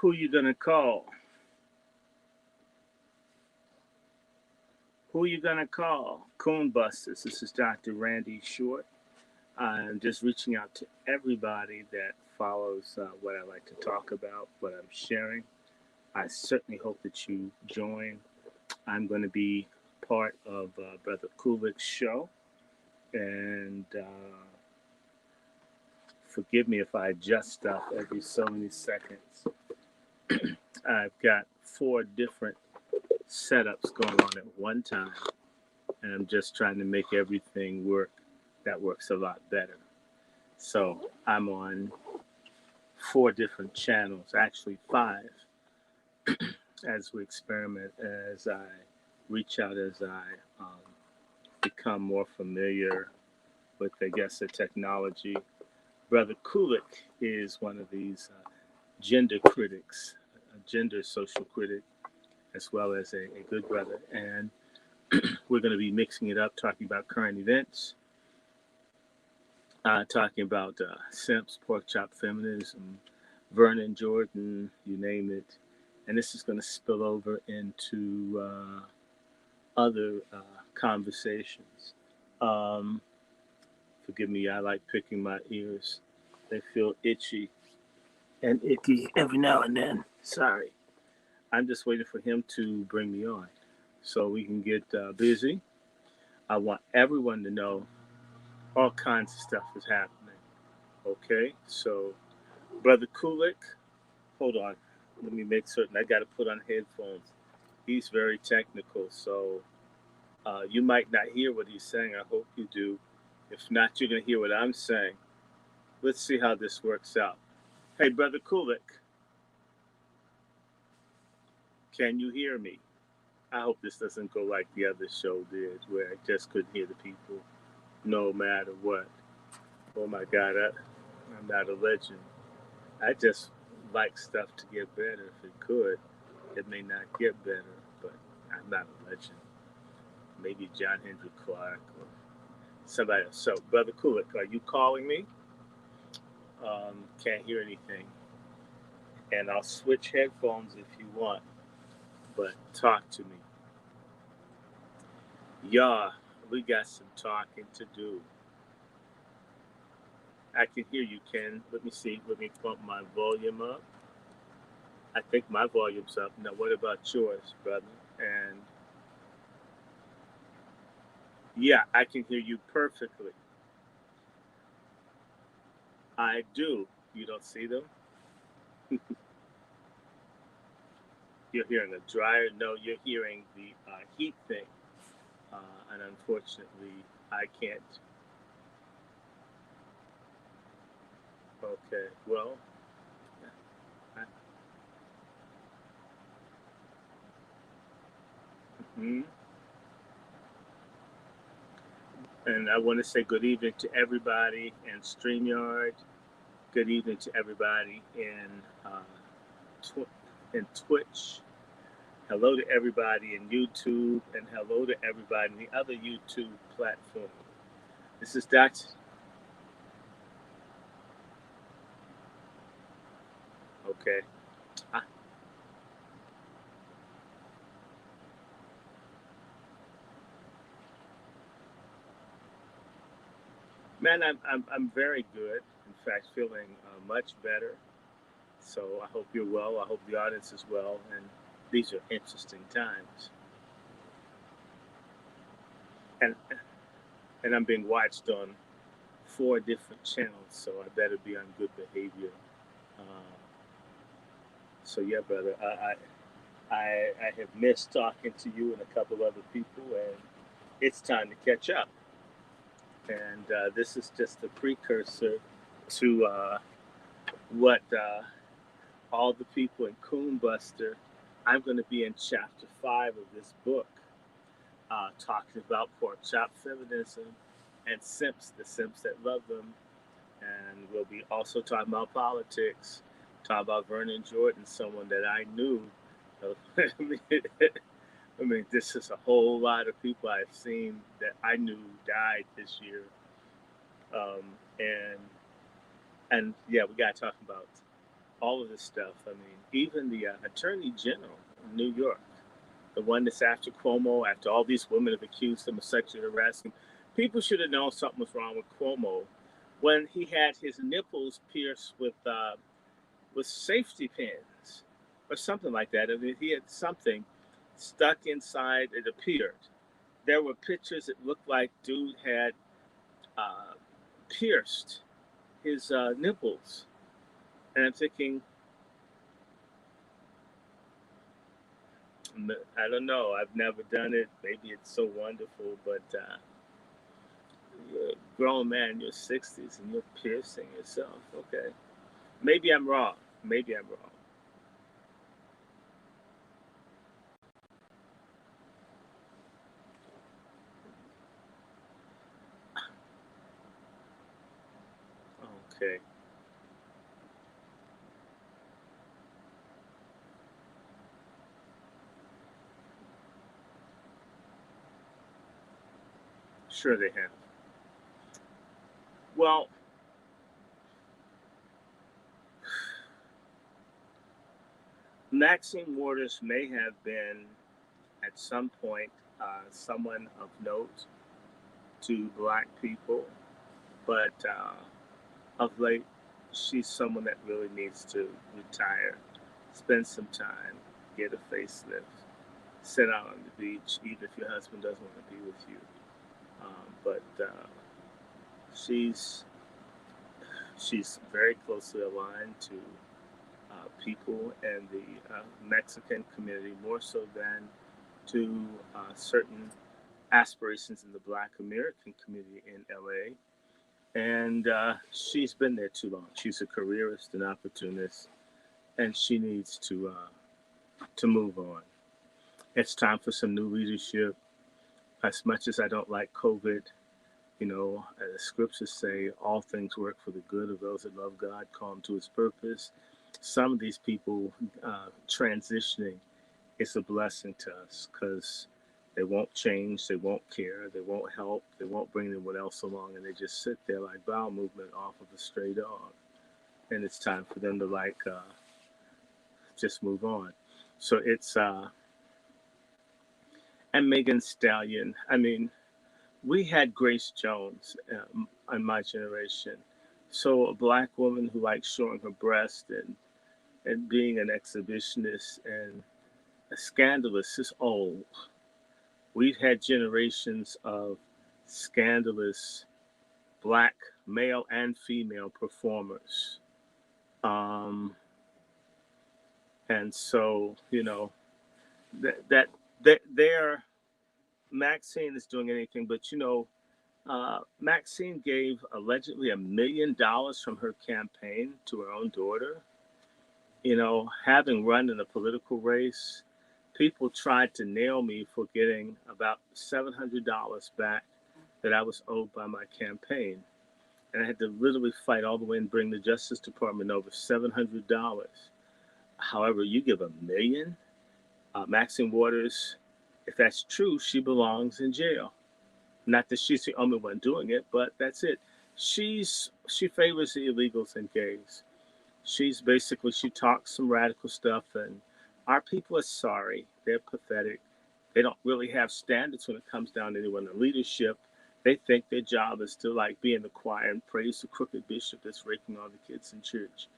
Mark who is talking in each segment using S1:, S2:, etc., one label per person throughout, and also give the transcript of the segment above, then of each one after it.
S1: Who you gonna call? Who you gonna call? Coon Busters. This is Dr. Randy Short. I'm just reaching out to everybody that follows what I like to talk about, what I'm sharing. I certainly hope that you join. I'm going to be part of Brother Coolic's show, and forgive me if I adjust stuff every so many seconds. I've got four different setups going on at one time, and I'm just trying to make everything work. That works a lot better. So I'm on four different channels, actually five, as we experiment, as I reach out, as I become more familiar with, I guess, the technology. Brother Coolic is one of these gender critics, a gender social critic, as well as a good brother. And we're going to be mixing it up, talking about current events, talking about simps, pork chop feminism, Vernon Jordan, you name it. And this is going to spill over into other conversations. Um, Forgive me, I like picking my ears. They feel itchy and icky every now and then. Sorry. I'm just waiting for him to bring me on so we can get busy. I want everyone to know all kinds of stuff is happening. Okay? So, Brother Kulik, hold on. Let me make certain I got to put on headphones. He's very technical, so you might not hear what he's saying. I hope you do. If not, you're going to hear what I'm saying. Let's see how this works out. Hey, Brother Kulik, can you hear me? I hope this doesn't go like the other show did, where I just couldn't hear the people no matter what. Oh my God, I'm not a legend. I just like stuff to get better if it could. It may not get better, but I'm not a legend. Maybe John Henry Clark or somebody else. So, Brother Kulik, are you calling me? Can't hear anything. And I'll switch headphones if you want, but talk to me. Yeah, we got some talking to do. I can hear you, Ken. Let me see. Let me bump my volume up. I think my volume's up. Now, what about yours, brother? And yeah, I can hear you perfectly. I do. You don't see them? You're hearing a dryer? No, you're hearing the heat thing. Uh, and unfortunately, I can't. Okay, well, I, mhm. And I want to say good evening to everybody in StreamYard. Good evening to everybody tw- in Twitch. Hello to everybody in YouTube, and hello to everybody in the other YouTube platform. This is Dr. Okay. Ah, man, I'm very good. In fact, feeling much better. So I hope you're well. I hope the audience is well. And these are interesting times. And and I'm being watched on four different channels, so I better be on good behavior. Uh, so yeah, brother, I have missed talking to you and a couple of other people, and it's time to catch up. And this is just a precursor to what all the people in Coon Buster. I'm going to be in chapter 5 of this book, talking about pork chop feminism and simps, the simps that love them. And we'll be also talking about politics, talk about Vernon Jordan, someone that I knew. I mean, this is a whole lot of people I've seen that I knew died this year. Um, and and yeah, we got to talk about all of this stuff. I mean, even the Attorney General in New York, the one that's after Cuomo, after all these women have accused him of sexually harassing, people should have known something was wrong with Cuomo when he had his nipples pierced with safety pins or something like that. I mean, he had something stuck inside. It appeared there were pictures that looked like dude had uh, pierced his nipples, and I'm thinking, I don't know. I've never done it. Maybe it's so wonderful, but you're a grown man in your 60s and you're piercing yourself. Okay. Maybe I'm wrong. Maybe I'm wrong. Okay. Sure, they have. Well, Maxine Waters may have been at some point someone of note to black people, but of late, she's someone that really needs to retire, spend some time, get a facelift, sit out on the beach, even if your husband doesn't want to be with you. But she's she's very closely aligned to people in the Mexican community, more so than to certain aspirations in the Black American community in LA. And she's been there too long. She's a careerist and opportunist, and she needs to move on. It's time for some new leadership. As much as I don't like COVID, the scriptures say all things work for the good of those that love God, call him to his purpose. Some of these people transitioning is a blessing to us because they won't change, they won't care, they won't help, they won't bring anyone else along, and they just sit there like bowel movement off of a stray dog. And it's time for them to just move on. So it's and Megan Stallion. I mean, we had Grace Jones in my generation. So a black woman who likes showing her breast and being an exhibitionist and a scandalous is old. We've had generations of scandalous black male and female performers. Um, and so, that, that their Maxine is doing anything, but Maxine gave allegedly $1 million from her campaign to her own daughter. Having run in a political race, people tried to nail me for getting about $700 back that I was owed by my campaign. And I had to literally fight all the way and bring the Justice Department over $700. However, you give $1 million, Maxine Waters, if that's true, she belongs in jail. Not that she's the only one doing it, but that's it. She favors the illegals and gays. She talks some radical stuff, and our people are sorry. They're pathetic. They don't really have standards when it comes down to anyone in leadership. They think their job is to be in the choir and praise the crooked bishop that's raping all the kids in church.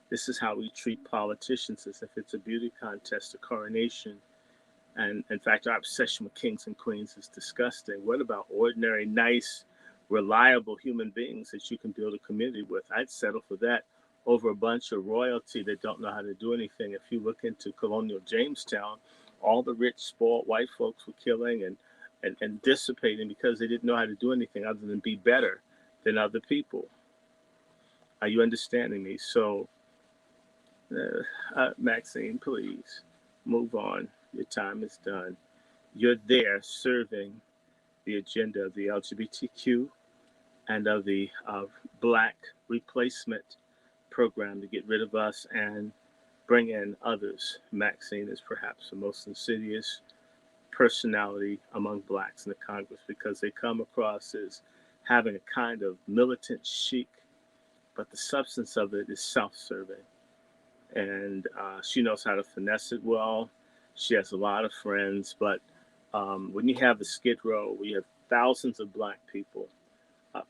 S1: This is how we treat politicians, as if it's a beauty contest, a coronation. And in fact, our obsession with kings and queens is disgusting. What about ordinary, nice, reliable human beings that you can build a community with? I'd settle for that over a bunch of royalty that don't know how to do anything. If you look into colonial Jamestown, all the rich, spoiled white folks were killing and dissipating because they didn't know how to do anything other than be better than other people. Are you understanding me? So, Maxine, please move on. Your time is done. You're there serving the agenda of the LGBTQ and of the Black replacement program to get rid of us and bring in others. Maxine is perhaps the most insidious personality among blacks in the Congress because they come across as having a kind of militant chic, but the substance of it is self-serving. and she knows how to finesse it well. She has a lot of friends, but when you have a skid row, we have thousands of black people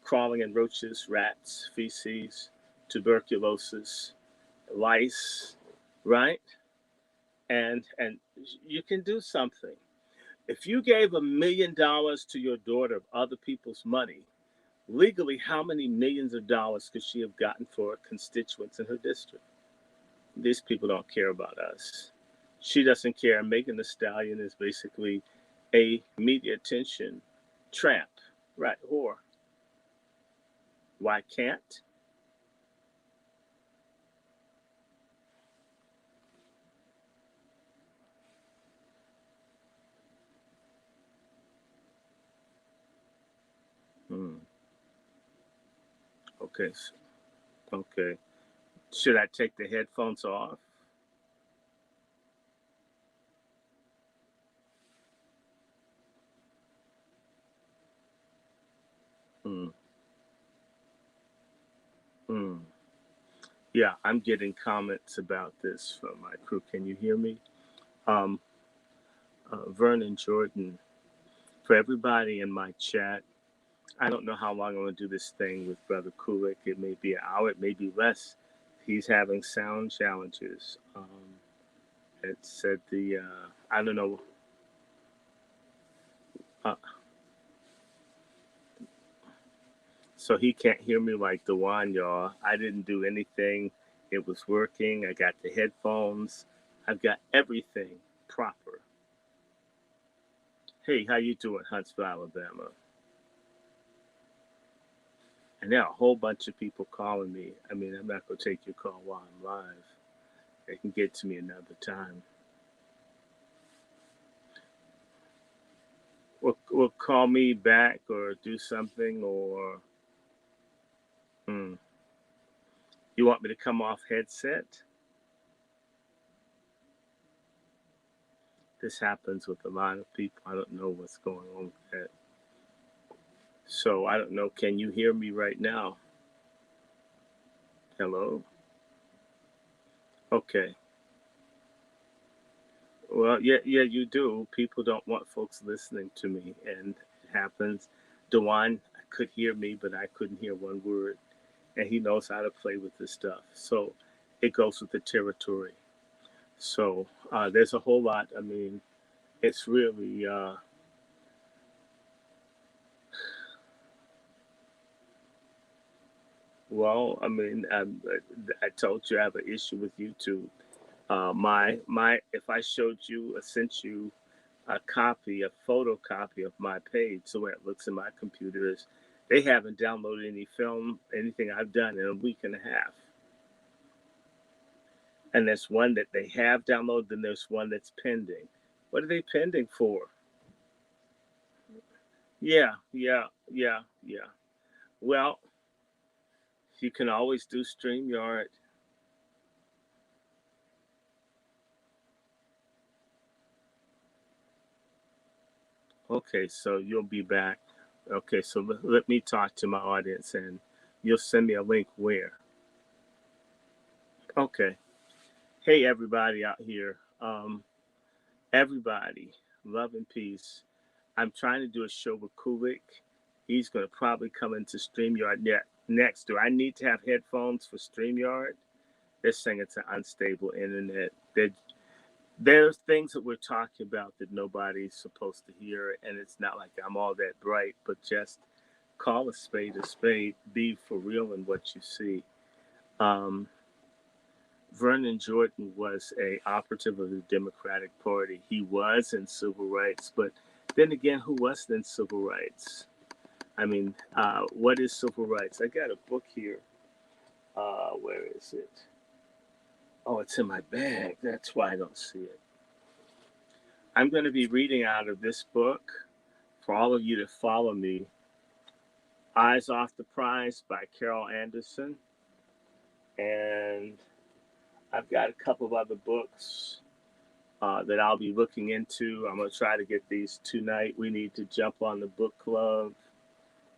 S1: crawling in roaches, rats, feces, tuberculosis, lice, right? And you can do something. If you gave $1 million to your daughter of other people's money, legally, how many millions of dollars could she have gotten for constituents in her district? These people don't care about us. She doesn't care. Megan Thee Stallion is basically a media attention tramp, right? Whore. Why can't? Hmm. Okay. Okay. Should I take the headphones off? Hmm. Hmm. Yeah, I'm getting comments about this from my crew. Can you hear me? Um, Vernon Jordan, for everybody in my chat, I don't know how long I'm going to do this thing with Brother Coolic. It may be an hour, it may be less. He's having sound challenges. It said I don't know. Uh, so he can't hear me like Dewan, y'all. I didn't do anything. It was working. I got the headphones. I've got everything proper. Hey, how you doing, Huntsville, Alabama? And there are a whole bunch of people calling me. I mean, I'm not going to take your call while I'm live. They can get to me another time. Or call me back or do something or you want me to come off headset? This happens with a lot of people. I don't know what's going on with that. So I don't know. Can you hear me right now? Hello? Okay. Well, yeah, you do. People don't want folks listening to me, and it happens. Dewan could hear me, but I couldn't hear one word, and he knows how to play with this stuff. So it goes with the territory. So there's a whole lot. I mean, it's really well. I mean, I told you I have an issue with YouTube. My if I showed you, sent you a copy, a photocopy of my page, the way it looks in my computer is they haven't downloaded any film, anything I've done in a week and a half. And there's one that they have downloaded, and there's one that's pending. What are they pending for? Yeah. Well, you can always do StreamYard. Okay, so you'll be back. Okay, so let me talk to my audience and you'll send me a link where? Okay. Hey, everybody out here. Everybody, love and peace. I'm trying to do a show with Coolic. He's going to probably come into StreamYard next. Do I need to have headphones for StreamYard? They're saying it's an unstable internet. There's things that we're talking about that nobody's supposed to hear, and it's not like I'm all that bright, but just call a spade a spade. Be for real in what you see. Um, Vernon Jordan was a operative of the Democratic Party. He was in civil rights, but then again, who wasn't in civil rights? I mean, what is civil rights? I got a book here. Where is it? Oh, it's in my bag. That's why I don't see it. I'm going to be reading out of this book for all of you to follow me. Eyes Off the Prize by Carol Anderson. And I've got a couple of other books that I'll be looking into. I'm going to try to get these tonight. We need to jump on the book club.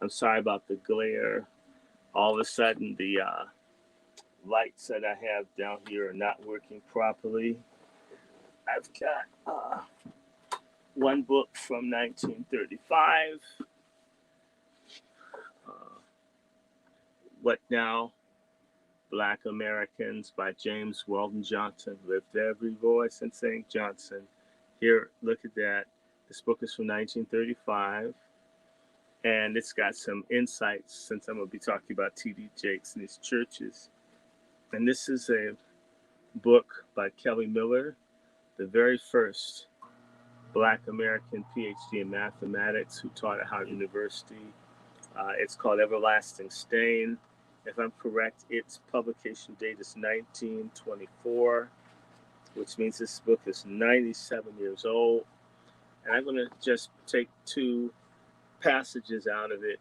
S1: I'm sorry about the glare. All of a sudden, the lights that I have down here are not working properly. I've got one book from 1935, uh, What Now? Black Americans by James Weldon Johnson. Lift every voice and sing Johnson. Here, look at that. This book is from 1935, and it's got some insights since I'm going to be talking about T.D. Jakes and his churches. And this is a book by Kelly Miller, the very first Black American PhD in mathematics who taught at Howard University. It's called Everlasting Stain. If I'm correct, its publication date is 1924, which means this book is 97 years old. And I'm going to just take two passages out of it,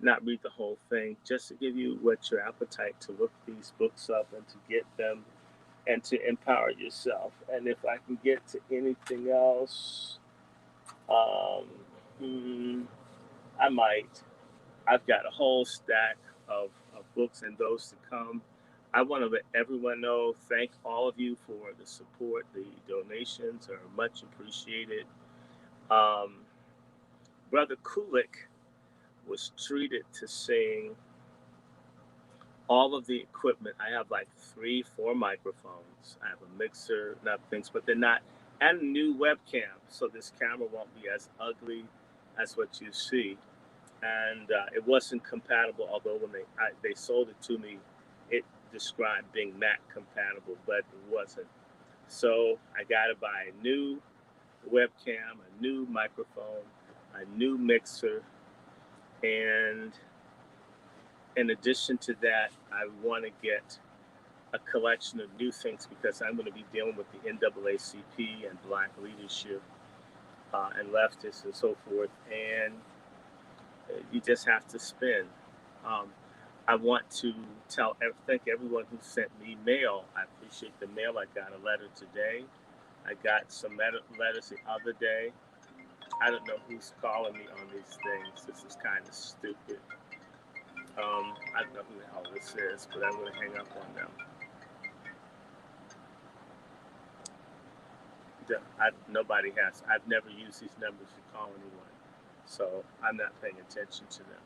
S1: not read the whole thing, just to give you what your appetite to look these books up and to get them and to empower yourself. And if I can get to anything else, I might. I've got a whole stack of books and those to come. I want to let everyone know, thank all of you for the support. The donations are much appreciated. Brother Coolic was treated to sing all of the equipment. I have like 3-4 microphones. I have a mixer, not things, but they're not, and a new webcam. So this camera won't be as ugly as what you see. And it wasn't compatible, although when they sold it to me, it described being Mac compatible, but it wasn't. So I got to buy a new webcam, a new microphone, a new mixer, and in addition to that, I want to get a collection of new things because I'm going to be dealing with the NAACP and Black leadership and leftists and so forth, and you just have to spin. I want to thank everyone who sent me mail. I appreciate the mail. I got a letter today. I got some letters the other day. I don't know who's calling me on these things. This is kind of stupid. I don't know who the hell this is, but I'm going to hang up on them. Nobody has. I've never used these numbers to call anyone, so I'm not paying attention to them.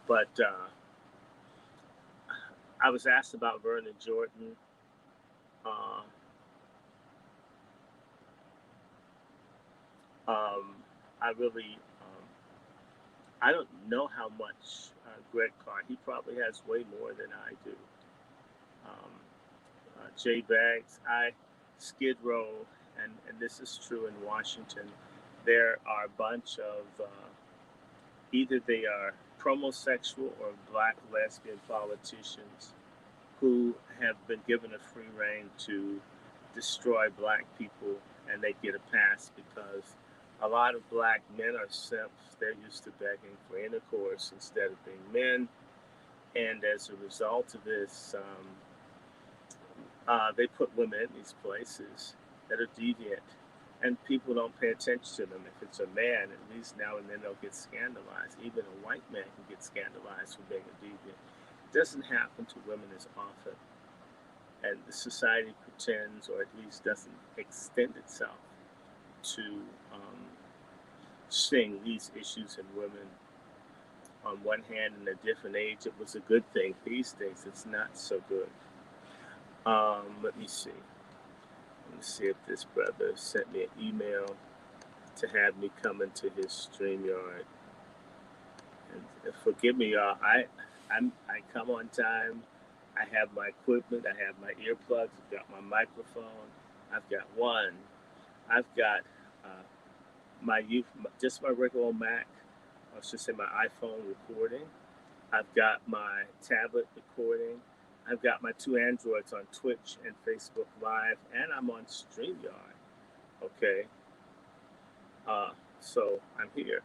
S1: But I was asked about Vernon Jordan. I really, I don't know how much Greg Carr. He probably has way more than I do. Jay Baggs, Skid Row, and this is true in Washington. There are a bunch of either they are promosexual or black lesbian politicians who have been given a free rein to destroy black people, and they get a pass because a lot of black men are simps. They're used to begging for intercourse instead of being men, and as a result of this, they put women in these places that are deviant, and people don't pay attention to them. If it's a man, at least now and then they'll get scandalized. Even a white man can get scandalized for being a deviant. It doesn't happen to women as often, and the society pretends, or at least doesn't extend itself to seeing these issues in women. On one hand, in a different age, it was a good thing. These days, it's not so good. Let me see. Let me see if this brother sent me an email to have me come into his StreamYard. And forgive me, y'all. I come on time. I have my equipment. I have my earplugs. I've got my microphone. I've got one. I've got just my regular Mac. I should say my iPhone recording. I've got my tablet recording. I've got my 2 Androids on Twitch and Facebook Live, and I'm on StreamYard. Okay. So I'm here.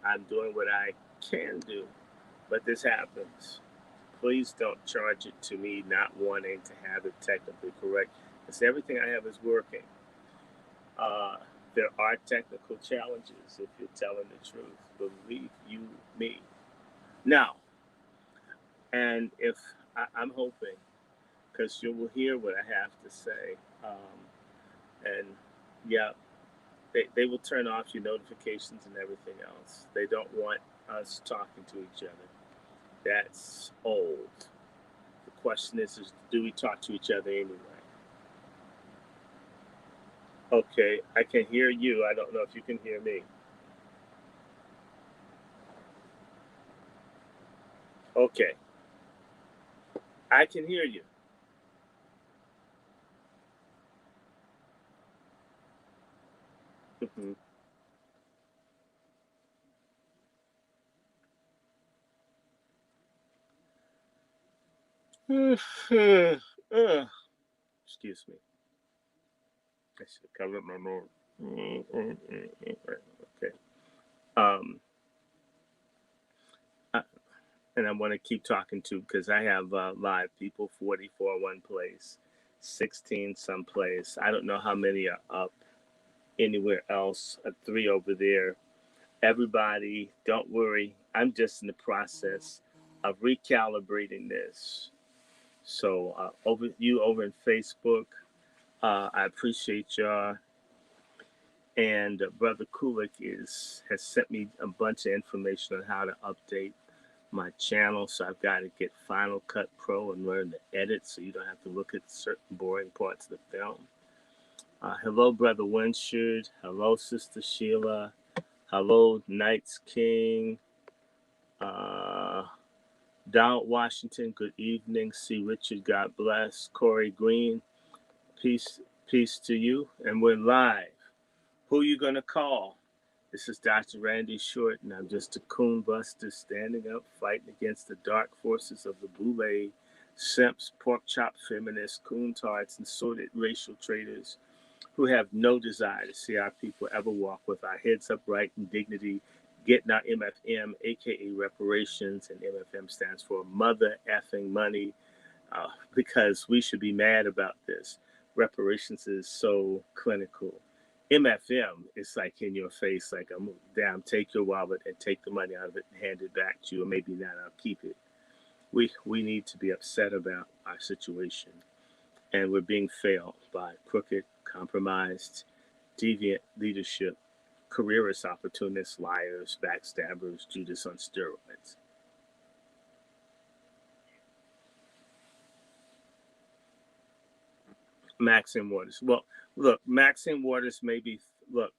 S1: I'm doing what I can do, but this happens. Please don't charge it to me not wanting to have it technically correct, because everything I have is working. There are technical challenges if you're telling the truth. Believe me. Now, and if I'm hoping because you will hear what I have to say. And yeah, they will turn off your notifications and everything else. They don't want us talking to each other. That's old. The question is do we talk to each other anyway? Okay, I can hear you. I don't know if you can hear me. Okay, I can hear you. Mhm. Excuse me. I should cover my nose. Okay. Um, I, and I want to keep talking too because I have live people 44 one place, 16 someplace. I don't know how many are up anywhere else. Three over there. Everybody, don't worry. I'm just in the process of recalibrating this. So over in Facebook, I appreciate y'all. And Brother Coolic has sent me a bunch of information on how to update my channel. So I've got to get Final Cut Pro and learn to edit, so you don't have to look at certain boring parts of the film. Hello, Brother Winshard. Hello, Sister Sheila. Hello, Knights King. Uh, Donald Washington, good evening. C. Richard, God bless. Corey Green, peace, peace to you. And we're live. Who you gonna call? This is Dr. Randy Short, and I'm just a coon buster standing up, fighting against the dark forces of the boule, simps, pork chop feminists, coon tarts, and sordid racial traitors who have no desire to see our people ever walk with our heads upright in dignity, getting our MFM, aka reparations, and MFM stands for mother effing money, because we should be mad about this. Reparations is so clinical. MFM is like in your face, like I'm damn, take your wallet and take the money out of it and hand it back to you, or maybe not, I'll keep it. We need to be upset about our situation, and we're being failed by crooked, compromised, deviant leadership, careerist opportunists, liars, backstabbers, Judas on steroids. Maxine Waters. Well, look, Maxine Waters maybe look.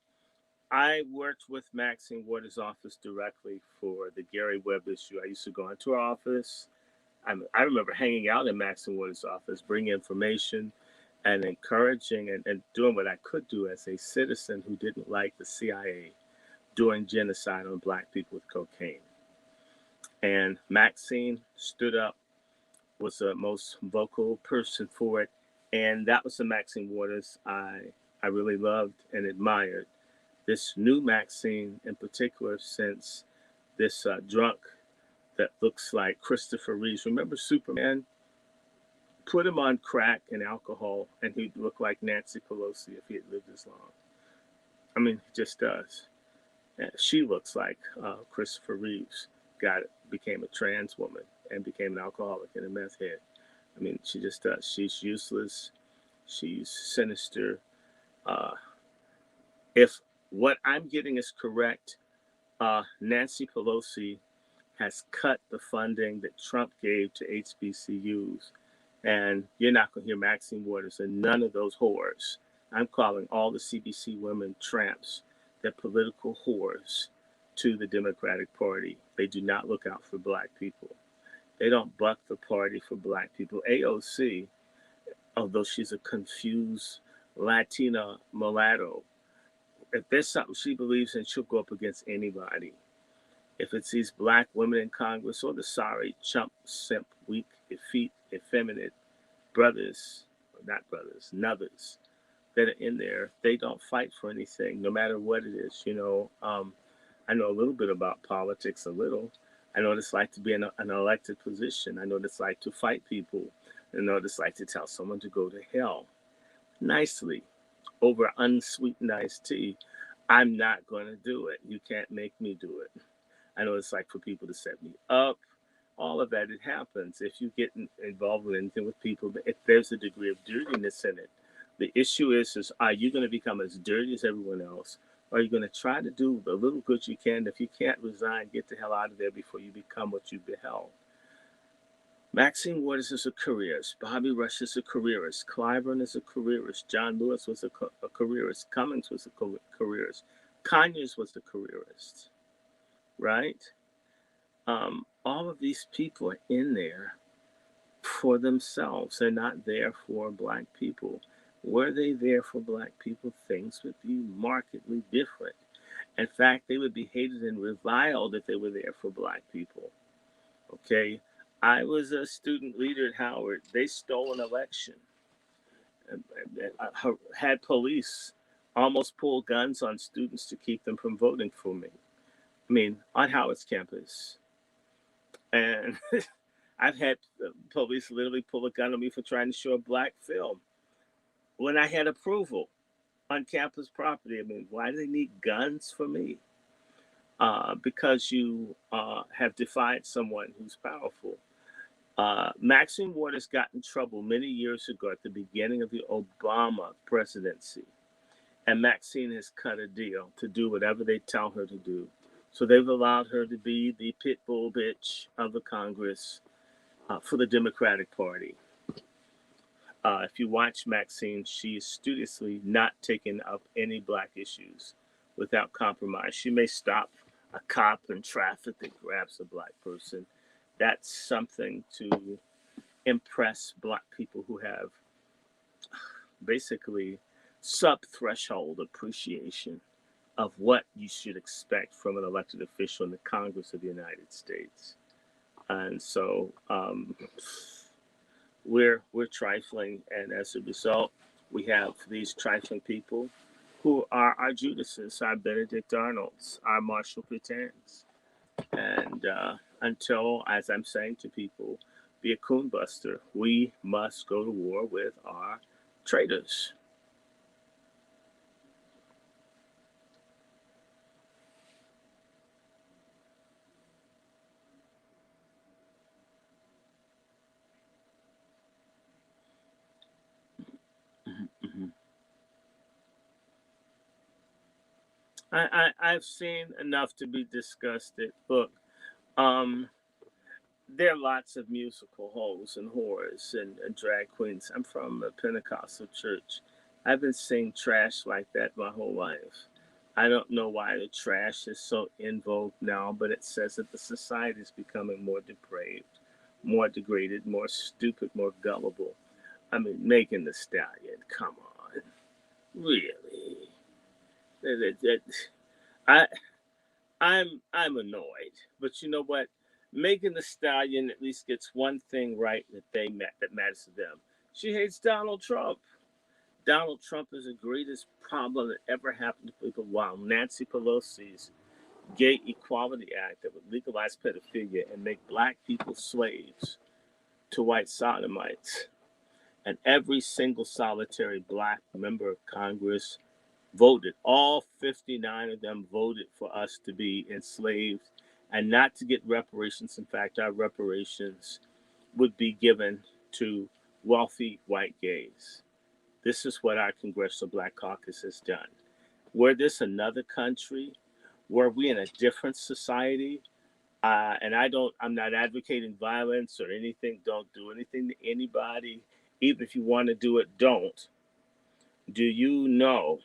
S1: I worked with Maxine Waters' office directly for the Gary Webb issue. I used to go into her office. I remember hanging out in Maxine Waters' office, bringing information and encouraging and doing what I could do as a citizen who didn't like the CIA doing genocide on black people with cocaine. And Maxine stood up, was the most vocal person for it. And that was the Maxine Waters I really loved and admired. This new Maxine, in particular, since this drunk that looks like Christopher Reeves. Remember Superman? Put him on crack and alcohol, and he'd look like Nancy Pelosi if he had lived as long. I mean, he just does. And she looks like Christopher Reeves. Became a trans woman and became an alcoholic and a meth head. I mean, she just does. She's useless. She's sinister. Uh, if what I'm getting is correct, Nancy Pelosi has cut the funding that Trump gave to HBCUs. And you're not going to hear Maxine Waters and none of those whores. I'm calling all the CBC women tramps. They're political whores to the Democratic Party. They do not look out for black people. They don't buck the party for black people. AOC, although she's a confused Latina mulatto, if there's something she believes in, she'll go up against anybody. If it's these black women in Congress or the sorry, chump, simp, weak, effete, effeminate brothers, not brothers, nuthers that are in there, they don't fight for anything, no matter what it is. I know a little bit about politics, a little. I know what it's like to be in an elected position. I know what it's like to fight people. I know what it's like to tell someone to go to hell nicely over unsweetened iced tea. I'm not going to do it. You can't make me do it. I know what it's like for people to set me up all of that, it happens. If you get involved with anything with people, if there's a degree of dirtiness in it, the issue is are you going to become as dirty as everyone else? Or are you going to try to do the little good you can? If you can't resign, get the hell out of there before you become what you beheld. Maxine Waters is a careerist. Bobby Rush is a careerist. Clyburn is a careerist. John Lewis was a careerist. Cummings was a careerist. Conyers was a careerist, right? All of these people are in there for themselves. They're not there for Black people. Were they there for Black people, things would be markedly different. In fact, they would be hated and reviled if they were there for Black people. Okay? I was a student leader at Howard. They stole an election. I had police almost pull guns on students to keep them from voting for me. I mean, on Howard's campus. And I've had police literally pull a gun on me for trying to show a Black film when I had approval on campus property. I mean, why do they need guns for me? Because you have defied someone who's powerful. Maxine Waters got in trouble many years ago at the beginning of the Obama presidency. And Maxine has cut a deal to do whatever they tell her to do. So they've allowed her to be the pit bull bitch of the Congress for the Democratic Party. If you watch Maxine, she is studiously not taking up any Black issues without compromise. She may stop a cop in traffic that grabs a Black person. That's something to impress Black people who have basically sub-threshold appreciation of what you should expect from an elected official in the Congress of the United States. And so we're trifling, and as a result, we have these trifling people who are our Judases, our Benedict Arnolds, our Marshall Pitans. And until, as I'm saying to people, be a coon buster, we must go to war with our traitors. I've seen enough to be disgusted. Look, there are lots of musical hoes and whores and drag queens. I'm from a Pentecostal church. I've been seeing trash like that my whole life. I don't know why the trash is so in vogue now, but it says that the society is becoming more depraved, more degraded, more stupid, more gullible. I mean, Megan Thee Stallion, come on. Really? I I'm annoyed, but you know what? Megan Thee Stallion at least gets one thing right that matters to them. She hates Donald Trump. Donald Trump is the greatest problem that ever happened to people. While Nancy Pelosi's Gay Equality Act that would legalize pedophilia and make Black people slaves to white sodomites, and every single solitary Black member of Congress voted. All 59 of them voted for us to be enslaved and not to get reparations. In fact, our reparations would be given to wealthy white gays. This is what our Congressional Black Caucus has done. Were this another country, were we in a different society, and I'm not advocating violence or anything. Don't do anything to anybody. Even if you want to do it, don't. Do you know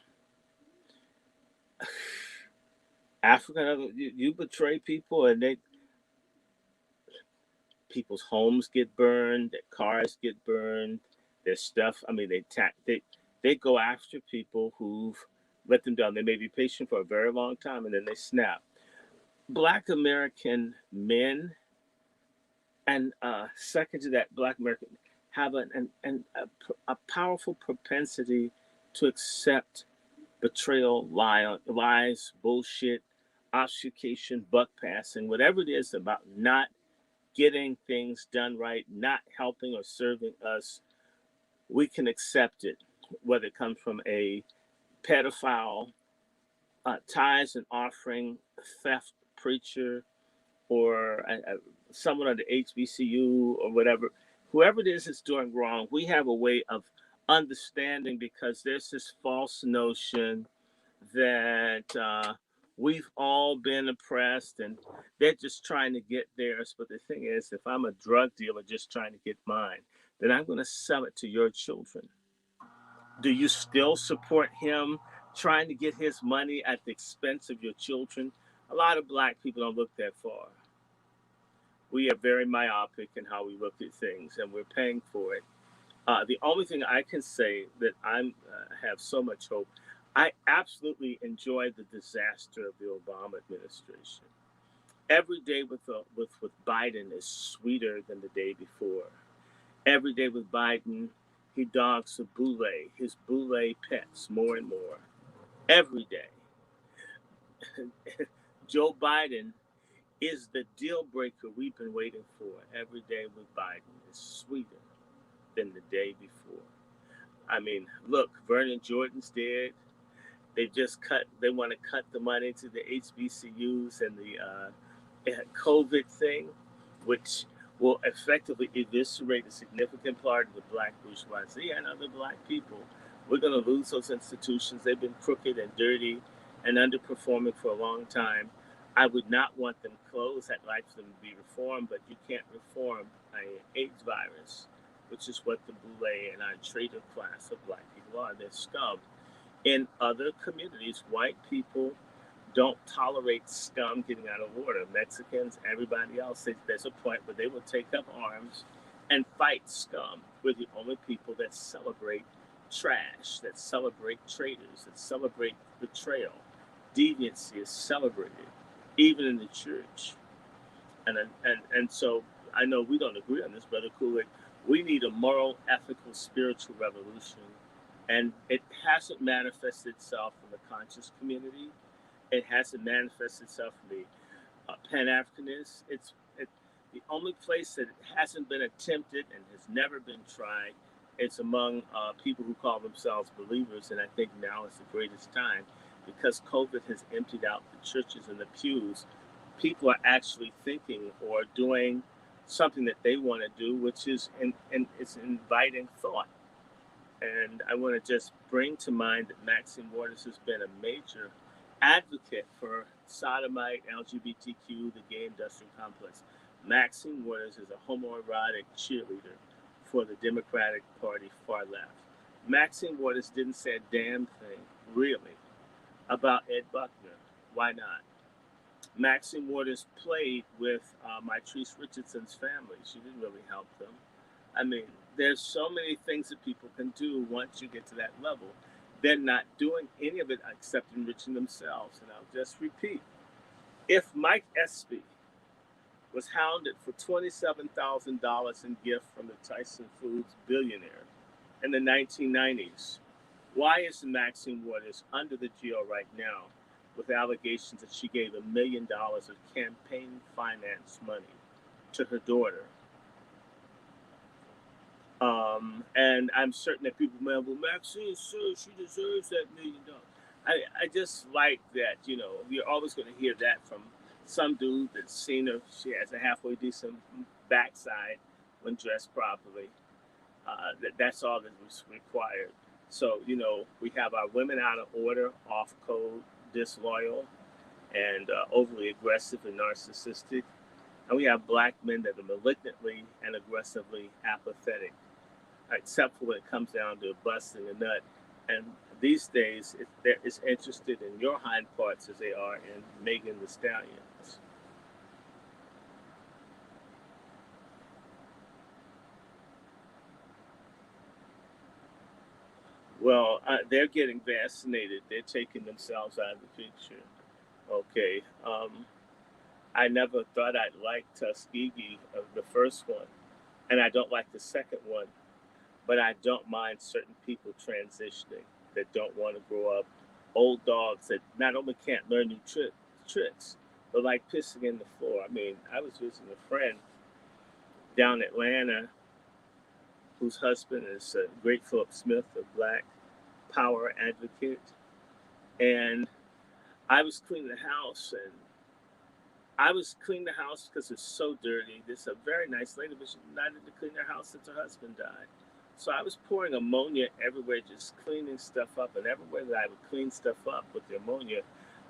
S1: African, you betray people and people's homes get burned, their cars get burned, their stuff. I mean, they go after people who've let them down. They may be patient for a very long time and then they snap. Black American men and second to that, Black American have a powerful propensity to accept betrayal, lies, bullshit, obfuscation, buck passing, whatever it is about not getting things done right, not helping or serving us. We can accept it, whether it comes from a pedophile, tithes and offering, theft preacher, or someone on the HBCU or whatever, whoever it is that's doing wrong, we have a way of understanding, because there's this false notion that we've all been oppressed and they're just trying to get theirs. But the thing is, if I'm a drug dealer just trying to get mine, then I'm going to sell it to your children. Do you still support him trying to get his money at the expense of your children? A lot of black people don't look that far. We are very myopic in how we look at things, and we're paying for it. The only thing I can say that I have so much hope. I absolutely enjoyed the disaster of the Obama administration. Every day with Biden is sweeter than the day before. Every day with Biden, he dogs his boule pets more and more. Every day. Joe Biden is the deal breaker we've been waiting for. Every day with Biden is sweeter than the day before. I mean, look, Vernon Jordan's dead. They want to cut the money to the HBCUs and the COVID thing, which will effectively eviscerate a significant part of the black bourgeoisie and other black people. We're going to lose those institutions. They've been crooked and dirty and underperforming for a long time. I would not want them closed. I'd like for them to be reformed, but you can't reform an AIDS virus, which is what the boule and our traitor class of black people are. They're scum. In other communities, white people don't tolerate scum getting out of order. Mexicans, everybody else, there's a point where they will take up arms and fight scum. We're the only people that celebrate trash, that celebrate traitors, that celebrate betrayal. Deviancy is celebrated, even in the church. And so I know we don't agree on this, Brother Coolic. We need a moral, ethical, spiritual revolution. And it hasn't manifested itself in the conscious community. It hasn't manifested itself in the Pan-Africanists. The only place that it hasn't been attempted and has never been tried. It's among people who call themselves believers, and I think now is the greatest time, because COVID has emptied out the churches and the pews. People are actually thinking or doing something that they want to do, which is it's inviting thought. And I want to just bring to mind that Maxine Waters has been a major advocate for sodomite, LGBTQ, the gay industrial complex. Maxine Waters is a homoerotic cheerleader for the Democratic Party far left. Maxine Waters didn't say a damn thing, really, about Ed Buckner. Why not? Maxine Waters played with Mitrice Richardson's family. She didn't really help them. I mean, there's so many things that people can do once you get to that level. They're not doing any of it except enriching themselves. And I'll just repeat, if Mike Espy was hounded for $27,000 in gift from the Tyson Foods billionaire in the 1990s, why is Maxine Waters under the jail right now with allegations that she gave $1 million of campaign finance money to her daughter? And I'm certain that people may, well, Maxine, sure, she deserves that $1 million. I just like that, you're always going to hear that from some dude that's seen her. She has a halfway decent backside when dressed properly. That's all that was required. So, we have our women out of order, off code, disloyal, and overly aggressive and narcissistic. And we have black men that are malignantly and aggressively apathetic, except for when it comes down to busting a nut. And these days, they're as interested in your hind parts as they are in Megan Thee Stallions. Well, they're getting vaccinated. They're taking themselves out of the picture. Okay. I never thought I'd like Tuskegee, the first one, and I don't like the second one. But I don't mind certain people transitioning that don't want to grow up. Old dogs that not only can't learn new tricks, but like pissing in the floor. I mean, I was visiting a friend down in Atlanta whose husband is Great Philip Smith, a black power advocate. And I was cleaning the house, and I was cleaning the house because it's so dirty. This is a very nice lady, but she decided to clean her house since her husband died. So I was pouring ammonia everywhere, just cleaning stuff up. And everywhere that I would clean stuff up with the ammonia,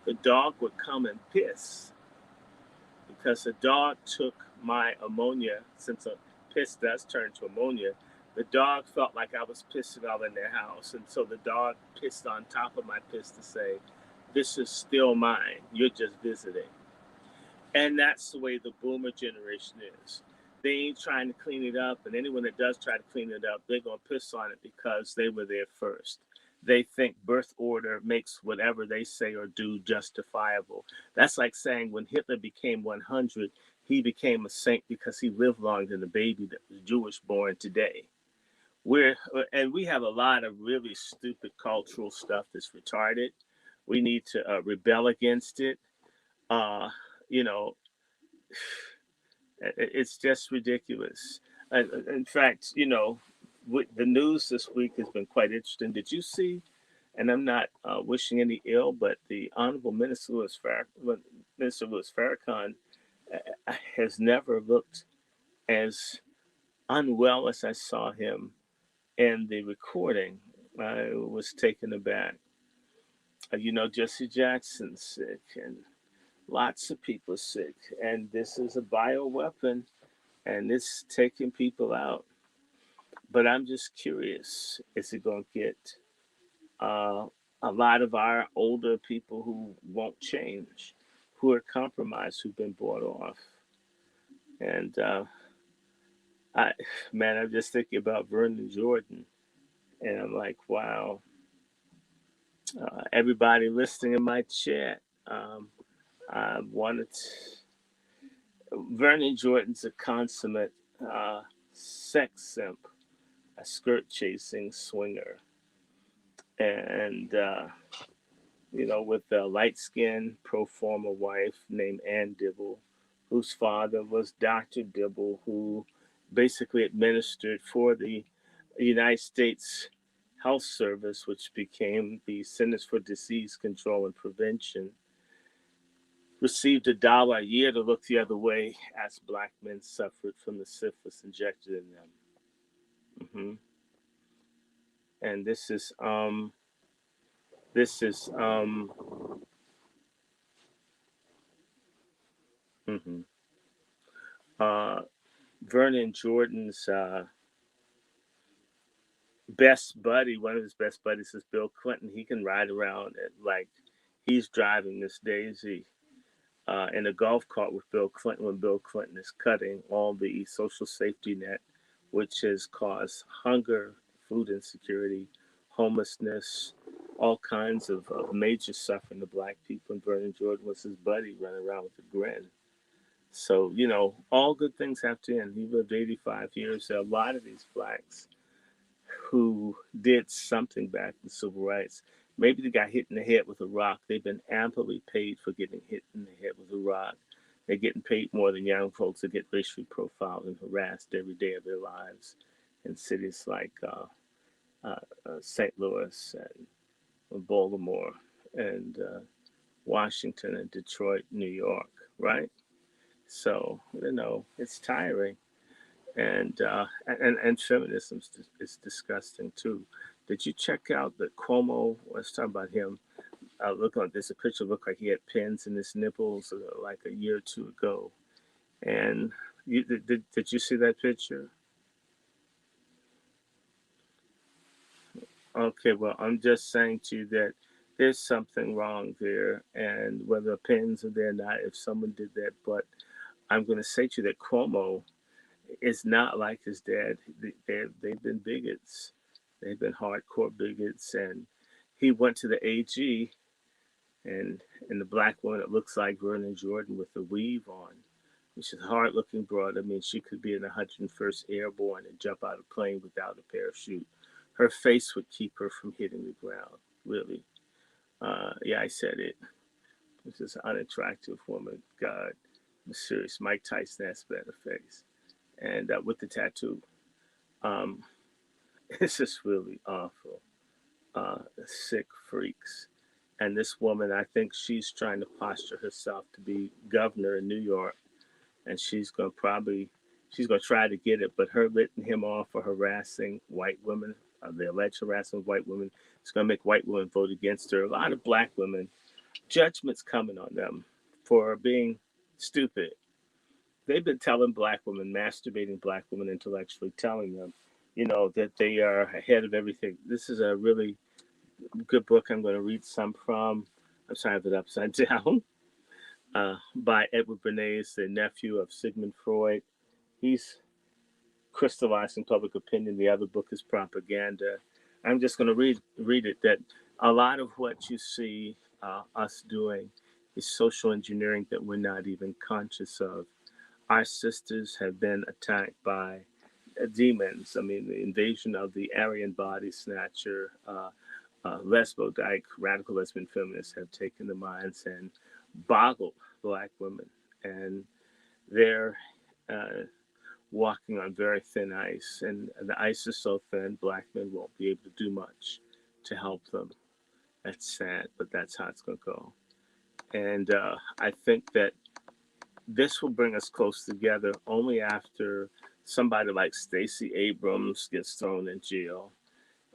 S1: the dog would come and piss because the dog took my ammonia. Since a piss does turn to ammonia, the dog felt like I was pissing all in their house. And so the dog pissed on top of my piss to say, "This is still mine. You're just visiting." And that's the way the boomer generation is. They ain't trying to clean it up, and anyone that does try to clean it up, they're going to piss on it because they were there first. They think birth order makes whatever they say or do justifiable. That's like saying when Hitler became 100, he became a saint because he lived longer than the baby that was Jewish born today. We're, and we have a lot of really stupid cultural stuff that's retarded. We need to rebel against it. Uh, you know, it's just ridiculous. In fact, the news this week has been quite interesting. Did you see? And I'm not wishing any ill, but the Honorable Minister Louis Farrakhan has never looked as unwell as I saw him in the recording. I was taken aback. Jesse Jackson's sick, and lots of people sick, and this is a bioweapon and it's taking people out. But I'm just curious, is it going to get uh, a lot of our older people who won't change, who are compromised, who've been bought off? And I, man, I'm just thinking about Vernon Jordan, and I'm like, wow, everybody listening in my chat, I wanted Vernon Jordan's a consummate sex simp, a skirt chasing swinger, and with a light skinned pro forma wife named Ann Dibble, whose father was Dr. Dibble, who basically administered for the United States Health Service, which became the Centers for Disease Control and Prevention, received $1 a year to look the other way as black men suffered from the syphilis injected in them. And this is mhm. uh, Vernon Jordan's best buddy, one of his best buddies is Bill Clinton. He can ride around like he's driving this Daisy in a golf cart with Bill Clinton when Bill Clinton is cutting all the social safety net, which has caused hunger, food insecurity, homelessness, all kinds of major suffering to black people. And Vernon Jordan was his buddy running around with a grin. So, all good things have to end. He lived 85 years. There are a lot of these blacks who did something back in civil rights. Maybe they got hit in the head with a rock. They've been amply paid for getting hit in the head with a rock. They're getting paid more than young folks that get racially profiled and harassed every day of their lives in cities like St. Louis and Baltimore and Washington and Detroit, New York, right? So, it's tiring. And feminism is disgusting too. Did you check out that Cuomo? Let's talk about him. Look like there's a picture. Looked like he had pins in his nipples like a year or two ago. And did you see that picture? Okay, well, I'm just saying to you that there's something wrong there, and whether pins are there or not, if someone did that, but I'm going to say to you that Cuomo is not like his dad. They've been bigots. They've been hardcore bigots. And he went to the AG, and the black woman that looks like Vernon Jordan with the weave on, which is a hard looking broad. I mean, she could be in the 101st Airborne and jump out of a plane without a parachute. Her face would keep her from hitting the ground, really. Yeah, I said it. This is an unattractive woman. God, I'm serious. Mike Tyson has better face. And with the tattoo. Um, it's just really awful. Sick freaks. And this woman, I think she's trying to posture herself to be governor in New York, and she's gonna try to get it. But her letting him off for harassing white women, the alleged harassment of white women, it's gonna make white women vote against her. A lot of black women, judgment's coming on them for being stupid. They've been telling black women, masturbating black women intellectually, telling them, that they are ahead of everything. This is a really good book I'm going to read some from. I'm sorry, I have it upside down. By Edward Bernays, the nephew of Sigmund Freud. He's crystallizing public opinion. The other book is Propaganda. I'm just going to read it. That a lot of what you see us doing is social engineering that we're not even conscious of. Our sisters have been attacked by demons. I mean, the invasion of the Aryan body snatcher, lesbo dyke, radical lesbian feminists have taken the minds and boggled black women. And they're uh, walking on very thin ice. And the ice is so thin, black men won't be able to do much to help them. That's sad, but that's how it's going to go. And I think that this will bring us close together only after somebody like Stacey Abrams gets thrown in jail.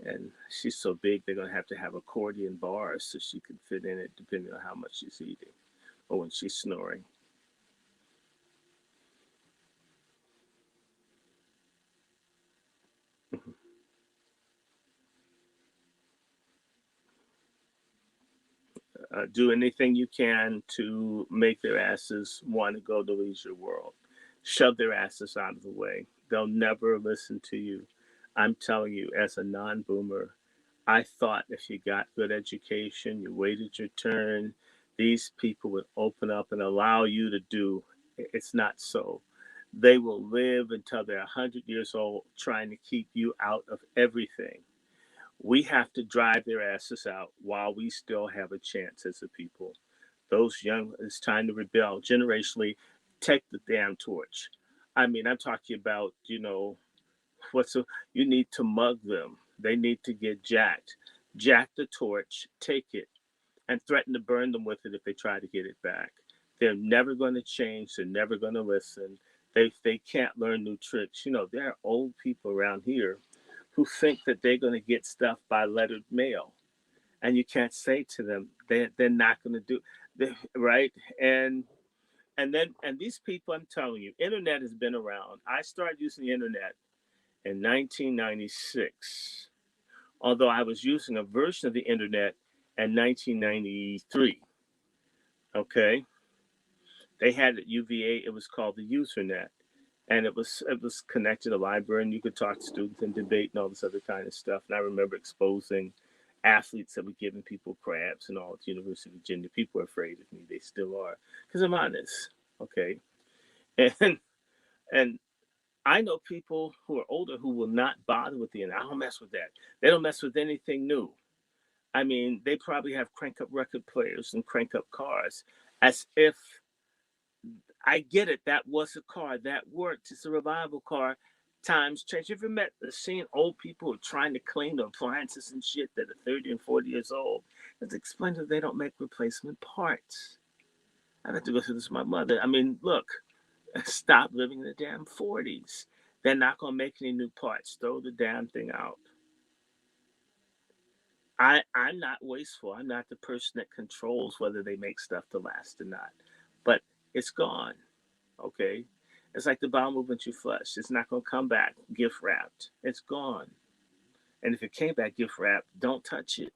S1: And she's so big, they're going to have accordion bars so she can fit in it, depending on how much she's eating or when she's snoring. Do anything you can to make their asses want to go to Leisure World. Shove their asses out of the way. They'll never listen to you. I'm telling you, as a non boomer, I thought if you got good education, you waited your turn, these people would open up and allow you to do. It's not so. They will live until they're 100 years old trying to keep you out of everything. We have to drive their asses out while we still have a chance as a people. Those young, it's time to rebel generationally. Take the damn torch. I mean, I'm talking about, what's a, you need to mug them. They need to get jacked. Jack the torch, take it, and threaten to burn them with it if they try to get it back. They're never going to change. They're never going to listen. They can't learn new tricks. There are old people around here who think that they're going to get stuff by lettered mail, and you can't say to them they're not going to do, right? And these people, I'm telling you, internet has been around. I started using the internet in 1996, although I was using a version of the internet in 1993. Okay, they had at UVA. It was called the Usernet, and it was connected to the library, and you could talk to students and debate and all this other kind of stuff. And I remember exposing athletes that were giving people crabs and all at the University of Virginia. People were afraid of me. They still are, because I'm honest. Okay, and and I know people who are older who will not bother with the internet. I don't mess with that. They don't mess with anything new. I mean, they probably have crank up record players and crank up cars, as if, I get it. That was a car that worked. It's a revival car. Times change. You ever seen old people who are trying to clean the appliances and shit that are 30 and 40 years old? It's explained that they don't make replacement parts. I have to go through this with my mother. I mean, look, stop living in the damn 40s. They're not going to make any new parts. Throw the damn thing out. I'm not wasteful. I'm not the person that controls whether they make stuff to last or not. But it's gone. Okay? It's like the bowel movement you flushed. It's not going to come back gift wrapped. It's gone. And if it came back gift wrapped, don't touch it.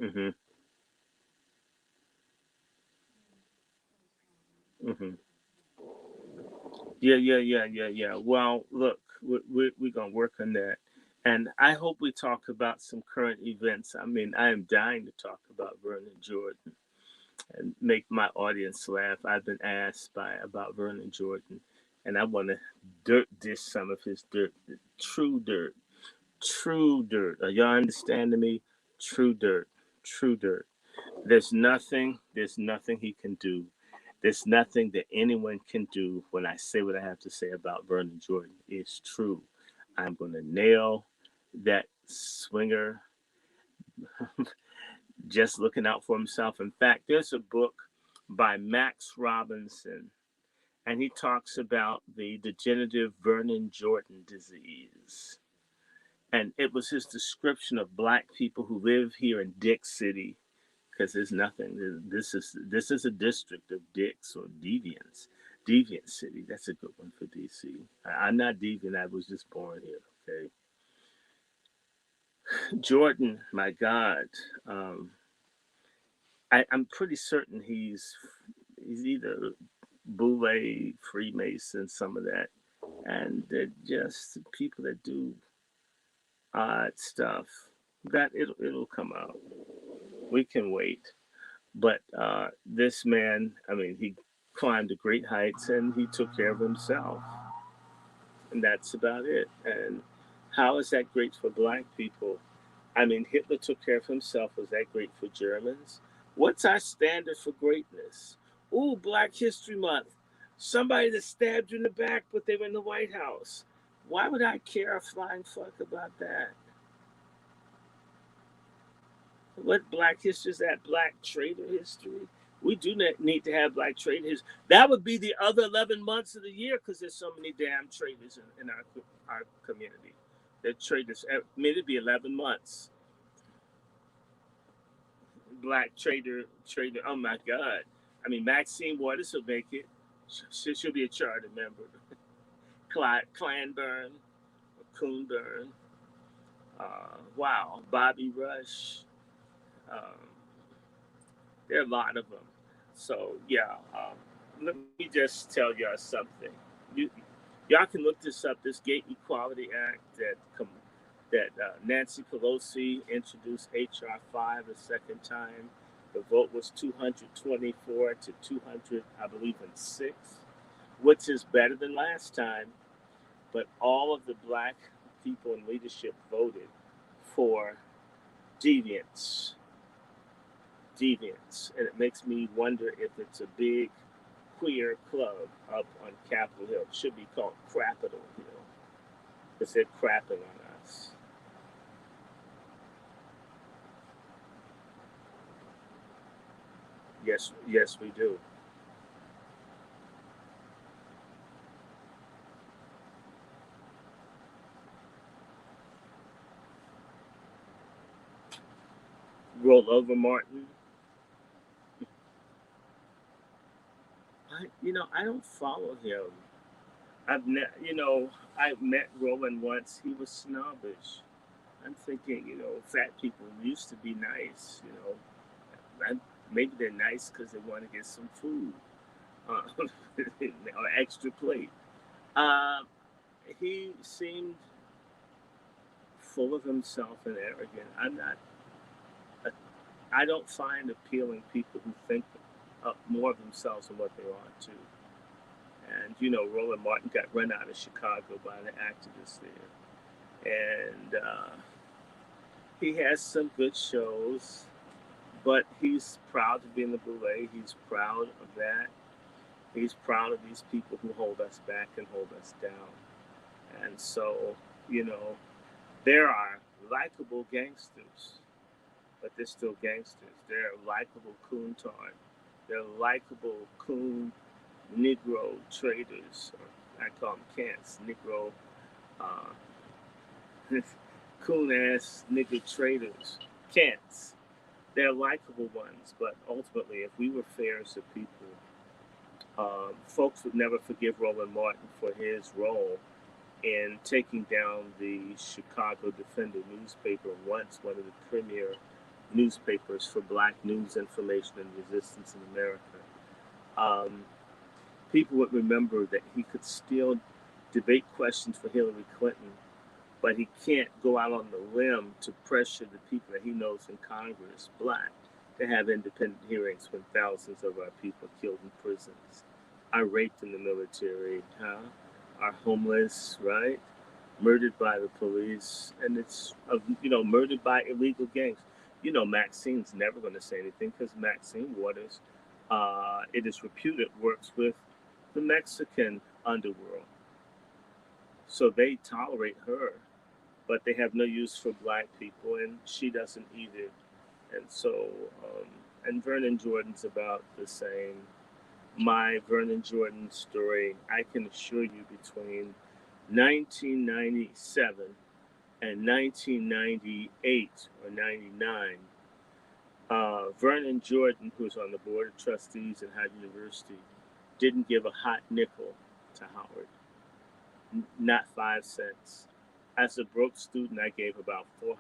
S1: Mm-hmm. Mm-hmm. Yeah. Well, look, we're going to work on that. And I hope we talk about some current events. I mean, I am dying to talk about Vernon Jordan and make my audience laugh. I've been asked about Vernon Jordan, and I want to dirt dish some of his dirt, true dirt, true dirt. Are y'all understanding me? True dirt, true dirt. There's nothing he can do. There's nothing that anyone can do when I say what I have to say about Vernon Jordan is true. I'm going to nail that swinger just looking out for himself. In fact, there's a book by Max Robinson, and he talks about the degenerative Vernon Jordan disease. And it was his description of black people who live here in Dick City, because there's nothing. This is a district of dicks or deviants. Deviant City. That's a good one for DC. I'm not deviant. I was just born here. Okay. Jordan, my God, um, I'm pretty certain he's either Boule, Freemason, some of that, and they're just people that do odd stuff. That it'll come out. We can wait. But this man, I mean, he climbed to great heights and he took care of himself, and that's about it. And how is that great for black people? I mean, Hitler took care of himself. Was that great for Germans? What's our standard for greatness? Ooh, Black History Month. Somebody that stabbed you in the back, but they were in the White House. Why would I care a flying fuck about that? What black history is that? Black trader history? We do not need to have black trade history. That would be the other 11 months of the year because there's so many damn traders in our community. That traders, I mean, it'd be 11 months. Black trader. Oh my God. I mean, Maxine Waters will make it. She'll be a charter member. Clanburn, Coonburn. Wow. Bobby Rush. Um, there are a lot of them. So yeah, let me just tell y'all something. You, y'all can look this up. This Gay Equality Act that Nancy Pelosi introduced HR 5 a second time. The vote was 224 to 200, I believe, in 6, which is better than last time. But all of the black people in leadership voted for deviants, and it makes me wonder if it's a big queer club up on Capitol Hill. It should be called Crapitol Hill because they're crapping on us. Yes, yes, we do. Roll over, Martin. I don't follow him. I met Roland once. He was snobbish. I'm thinking, fat people used to be nice. Maybe they're nice because they want to get some food uh, or extra plate. Uh, he seemed full of himself and arrogant. I don't find appealing people who think more of themselves than what they ought to. And Roland Martin got run out of Chicago by the activists there, and he has some good shows. But he's proud to be in the Boule. He's proud of that. He's proud of these people who hold us back and hold us down. And so, you know, there are likable gangsters, but they're still gangsters. They're likable coontard. They're likable coon Negro traders. Or I call them cants. Negro, uh, coon ass nigga traders. Cants. They're likable ones, but ultimately, if we were fair as a people, folks would never forgive Roland Martin for his role in taking down the Chicago Defender newspaper, once one of the premier newspapers for black news, information, and resistance in America. Um, People would remember that he could still debate questions for Hillary Clinton, but he can't go out on the limb to pressure the people that he knows in Congress, black, to have independent hearings when thousands of our people are killed in prisons, are raped in the military, are homeless, right? Murdered by the police, and it's murdered by illegal gangs. Maxine's never going to say anything because Maxine Waters It is reputed works with the Mexican underworld. So they tolerate her, but they have no use for black people, and she doesn't either. And so, and Vernon Jordan's about the same. My Vernon Jordan story, I can assure you, between 1997 and 1998 or 99, Vernon Jordan, who's on the board of trustees at Howard University, didn't give a hot nickel to Howard, not 5 cents. As a broke student, I gave about $400.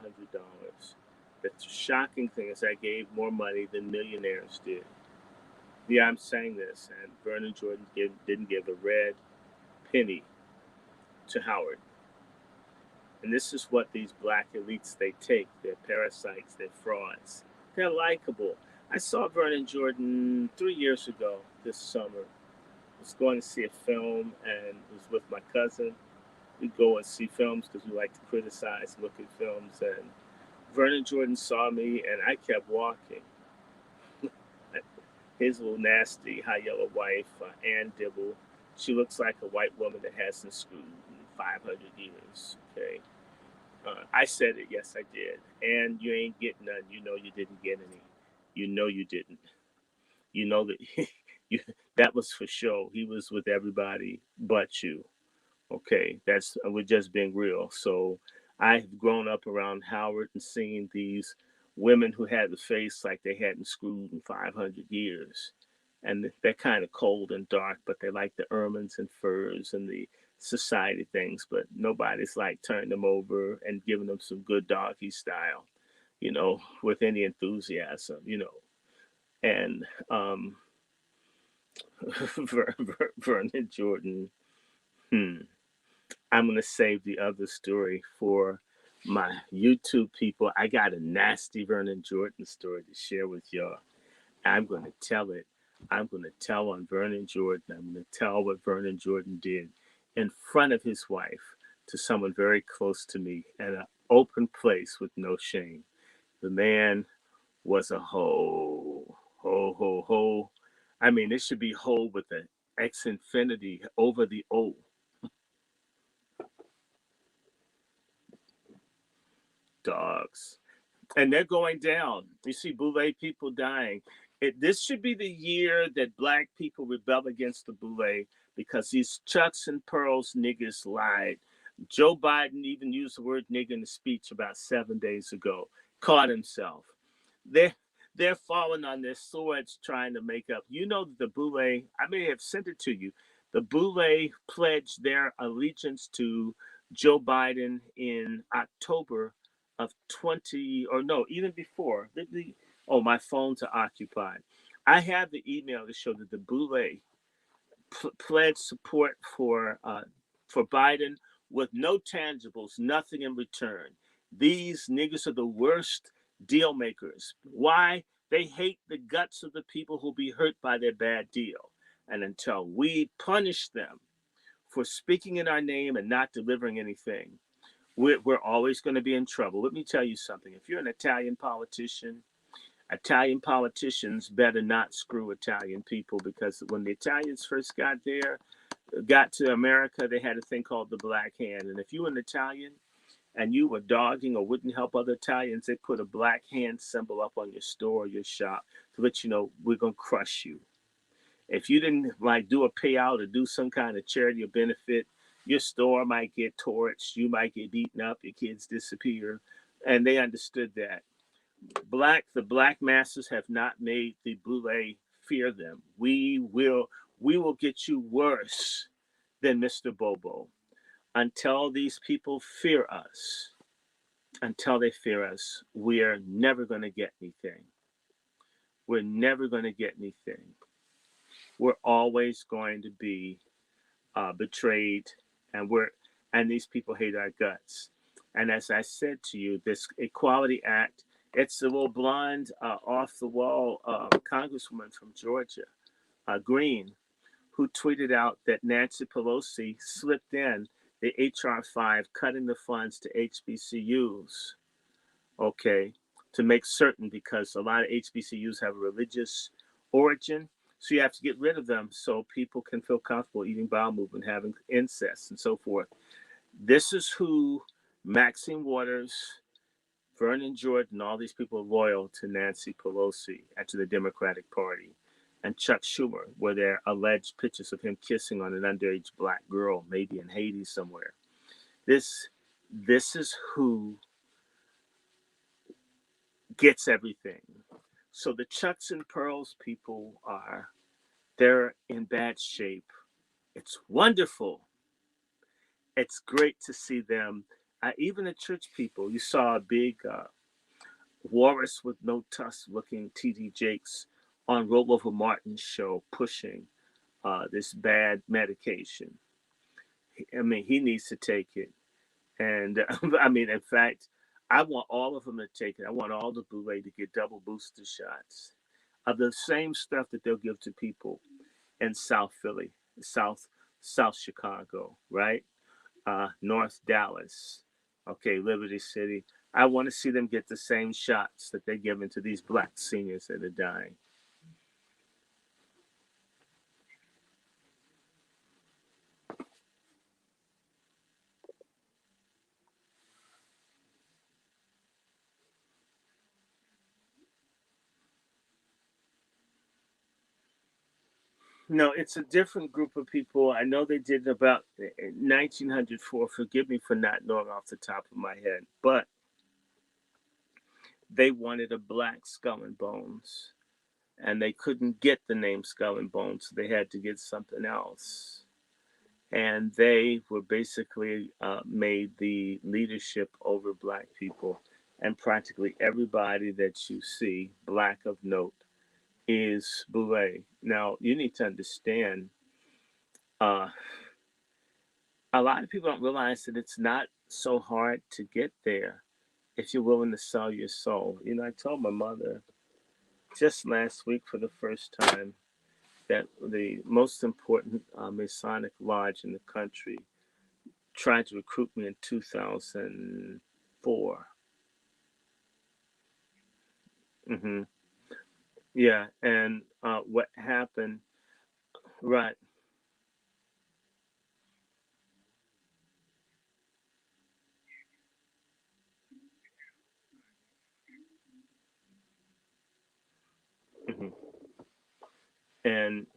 S1: The shocking thing is I gave more money than millionaires did. Yeah, I'm saying this, and Vernon Jordan didn't give a red penny to Howard. And this is what these black elites, they take. They're parasites, they're frauds. They're likable. I saw Vernon Jordan 3 years ago this summer. I was going to see a film and was with my cousin. We go and see films because we like to criticize, look at films. And Vernon Jordan saw me, and I kept walking. His little nasty high yellow wife, Ann Dibble, she looks like a white woman that hasn't screwed in 500 years. Okay, I said it. Yes, I did. And you ain't getting none. You know you didn't get any. You know you didn't. You know that you, that was for show. He was with everybody but you. Okay, that's we're just being real. So I've grown up around Howard and seen these women who had the face like they hadn't screwed in 500 years. And they're kind of cold and dark, but they like the ermines and furs and the society things. But nobody's like turning them over and giving them some good doggy style, with any enthusiasm. And Vernon Jordan, hmm. I'm going to save the other story for my YouTube people. I got a nasty Vernon Jordan story to share with y'all. I'm going to tell it. I'm going to tell on Vernon Jordan. I'm going to tell what Vernon Jordan did in front of his wife to someone very close to me at an open place with no shame. The man was a hoe. Ho, ho, ho. I mean, it should be hoe with an X infinity over the O. Dogs. And they're going down. You see Boule people dying. This should be the year that black people rebel against the Boule because these Chucks and Pearls niggas lied. Joe Biden even used the word nigga in a speech about 7 days ago. Caught himself. They're they're falling on their swords trying to make up. You know the Boule, I may have sent it to you. The Boule pledged their allegiance to Joe Biden in October of 20, or no, even before. Oh, my phones are occupied. I have the email to show that the Boule pledged support for Biden with no tangibles, nothing in return. These niggas are the worst deal makers. Why? They hate the guts of the people who'll be hurt by their bad deal. And until we punish them for speaking in our name and not delivering anything, we're always going to be in trouble. Let me tell you something. If you're an Italian politicians better not screw Italian people, because when the Italians first got to America, they had a thing called the Black Hand. And if you were an Italian and you were dogging or wouldn't help other Italians, they put a black hand symbol up on your store or your shop to let you know we're going to crush you. If you didn't like do a payout or do some kind of charity or benefit, your store might get torched, you might get beaten up, your kids disappear. And they understood that. The black masses have not made the Boule fear them. We will get you worse than Mr. Bobo. Until these people fear us, we are never going to get anything. We're never going to get anything. We're always going to be betrayed, and these people hate our guts. And as I said to you, this Equality Act, it's a little blonde, off the wall congresswoman from Georgia, Green, who tweeted out that Nancy Pelosi slipped in the HR 5 cutting the funds to HBCUs, okay, to make certain, because a lot of HBCUs have a religious origin, So you have to get rid of them so people can feel comfortable eating bowel movement, having incest, and so forth. This is who Maxine Waters, Vernon Jordan, all these people are loyal to Nancy Pelosi and to the Democratic Party. And Chuck Schumer, where there are alleged pictures of him kissing on an underage black girl, maybe in Haiti somewhere. This this is who gets everything. So the Chucks and Pearls people they're in bad shape. It's wonderful. It's great to see them. Even the church people, you saw a big Walrus with no tusk looking TD Jakes on Rollover Martin's show pushing this bad medication. I mean, he needs to take it. And I mean, in fact, I want all of them to take it. I want all the Boulay to get double booster shots of the same stuff that they'll give to people in South Philly, South South Chicago, right? North Dallas, okay, Liberty City. I want to see them get the same shots that they're giving to these black seniors that are dying. No, it's a different group of people. I know they did about 1904. Forgive me for not knowing off the top of my head, but they wanted a black skull and bones, and they couldn't get the name Skull and Bones, so they had to get something else. And they were basically made the leadership over black people, and practically everybody that you see, black of note, is Boule. Now you need to understand. Uh, a lot of people don't realize that it's not so hard to get there if you're willing to sell your soul. You know, I told my mother just last week for the first time that the most important Masonic lodge in the country tried to recruit me in 2004. Hmm. Yeah, and what happened, right? Hmm. And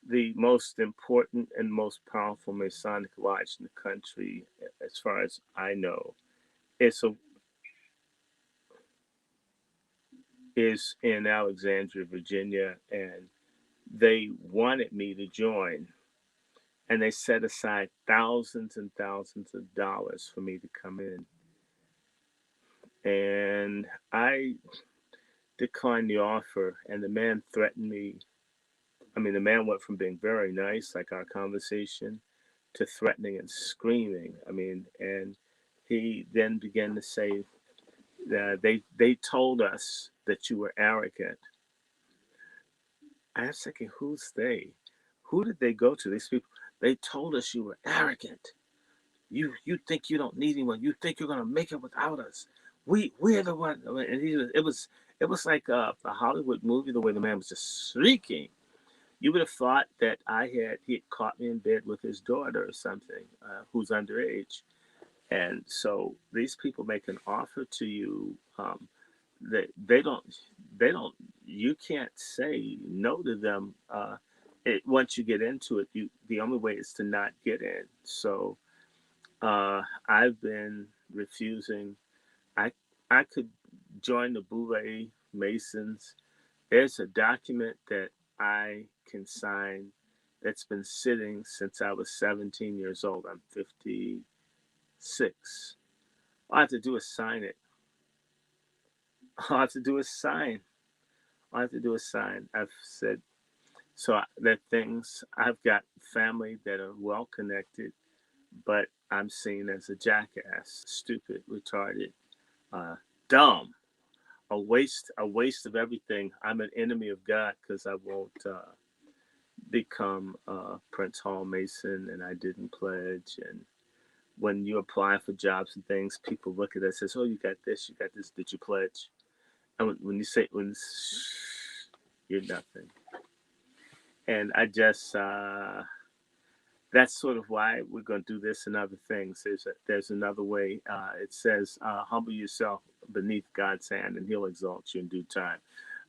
S1: the most important and most powerful Masonic lodge in the country, as far as I know, is a, is in Alexandria, Virginia, and they wanted me to join, and they set aside thousands and thousands of dollars for me to come in, and I declined the offer, and the man threatened me. I mean, the man went from being very nice, like our conversation, to threatening and screaming. I mean, and he then began to say that they told us that you were arrogant. I was thinking, who's they? Who did they go to? These people. They told us you were arrogant. You think you don't need anyone. You think you're gonna make it without us. We're the one. And it was like a Hollywood movie. The way the man was just shrieking. You would have thought that he had caught me in bed with his daughter or something, who's underage. And so these people make an offer to you. They don't they don't you can't say no to them. Once you get into it, you the only way is to not get in. So I've been refusing. I I could join the Boule Masons. There's a document that I can sign that's been sitting since I was 17 years old. I'm 56. All I have to do is sign it. All I have to do is sign. All I have to do is sign. I've said so that things I've got family that are well connected, but I'm seen as a jackass, stupid, retarded, uh, dumb, a waste of everything. I'm an enemy of God because I won't become Prince Hall Mason, and I didn't pledge. And when you apply for jobs and things, people look at us and says, "Oh, you got this, you got this. Did you pledge?" And when you say you're nothing, And I just that's sort of why we're going to do this and other things. There's another way. It says, "Humble yourself beneath God's hand, and He'll exalt you in due time."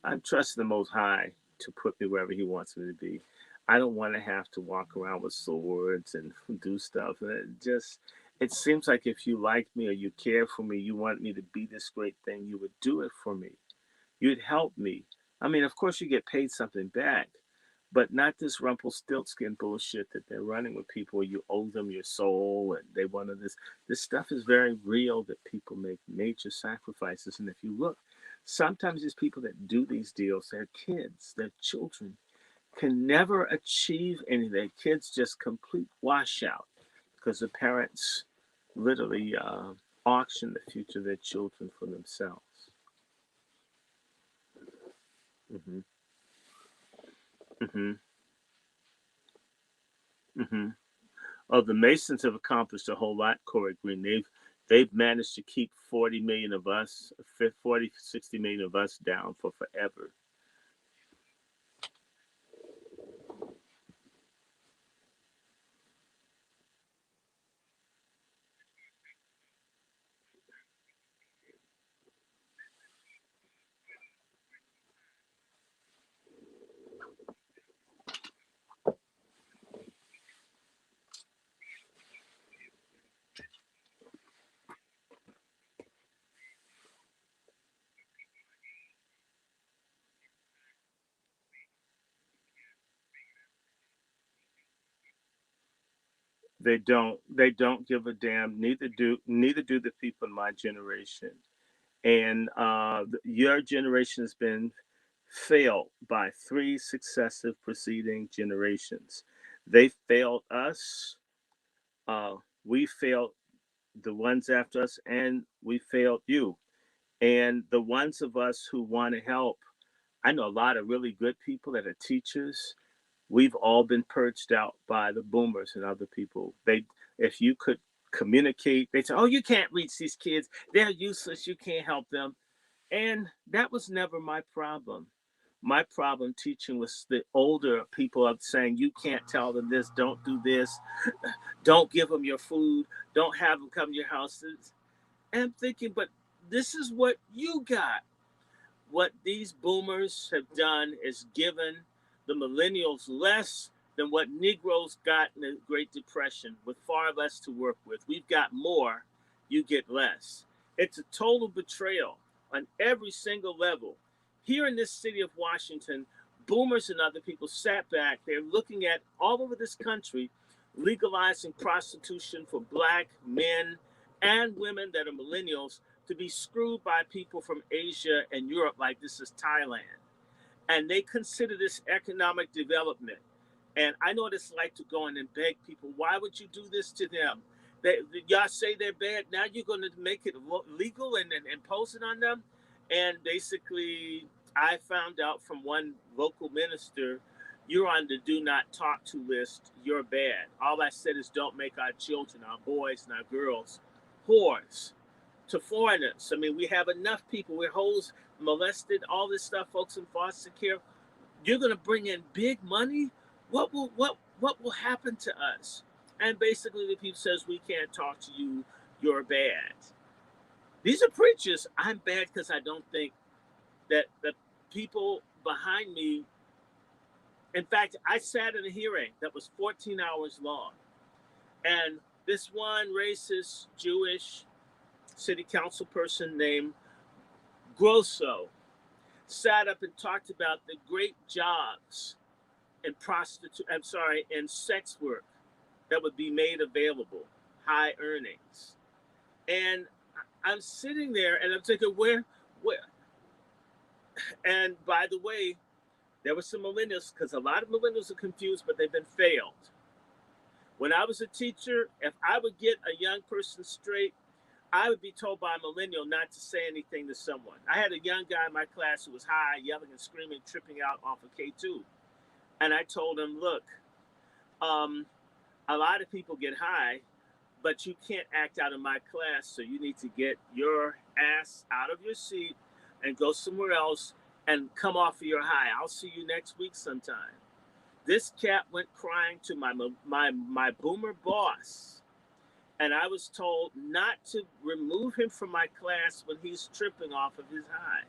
S1: I'm trusting the Most High to put me wherever He wants me to be. I don't want to have to walk around with swords and do stuff. It seems like if you like me or you care for me, you want me to be this great thing, you would do it for me. You'd help me. I mean, of course, you get paid something back, but not this Rumpelstiltskin bullshit that they're running with people. You owe them your soul, and they want to this. This stuff is very real. That people make major sacrifices, and if you look, sometimes these people that do these deals, they're kids, they're children, can never achieve anything. Their kids just complete washout because the parents literally auction the future of their children for themselves. Hmm. Hmm. Hmm. Oh, the Masons have accomplished a whole lot, Corey Green. They've managed to keep 40 million of us, 40, 60 million of us down for forever. They don't give a damn. Neither do the people in my generation. And your generation has been failed by three successive preceding generations. They failed us. Uh, we failed the ones after us, and we failed you. And the ones of us who want to help, I know a lot of really good people that are teachers. We've all been purged out by the boomers and other people. If you could communicate, they say, "Oh, you can't reach these kids. They're useless. You can't help them." And that was never my problem. My problem teaching was the older people of saying, "You can't tell them this, don't do this, don't give them your food, don't have them come to your houses." And I'm thinking, but this is what you got. What these boomers have done is given the millennials less than what Negroes got in the Great Depression, with far less to work with. We've got more, you get less. It's a total betrayal on every single level. Here in this city of Washington, boomers and other people sat back. They're looking at all over this country legalizing prostitution for black men and women that are millennials to be screwed by people from Asia and Europe like this is Thailand. And they consider this economic development. And I know what it's like to go in and beg people, why would you do this to them? Y'all say they're bad. Now you're going to make it legal and impose it on them. And basically, I found out from one local minister, you're on the do not talk to list. You're bad. All I said is don't make our children, our boys and our girls, whores to foreigners. I mean, we have enough people. We're hoes, molested, all this stuff, folks in foster care. You're going to bring in big money. What will happen to us? And basically, the people says we can't talk to you. You're bad. These are preachers. I'm bad because I don't think that the people behind me. In fact, I sat in a hearing that was 14 hours long, and this one racist Jewish city council person named Grosso sat up and talked about the great jobs in sex work that would be made available, high earnings. And I'm sitting there and I'm thinking, where? And by the way, there were some millennials, because a lot of millennials are confused, but they've been failed. When I was a teacher, if I would get a young person straight, I would be told by a millennial not to say anything to someone. I had a young guy in my class who was high, yelling and screaming, tripping out off of K2. And I told him, look, um, a lot of people get high, but you can't act out of my class. So you need to get your ass out of your seat and go somewhere else and come off of your high. I'll see you next week sometime. This cat went crying to my boomer boss, and I was told not to remove him from my class when he's tripping off of his high.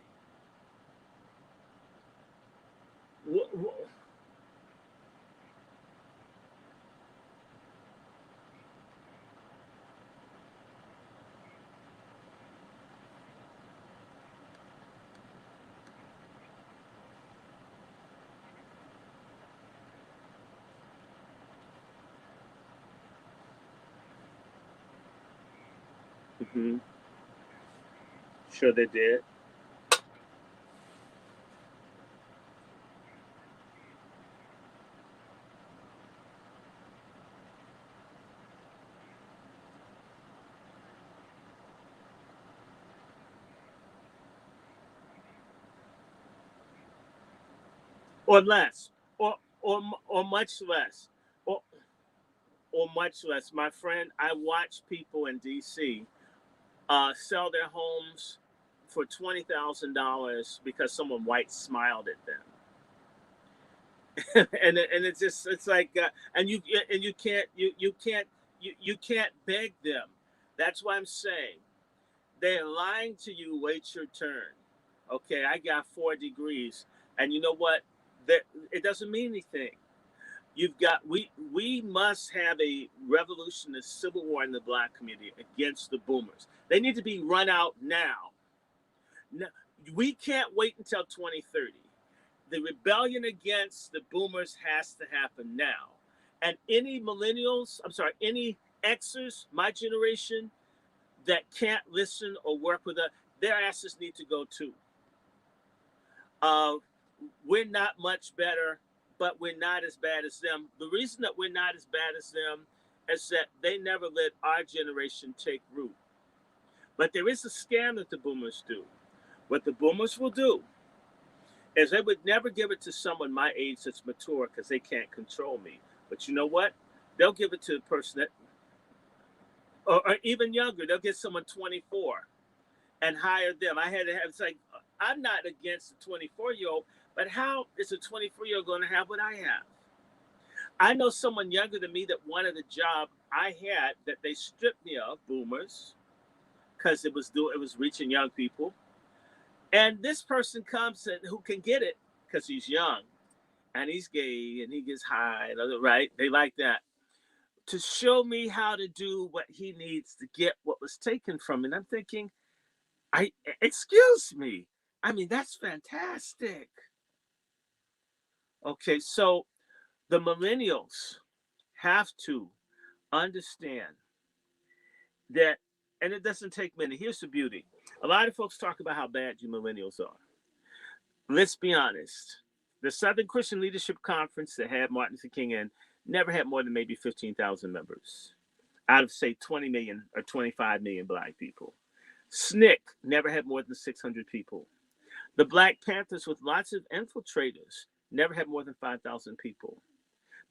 S1: Mm-hmm. Sure, they did. Or less, or much less, or or much less. My friend, I watch people in D.C. Sell their homes for $20,000 because someone white smiled at them. And it's just it's like and you can't beg them. That's why I'm saying they're lying to you. Wait your turn. Okay, I got 4 degrees, and you know what? That it doesn't mean anything. You've got we must have a revolution, a civil war in the black community against the boomers. They need to be run out now. No, we can't wait until 2030. The rebellion against the boomers has to happen now. And any millennials, I'm sorry, any Xers, my generation, that can't listen or work with us, their asses need to go too. Uh, we're not much better, but we're not as bad as them. The reason that we're not as bad as them is that they never let our generation take root. But there is a scam that the boomers do. What the boomers will do is they would never give it to someone my age that's mature because they can't control me. But you know what? They'll give it to a person that, or even younger, they'll get someone 24 and hire them. I had to have, it's like, I'm not against a 24-year-old, but how is a 24-year-old going to have what I have? I know someone younger than me that wanted a job I had that they stripped me of, boomers, because it was reaching young people. And this person comes and who can get it because he's young and he's gay and he gets high, right? They like that to show me how to do what he needs to get what was taken from him. And I'm thinking, I excuse me. I mean, that's fantastic. Okay, so the millennials have to understand that, and it doesn't take many. Here's the beauty. A lot of folks talk about how bad you millennials are. Let's be honest. The Southern Christian Leadership Conference that had Martin Luther King in never had more than maybe 15,000 members out of, say, 20 million or 25 million black people. SNCC never had more than 600 people. The Black Panthers, with lots of infiltrators, never had more than 5,000 people.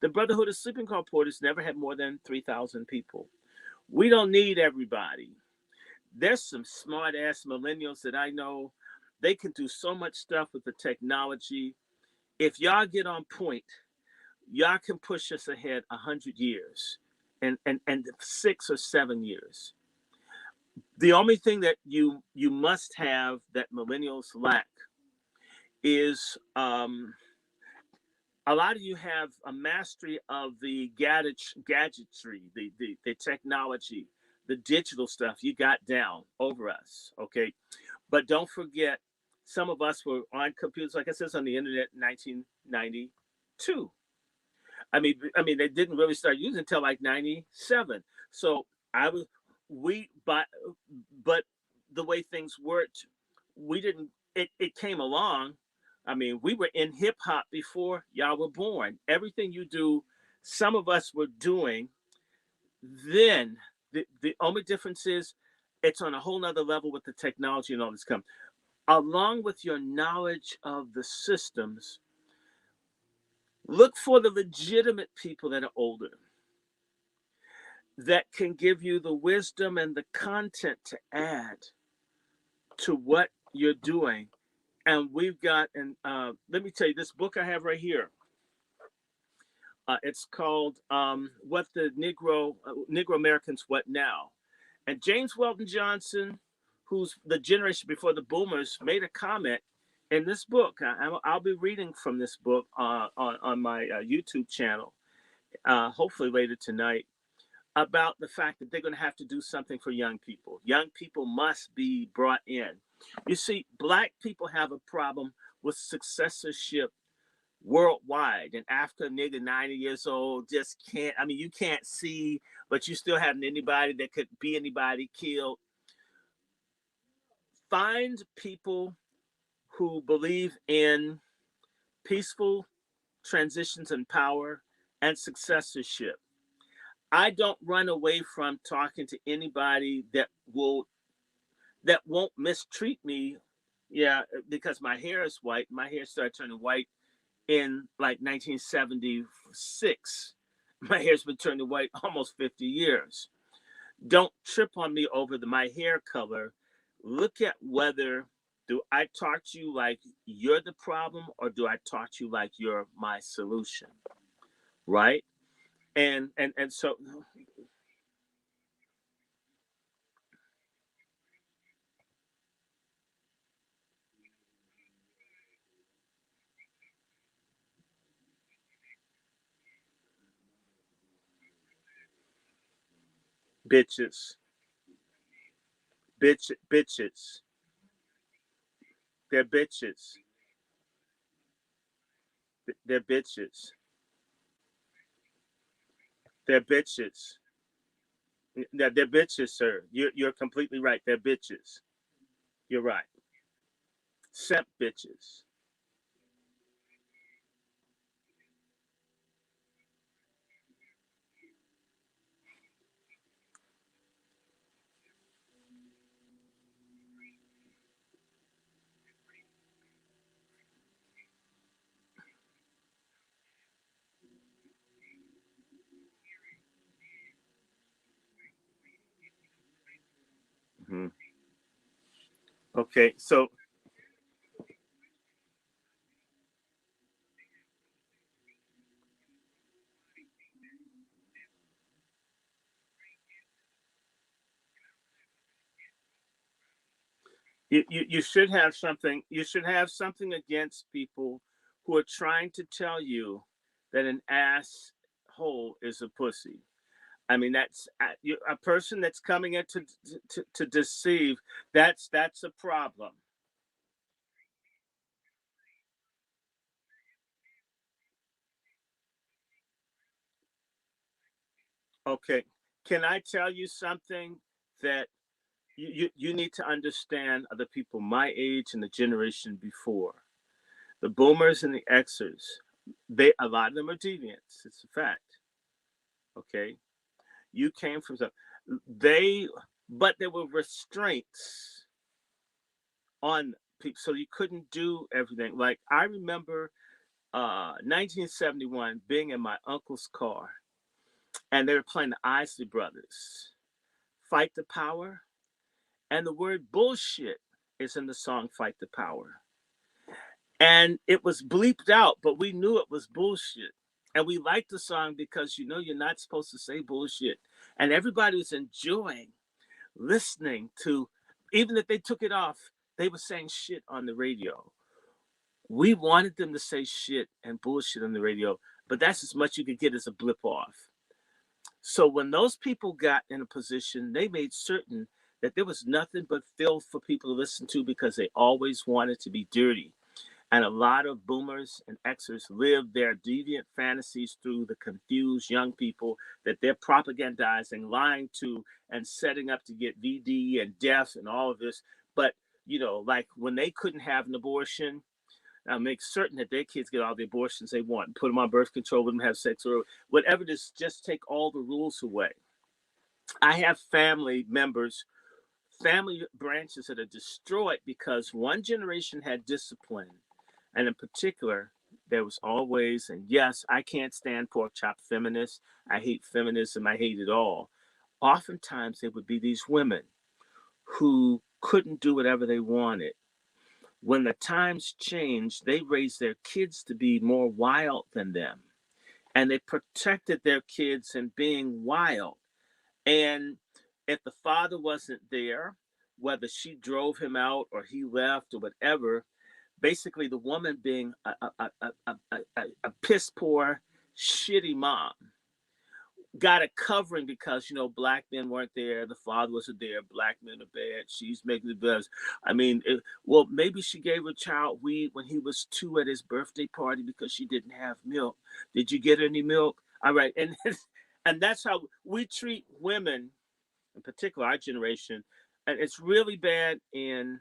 S1: The Brotherhood of Sleeping Car Porters never had more than 3,000 people. We don't need everybody. There's some smart ass millennials that I know. They can do so much stuff with the technology. If y'all get on point, y'all can push us ahead 100 years and 6 or 7 years. The only thing that you must have that millennials lack is a lot of you have a mastery of the gadgetry, the technology, the digital stuff you got down over us, okay? But don't forget, some of us were on computers, like I said, on the internet in 1992. I mean, they didn't really start using until like 97. So I was, we, but the way things worked, we didn't, it came along. I mean, we were in hip hop before y'all were born. Everything you do, some of us were doing then. The only difference is it's on a whole nother level with the technology and all this come. Along with your knowledge of the systems, look for the legitimate people that are older that can give you the wisdom and the content to add to what you're doing. And we've got, and let me tell you, this book I have right here, It's called "What the Negro Americans What Now," and James Weldon Johnson, who's the generation before the Boomers, made a comment in this book. I'll be reading from this book on my YouTube channel, hopefully later tonight, about the fact that they're going to have to do something for young people. Young people must be brought in. You see, black people have a problem with successorship worldwide. In Africa, a nigga 90 years old just can't, I mean, you can't see, but you still have anybody that could be anybody killed. Find people who believe in peaceful transitions in power and successorship. I don't run away from talking to anybody that won't mistreat me. Yeah, because my hair is white. My hair started turning white in like 1976. My hair's been turning white almost 50 years. Don't trip on me over my hair color. Look at whether do I talk to you like you're the problem or do I talk to you like you're my solution, right? And so bitches, bitches, they're bitches, they're bitches, they're bitches. They're bitches, sir. You're completely right. They're bitches. You're right. Simp bitches. Hmm. Okay, so you should have something. You should have something against people who are trying to tell you that an asshole is a pussy. I mean, that's a person that's coming in to deceive. That's a problem. Okay, can I tell you something that you need to understand? Other people my age and the generation before, the boomers and the Xers, they a lot of them are deviants. It's a fact. Okay, you came from some they, but there were restraints on people, so you couldn't do everything. Like I remember 1971 being in my uncle's car, and they were playing the Isley Brothers, "Fight the Power," and the word bullshit is in the song "Fight the Power." And it was bleeped out, but we knew it was bullshit. And we liked the song because you know you're not supposed to say bullshit. And everybody was enjoying listening to, even if they took it off, they were saying shit on the radio. We wanted them to say shit and bullshit on the radio, but that's as much you could get as a blip off. So when those people got in a position, they made certain that there was nothing but filth for people to listen to because they always wanted to be dirty. And a lot of boomers and Xers live their deviant fantasies through the confused young people that they're propagandizing, lying to, and setting up to get VD and death and all of this. But, you know, like when they couldn't have an abortion, make certain that their kids get all the abortions they want, put them on birth control, let them have sex, or whatever it is, just take all the rules away. I have family members, family branches that are destroyed because one generation had discipline. And in particular, there was always, and yes, I can't stand pork chop feminists. I hate feminism. I hate it all. Oftentimes, there would be these women who couldn't do whatever they wanted. When the times changed, they raised their kids to be more wild than them. and they protected their kids in being wild. And if the father wasn't there, whether she drove him out or he left or whatever, basically the woman being a piss poor, shitty mom got a covering because black men weren't there, the father wasn't there, black men are bad, she's making the best. I mean, well, maybe she gave her child weed when he was 2 at his birthday party because she didn't have milk. Did you get any milk? All right. And that's how we treat women, in particular our generation. And it's really bad in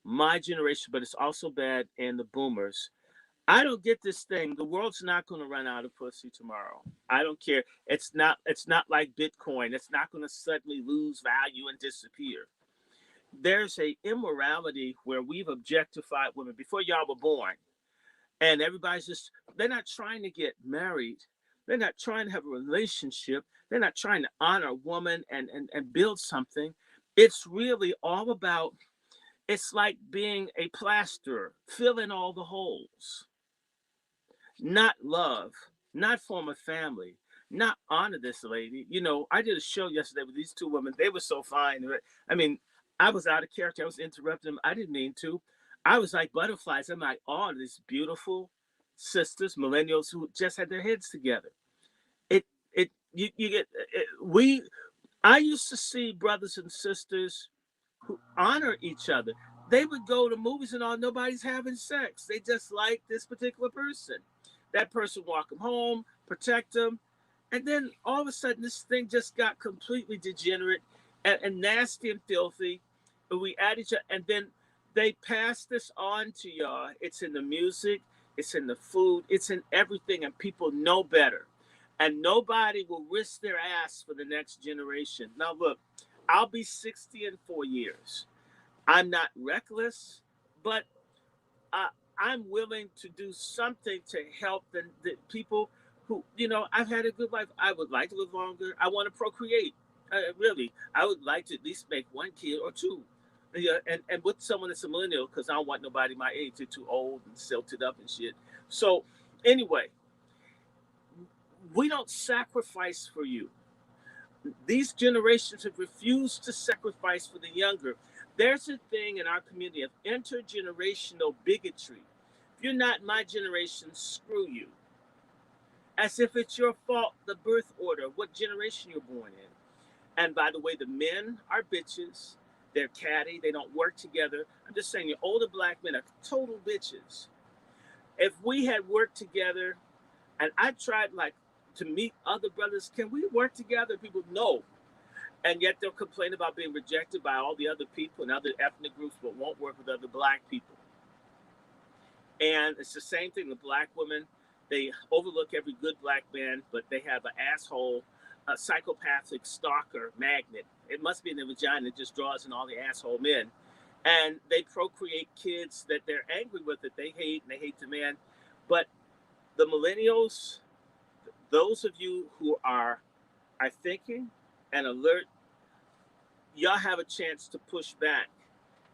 S1: my generation, but it's also bad in the boomers. I don't get this thing. The world's not going to run out of pussy tomorrow. I don't care. It's not like Bitcoin. It's not going to suddenly lose value and disappear. There's a immorality where we've objectified women before y'all were born. And everybody's just, they're not trying to get married. They're not trying to have a relationship. They're not trying to honor a woman and build something. It's really all about, it's like being a plasterer, fill in all the holes, not love, not form a family, not honor this lady. I did a show yesterday with these two women. They were so fine. I mean, I was out of character. I was interrupting them. I didn't mean to. I was like butterflies. I'm like, oh, these beautiful sisters, millennials who just had their heads together. You get we. I used to see brothers and sisters who honor each other. They would go to movies and all, nobody's having sex. They just like this particular person. That person walk them home, protect them. And then all of a sudden, this thing just got completely degenerate and nasty and filthy. And we add each other, and then they pass this on to y'all. It's in the music, it's in the food, it's in everything, and people know better. And nobody will risk their ass for the next generation. Now, look, I'll be 60 in 4 years. I'm not reckless, but uh, I'm willing to do something to help the people who, I've had a good life. I would like to live longer. I want to procreate. Really, I would like to at least make one kid or two. Yeah, and with someone that's a millennial, because I don't want nobody my age. They're too old and silted up and shit. So, anyway, we don't sacrifice for you. These generations have refused to sacrifice for the younger. There's a thing in our community of intergenerational bigotry. If you're not my generation, screw you. As if it's your fault, the birth order, what generation you're born in. And by the way, the men are bitches. They're catty. They don't work together. I'm just saying, your older black men are total bitches. If we had worked together, and I tried to meet other brothers, can we work together? People know. And yet they'll complain about being rejected by all the other people and other ethnic groups, but won't work with other black people. And it's the same thing with black women. They overlook every good black man, but they have an asshole, a psychopathic stalker magnet. It must be in the vagina that just draws in all the asshole men. And they procreate kids that they're angry with, that they hate, and they hate the man. But the millennials, those of you who are thinking and alert, y'all have a chance to push back.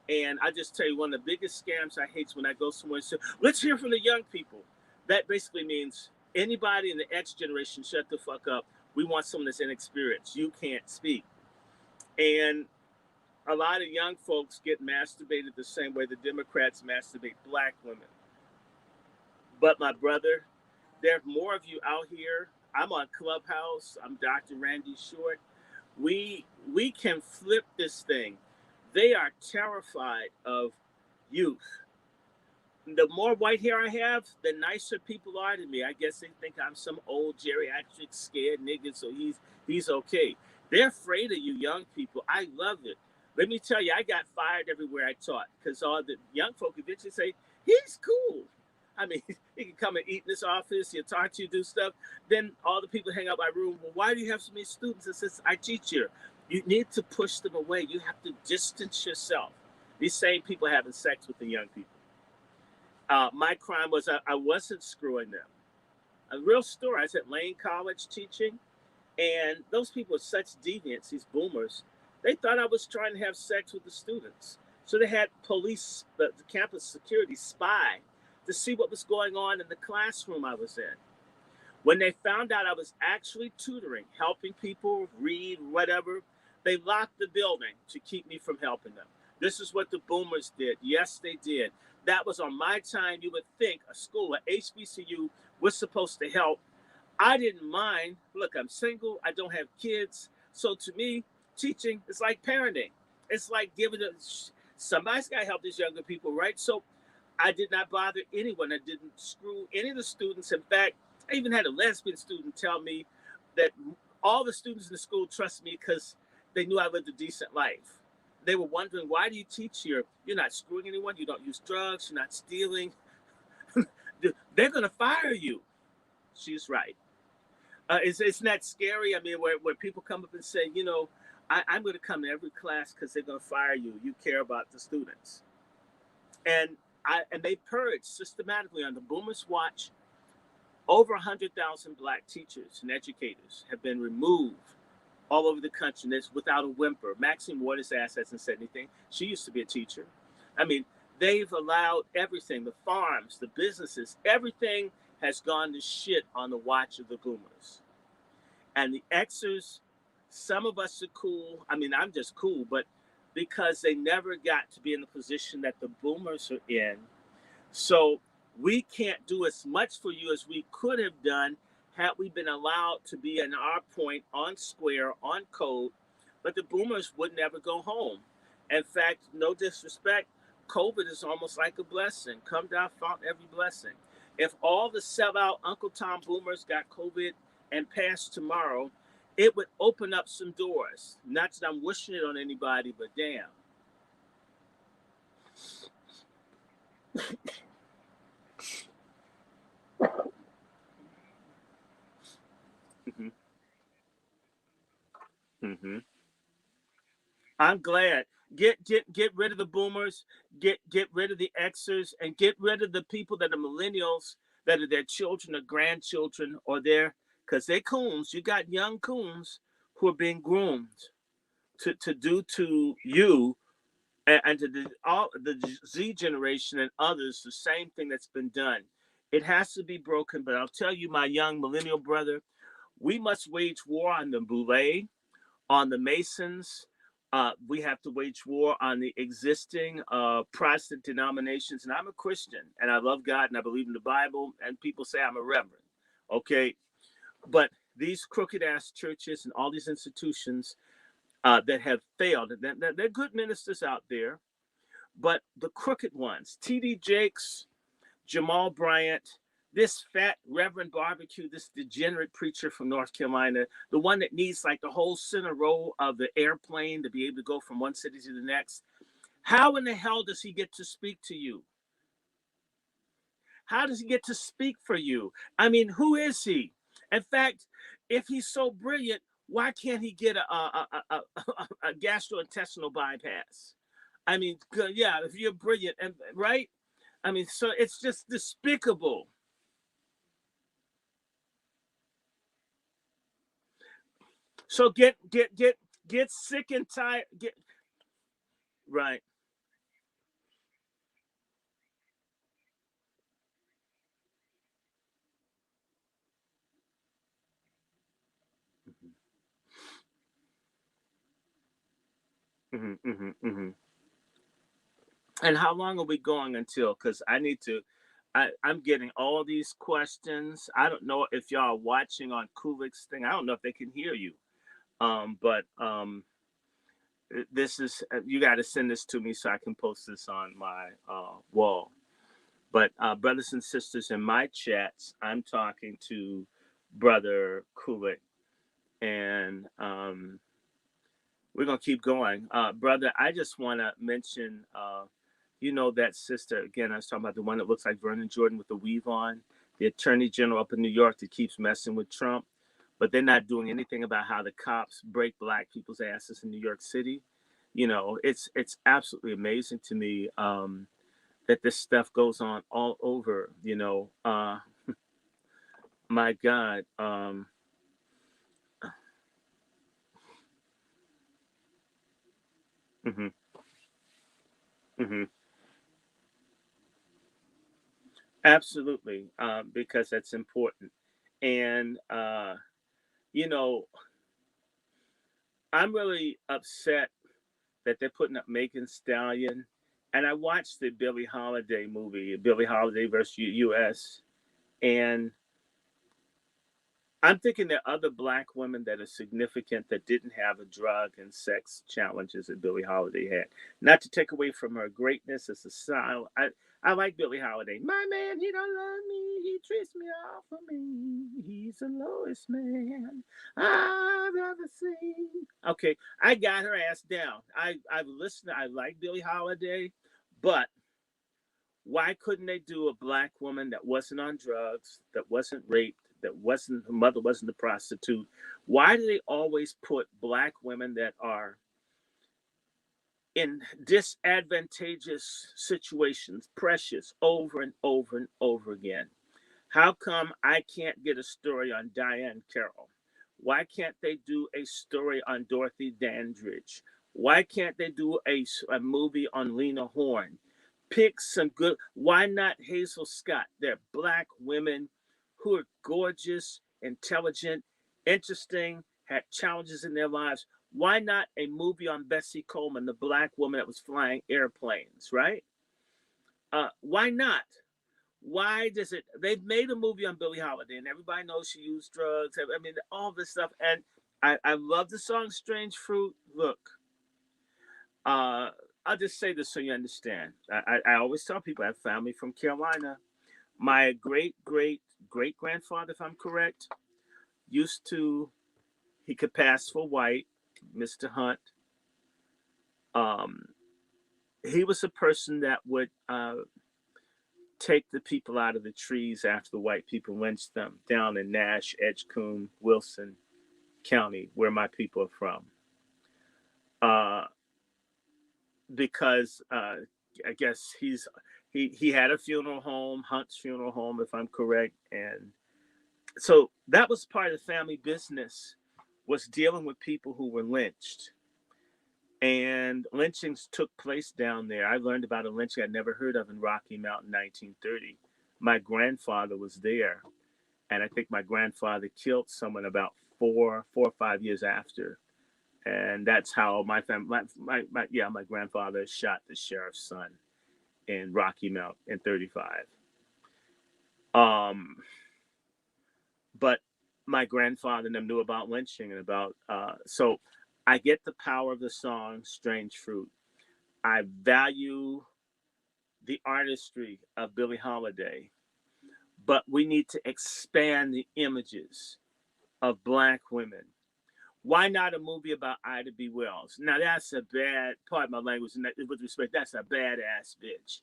S1: And I just tell you, one of the biggest scams I hate is when I go somewhere and say, let's hear from the young people. That basically means anybody in the X generation, shut the fuck up. We want someone that's inexperienced. You can't speak. And a lot of young folks get masturbated the same way the Democrats masturbate black women. But my brother, there are more of you out here. I'm on Clubhouse. I'm Dr. Randy Short. We can flip this thing. They are terrified of youth. The more white hair I have, the nicer people are to me. I guess they think I'm some old geriatric scared nigga, so he's okay. They're afraid of you young people. I love it. Let me tell you, I got fired everywhere I taught because all the young folk eventually say, he's cool. I mean, he can come and eat in this office, he'll talk to you, do stuff. Then all the people hang out my room. Well, why do you have so many students? It says, I teach here. You need to push them away. You have to distance yourself. These same people having sex with the young people. My crime was I wasn't screwing them. A real story. I was at Lane College teaching, and those people were such deviants, these boomers. They thought I was trying to have sex with the students. So they had police, the campus security spy to see what was going on in the classroom I was in. When they found out I was actually tutoring, helping people read, whatever, they locked the building to keep me from helping them. This is what the boomers did. Yes, they did. That was on my time. You would think a school, a HBCU, was supposed to help. I didn't mind. Look, I'm single. I don't have kids. So to me, teaching is like parenting. It's like giving a, somebody's got to help these younger people, right? So I did not bother anyone. I didn't screw any of the students. In fact, I even had a lesbian student tell me that all the students in the school trust me because they knew I lived a decent life. They were wondering, why do you teach here? You're not screwing anyone. You don't use drugs. You're not stealing. They're going to fire you. She's right. It's not scary. I mean, where people come up and say, I'm going to come to every class because they're going to fire you. You care about the students. And and they purged systematically on the Boomers Watch. Over 100,000 black teachers and educators have been removed all over the country. That's without a whimper. Maxine Waters hasn't said anything. She used to be a teacher. I mean, they've allowed everything, the farms, the businesses, everything has gone to shit on the watch of the boomers. And the Xers, some of us are cool. I mean, I'm just cool, but because they never got to be in the position that the boomers are in. So we can't do as much for you as we could have done had we been allowed to be in our point on square, on code, but the boomers would never go home. In fact, no disrespect, COVID is almost like a blessing. Come down, found every blessing. If all the sellout Uncle Tom boomers got COVID and passed tomorrow, it would open up some doors. Not that I'm wishing it on anybody, but damn. Mm-hmm. Mm-hmm. I'm glad. Get rid of the boomers, get rid of the Xers, and get rid of the people that are millennials that are their children or grandchildren or their because they're coons. You got young coons who are being groomed to do to you and to all the Z generation and others the same thing that's been done. It has to be broken, but I'll tell you, my young millennial brother, we must wage war on the Boule, on the Masons. We have to wage war on the existing Protestant denominations. And I'm a Christian and I love God and I believe in the Bible. And people say I'm a reverend. Okay. But these crooked ass churches and all these institutions that have failed, they're good ministers out there, but the crooked ones, T.D. Jakes, Jamal Bryant, this fat Reverend Barbecue, this degenerate preacher from North Carolina, the one that needs like the whole center row of the airplane to be able to go from one city to the next. How in the hell does he get to speak to you? How does he get to speak for you? I mean, who is he? In fact, if he's so brilliant, why can't he get a gastrointestinal bypass? I mean, yeah, if you're brilliant, and right? I mean, so it's just despicable. So get sick and tired. Get right. Hmm. Hmm. Hmm. And how long are we going until? Because I need to. I'm getting all these questions. I don't know if y'all are watching on Coolic's thing. I don't know if they can hear you. But this is you got to send this to me so I can post this on my wall. But brothers and sisters, in my chats, I'm talking to Brother Coolic, and we're gonna keep going, brother. I just want to mention, that sister again. I was talking about the one that looks like Vernon Jordan with the weave on, the Attorney General up in New York that keeps messing with Trump, but they're not doing anything about how the cops break black people's asses in New York City. It's absolutely amazing to me that this stuff goes on all over. My God. Hmm. Hmm. Absolutely, because that's important. And you know, I'm really upset that they're putting up Megan Stallion. And I watched the Billie Holiday movie, Billie Holiday versus U.S. And I'm thinking there are other black women that are significant that didn't have the drug and sex challenges that Billie Holiday had. Not to take away from her greatness as a style. I like Billie Holiday. My man, he don't love me. He treats me awful mean. He's the lowest man I've ever seen. Okay, I got her ass down. I've listened. I like Billie Holiday, but why couldn't they do a black woman that wasn't on drugs, that wasn't raped, that wasn't her mother wasn't a prostitute? Why do they always put black women that are in disadvantageous situations, precious, over and over and over again? How come I can't get a story on Diane Carroll? Why can't they do a story on Dorothy Dandridge? Why can't they do a movie on Lena Horne? Pick some good. Why not Hazel Scott? They're black women who are gorgeous, intelligent, interesting, had challenges in their lives. Why not a movie on Bessie Coleman, the black woman that was flying airplanes, right? Why not? Why does it? They've made a movie on Billie Holiday, and everybody knows she used drugs. I mean, all this stuff. And I love the song "Strange Fruit." Look, uh, I'll just say this so you understand. I always tell people I have family from Carolina. My great grandfather, if I'm correct, used to. He could pass for white, Mr. Hunt. Um, he was a person that would take the people out of the trees after the white people lynched them down in Nash, Edgecombe, Wilson County, where my people are from. Uh, because I guess he had a funeral home, Hunt's funeral home, if I'm correct, and so that was part of the family business was dealing with people who were lynched. And lynchings took place down there. I learned about a lynching I'd never heard of in Rocky Mount in 1930. My grandfather was there, and I think my grandfather killed someone about 4 or 5 years after. And that's how my family, my grandfather shot the sheriff's son in Rocky Mount in 35. Um, but my grandfather and them knew about lynching and about, so I get the power of the song Strange Fruit. I value the artistry of Billie Holiday, but we need to expand the images of black women. Why not a movie about Ida B. Wells? Now that's a bad, pardon my language, with respect, that's a badass bitch.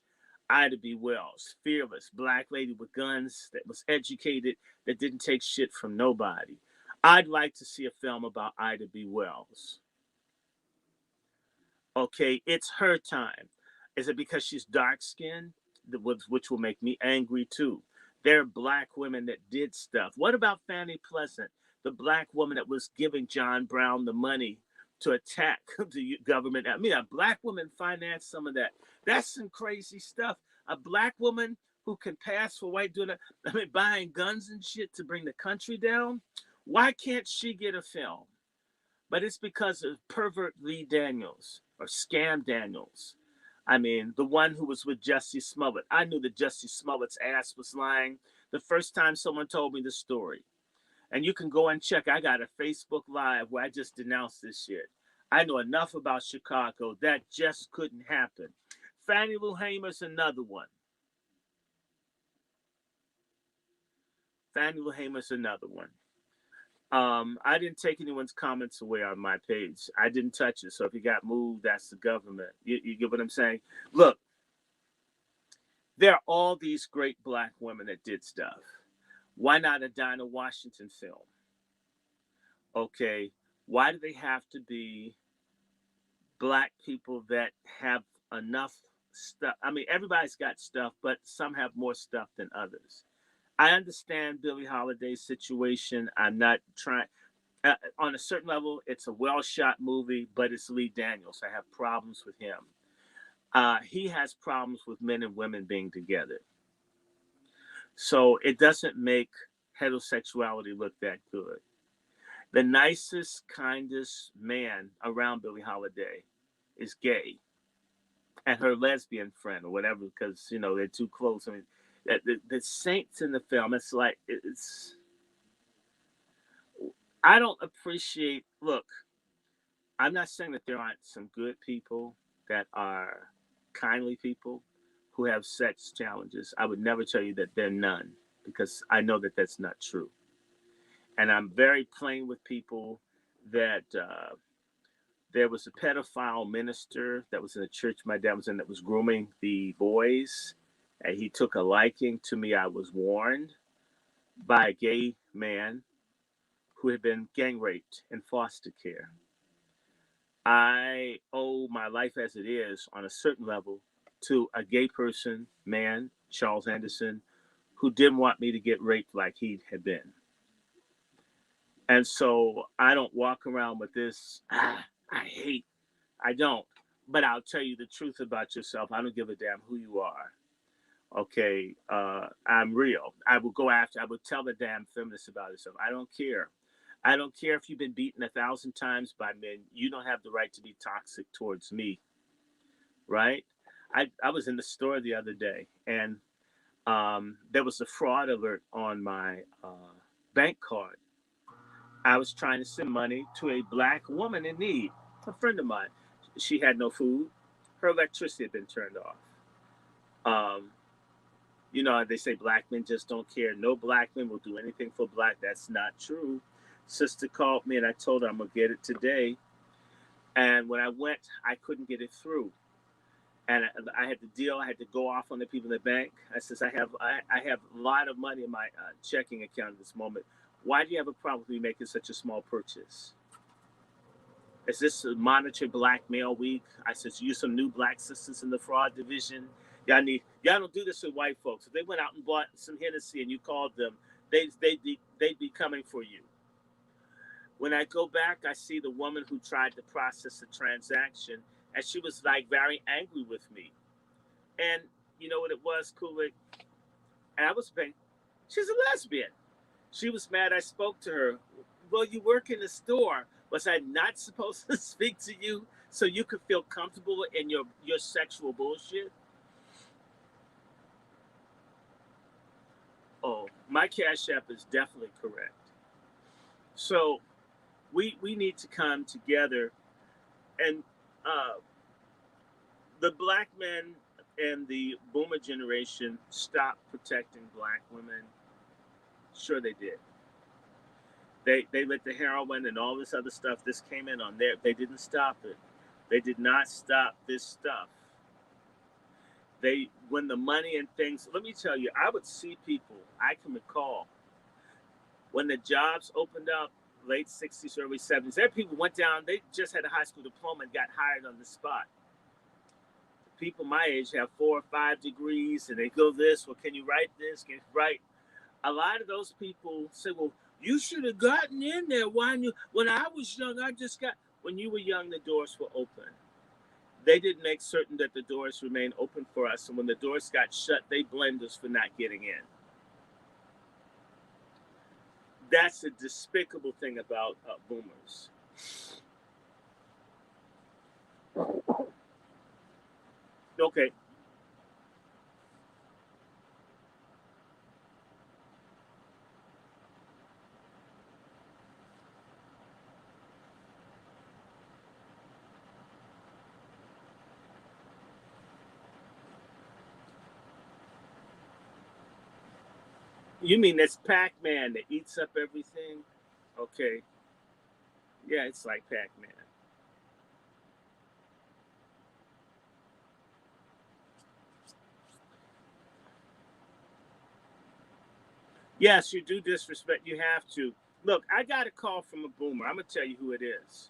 S1: Ida B. Wells, fearless, black lady with guns, that was educated, that didn't take shit from nobody. I'd like to see a film about Ida B. Wells. Okay, it's her time. Is it because she's dark skinned? Which will make me angry too. There are black women that did stuff. What about Fannie Pleasant, the black woman that was giving John Brown the money to attack the government? I mean, a black woman financed some of that. That's some crazy stuff. A black woman who can pass for white doing it, I mean, buying guns and shit to bring the country down. Why can't she get a film? But it's because of pervert Lee Daniels or Scam Daniels. I mean, the one who was with Jussie Smollett. I knew that Jussie Smollett's ass was lying the first time someone told me the story. And you can go and check. I got a Facebook Live where I just denounced this shit. I know enough about Chicago. That just couldn't happen. Fannie Lou Hamer's another one. Fannie Lou Hamer's another one. I didn't take anyone's comments away on my page. I didn't touch it. So if it got moved, that's the government. You get what I'm saying? Look, there are all these great black women that did stuff. Why not a Dinah Washington film? Okay. Why do they have to be black people that have enough stuff? I mean, everybody's got stuff, but some have more stuff than others. I understand Billie Holiday's situation. I'm not trying. On a certain level, it's a well shot movie, but it's Lee Daniels. I have problems with him. He has problems with men and women being together. So it doesn't make heterosexuality looked that good. The nicest, kindest man around Billie Holiday is gay, and her lesbian friend or whatever, because they're too close. I mean, the saints in the film, it's like it's. I don't appreciate. Look, I'm not saying that there aren't some good people that are kindly people who have sex challenges. I would never tell you that there are none because I know that that's not true. And I'm very plain with people that there was a pedophile minister that was in the church my dad was in that was grooming the boys. And he took a liking to me. I was warned by a gay man who had been gang raped in foster care. I owe my life as it is on a certain level to a gay person, man, Charles Anderson, who didn't want me to get raped like he had been. And so I don't walk around with this, I hate, I don't. But I'll tell you the truth about yourself. I don't give a damn who you are. Okay, I'm real. I will tell the damn feminist about herself. I don't care. I don't care if you've been beaten 1,000 times by men. You don't have the right to be toxic towards me, right? I was in the store the other day, and there was a fraud alert on my bank card. I was trying to send money to a black woman in need, a friend of mine. She had no food. Her electricity had been turned off. Um, they say black men just don't care. No black men will do anything for black. That's not true. Sister called me and I told her I'm gonna get it today. And when I went, I couldn't get it through. And I had to deal. I had to go off on the people in the bank. I says I have a lot of money in my checking account at this moment. Why do you have a problem with me making such a small purchase? Is this a monitor black male week? I says, you some new black sisters in the fraud division. Y'all don't do this with white folks. If they went out and bought some Hennessy and you called them, they'd be coming for you. When I go back, I see the woman who tried to process the transaction, and she was like very angry with me. And you know what it was, Coolic? And I was paying. She's a lesbian. She was mad I spoke to her. Well, you work in the store. Was I not supposed to speak to you so you could feel comfortable in your sexual bullshit? Oh, my Cash App is definitely correct. So we need to come together and uh, the black men and the boomer generation stopped protecting black women. Sure, they did. They let the heroin and all this other stuff. This came in on there. They didn't stop it. They did not stop this stuff. When the money and things. Let me tell you, I would see people. I can recall when the jobs opened up, late '60s, early '70s. There, people went down. They just had a high school diploma and got hired on the spot. People my age have 4 or 5 degrees, and they go this. Well, can you write this? Can you write? A lot of those people say, well, you should have gotten in there. When I was young, I just got. When you were young, the doors were open. They didn't make certain that the doors remained open for us. And when the doors got shut, they blamed us for not getting in. That's a despicable thing about boomers. Okay. You mean that's Pac-Man that eats up everything? Okay. Yeah, it's like Pac-Man. Yes, you do disrespect. You have to. Look, I got a call from a boomer. I'm gonna tell you who it is.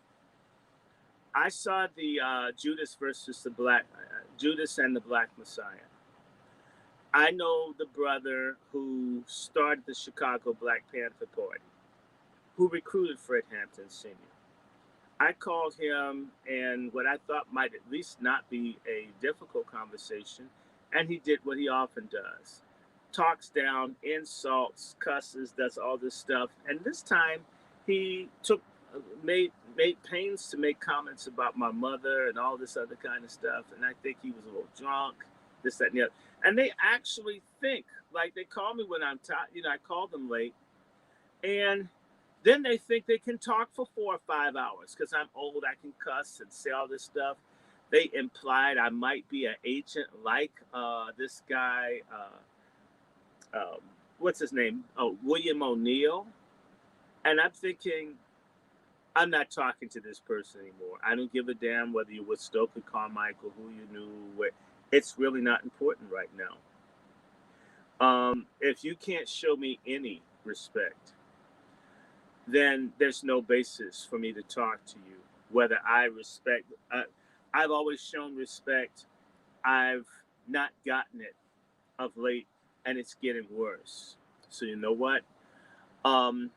S1: I saw the Judas versus the Black Judas and the Black Messiah. I know the brother who started the Chicago Black Panther Party, who recruited Fred Hampton Sr. I called him, and what I thought might at least not be a difficult conversation, and he did what he often does. talks down, insults, cusses, does all this stuff. And this time, he took made pains to make comments about my mother and all this other kind of stuff. And I think he was a little drunk, this, that, and the other. And they actually think, like, they call me when I'm tired. You know, I call them late, and then they think they can talk for 4 or 5 hours because I'm old. I can cuss and say all this stuff. They implied I might be an agent like this guy. Um, what's his name? Oh, William O'Neill. And I'm thinking, I'm not talking to this person anymore. I don't give a damn whether you were Stokely Carmichael, who you knew. It's really not important right now. If you can't show me any respect, then there's no basis for me to talk to you. Whether I respect, I've always shown respect. I've not gotten it of late, and it's getting worse. So you know what? Um,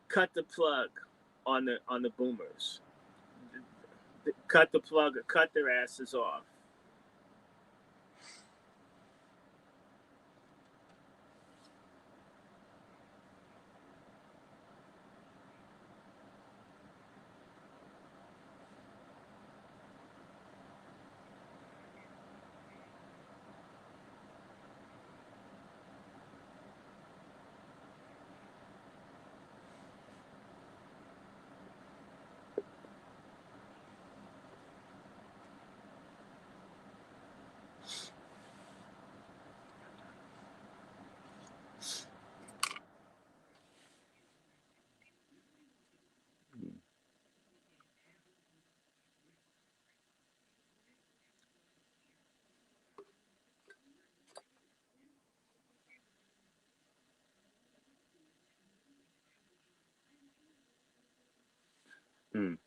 S1: cut the plug on the boomers. Cut the plug. Cut their asses off. Mm,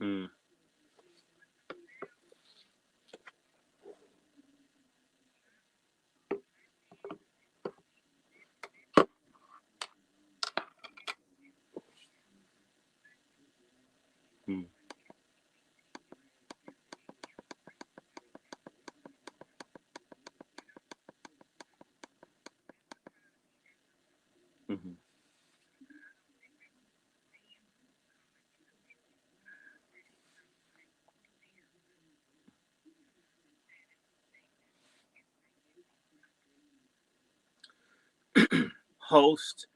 S1: mm, mm, mm. Host,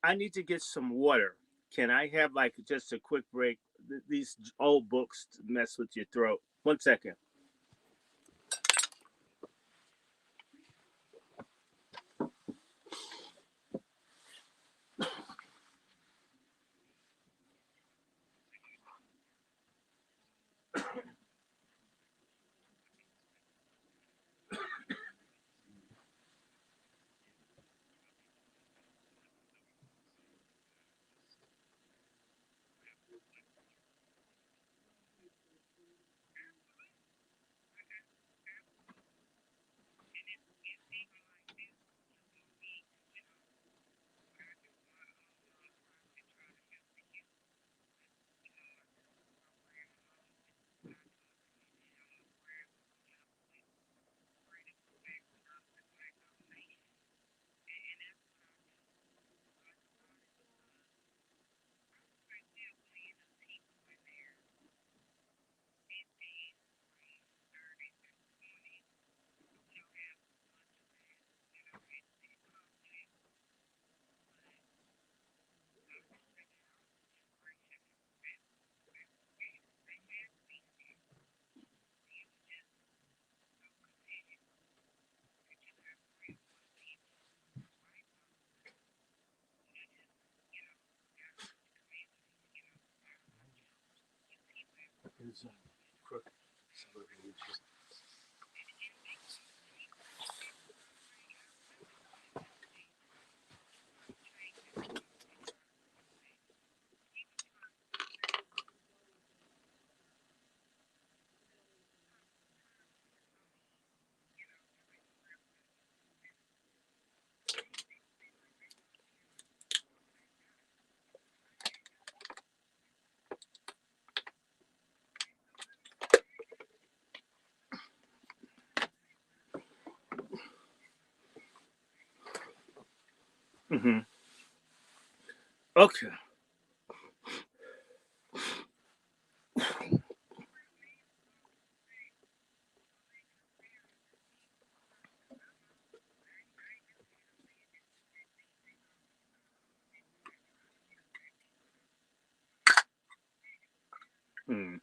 S1: I need to get some water. Can I have like just a quick break? These old books mess with your throat. 1 second. Mm-hmm. Okay. Mm.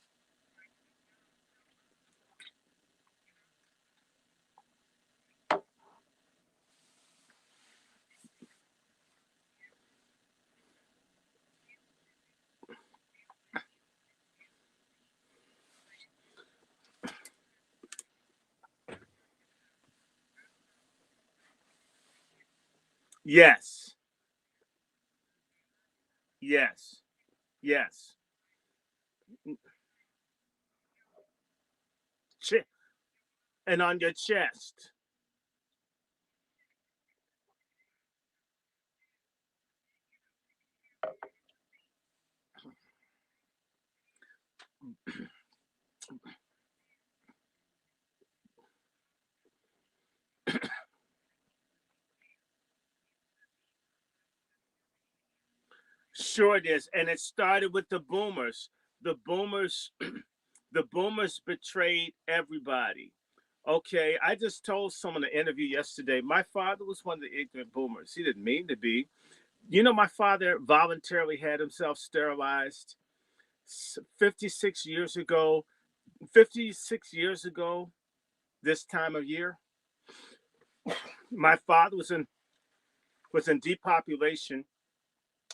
S1: Yes. Yes. Yes. Ch- and on your chest. Sure it is. And it started with the boomers. The boomers the boomers betrayed everybody. Okay, I just told someone in an interview yesterday, my father was one of the ignorant boomers. He didn't mean to be. You know, my father voluntarily had himself sterilized 56 years ago. 56 years ago, this time of year, my father was in depopulation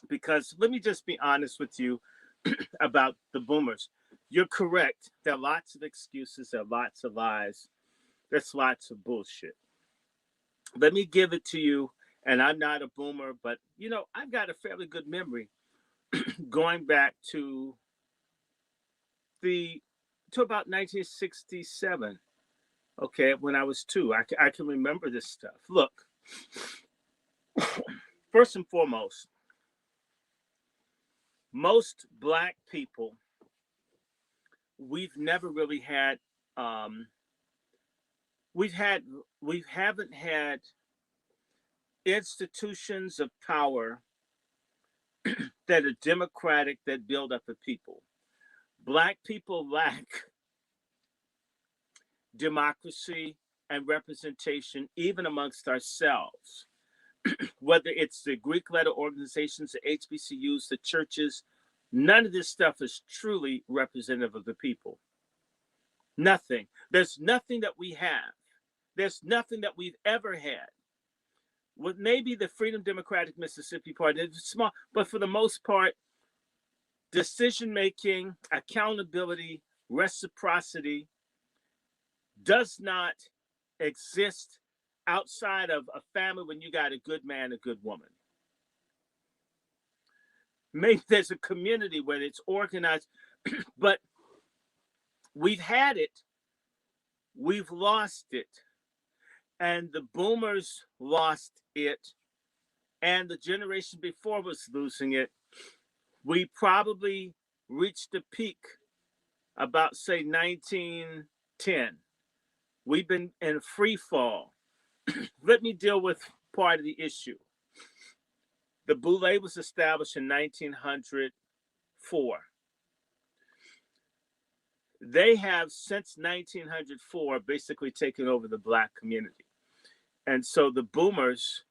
S1: because let me just be honest with you about the boomers. You're correct. There are lots of excuses, there are lots of lies, there's lots of bullshit. Let me give it to you, and I'm not a boomer, but I've got a fairly good memory going back the to about 1967. Okay, when I was two, I can remember this stuff. Look, first and foremost, most black people, we've never really had um, we've had we haven't had institutions of power that are democratic that build up a people. Black people lack democracy and representation even amongst ourselves. Whether it's the Greek letter organizations, the HBCUs, the churches, none of this stuff is truly representative of the people. Nothing. There's nothing that we have. There's nothing that we've ever had. With maybe the Freedom Democratic Mississippi Party, it's small, but for the most part, decision making, accountability, reciprocity does not exist outside of a family when you got a good man, a good woman. Maybe there's a community where it's organized, but we've had it, we've lost it, and the boomers lost it, and the generation before was losing it. We probably reached a peak about, say, 1910. We've been in free fall. Let me deal with part of the issue. The Boule was established in 1904. They have since 1904 basically taken over the black community. And so the boomers,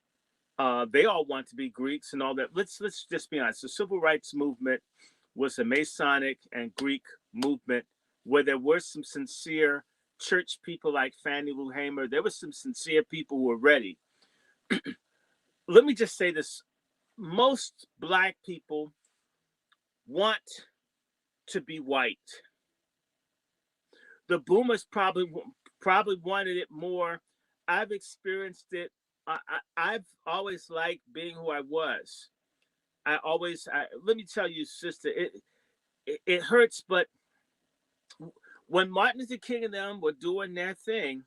S1: they all want to be Greeks and all that. Let's just be honest. The civil rights movement was a Masonic and Greek movement where there were some sincere church people like Fannie Lou Hamer. There were some sincere people who were ready. Let me just say this. Most black people want to be white. The boomers probably wanted it more. I've experienced it. I've always liked being who I was. Let me tell you, sister, it hurts, but when Martin Luther King and them were doing their thing,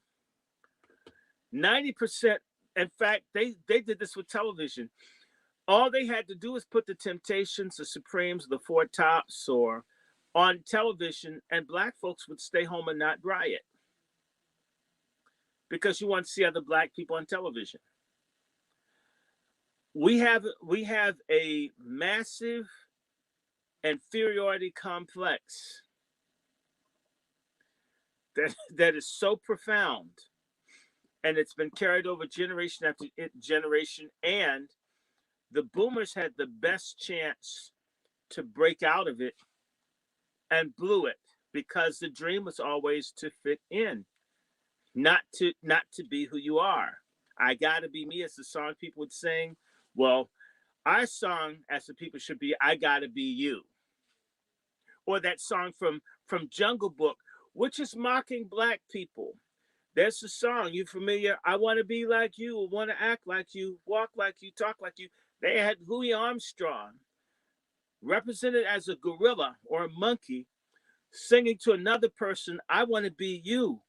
S1: 90%, in fact, they did this with television. All they had to do was put the Temptations, the Supremes, the Four Tops, or on television, and black folks would stay home and not riot because you want to see other black people on television. We have a massive inferiority complex that is so profound, and it's been carried over generation after generation. And the boomers had the best chance to break out of it and blew it, because the dream was always to fit in, not to be who you are. I gotta be me, as the song people would sing. Well, our song as the people should be, I gotta be you. Or that song from Jungle Book, which is mocking black people. There's the song, you familiar? I want to be like you, want to act like you, walk like you, talk like you. They had Louis Armstrong, represented as a gorilla or a monkey, singing to another person, I want to be you.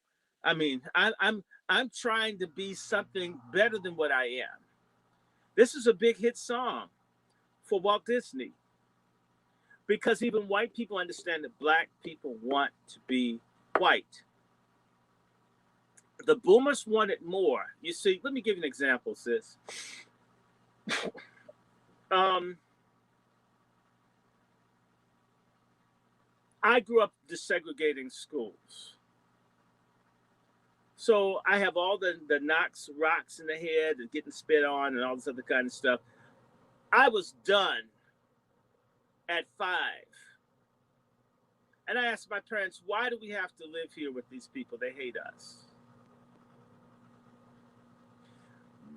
S1: I mean, I'm trying to be something better than what I am. This is a big hit song for Walt Disney, because even white people understand that black people want to be white. The boomers wanted more. You see, let me give you an example, sis. I grew up desegregating schools. So I have all the knocks, rocks in the head and getting spit on and all this other kind of stuff. I was done at 5. And I asked my parents, why do we have to live here with these people? They hate us.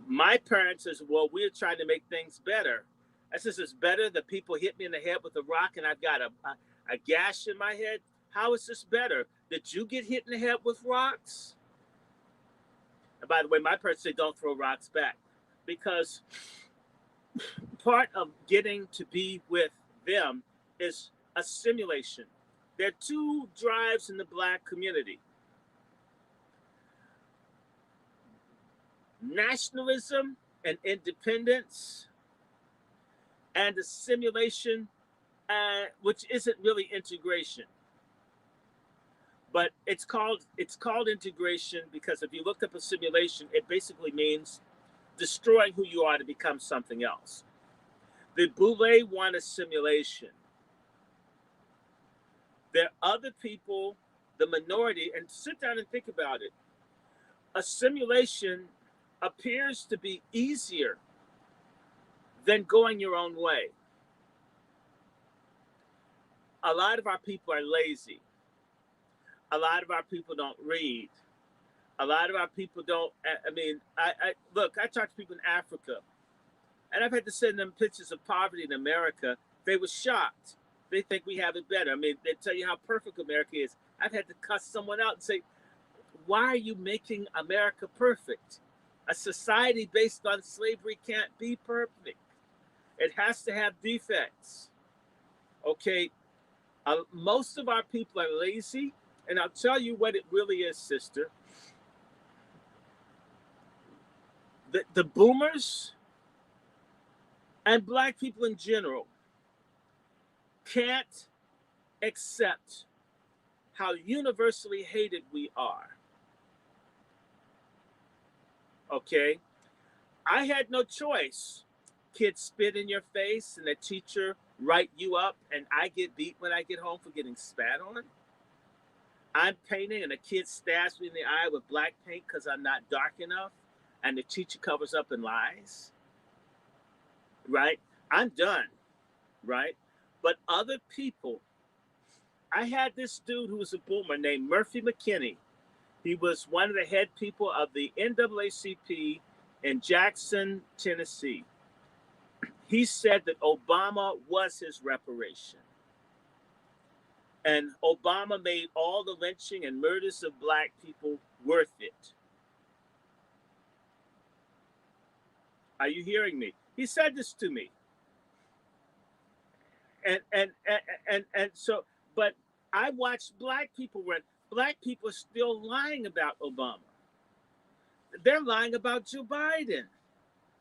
S1: My parents says, well, we're trying to make things better. I says, it's better that people hit me in the head with a rock and I've got a gash in my head. How is this better? Did you get hit in the head with rocks? And by the way, my parents say don't throw rocks back, because part of getting to be with them is a simulation. There are 2 drives in the black community: nationalism and independence, and a simulation, which isn't really integration. But it's called integration because if you look up a simulation, it basically means destroying who you are to become something else. The Boule want a simulation. There are other people, the minority, and sit down and think about it. A simulation appears to be easier than going your own way. A lot of our people are lazy. A lot of our people don't read. A lot of our people don't. I mean, look, I talk to people in Africa, and I've had to send them pictures of poverty in America. They were shocked. They think we have it better. I mean, they tell you how perfect America is. I've had to cuss someone out and say, why are you making America perfect? A society based on slavery can't be perfect. It has to have defects. Okay, most of our people are lazy, and I'll tell you what it really is, sister. The boomers and black people in general can't accept how universally hated we are. Okay? I had no choice. Kids spit in your face and the teacher write you up, and I get beat when I get home for getting spat on. I'm painting and a kid stabs me in the eye with black paint because I'm not dark enough, and the teacher covers up and lies. Right? I'm done. Right? But other people, I had this dude who was a boomer named Murphy McKinney. He was one of the head people of the NAACP in Jackson, Tennessee. He said that Obama was his reparation. And Obama made all the lynching and murders of black people worth it. Are you hearing me? He said this to me. And so, but I watched black people run. Black people are still lying about Obama. They're lying about Joe Biden.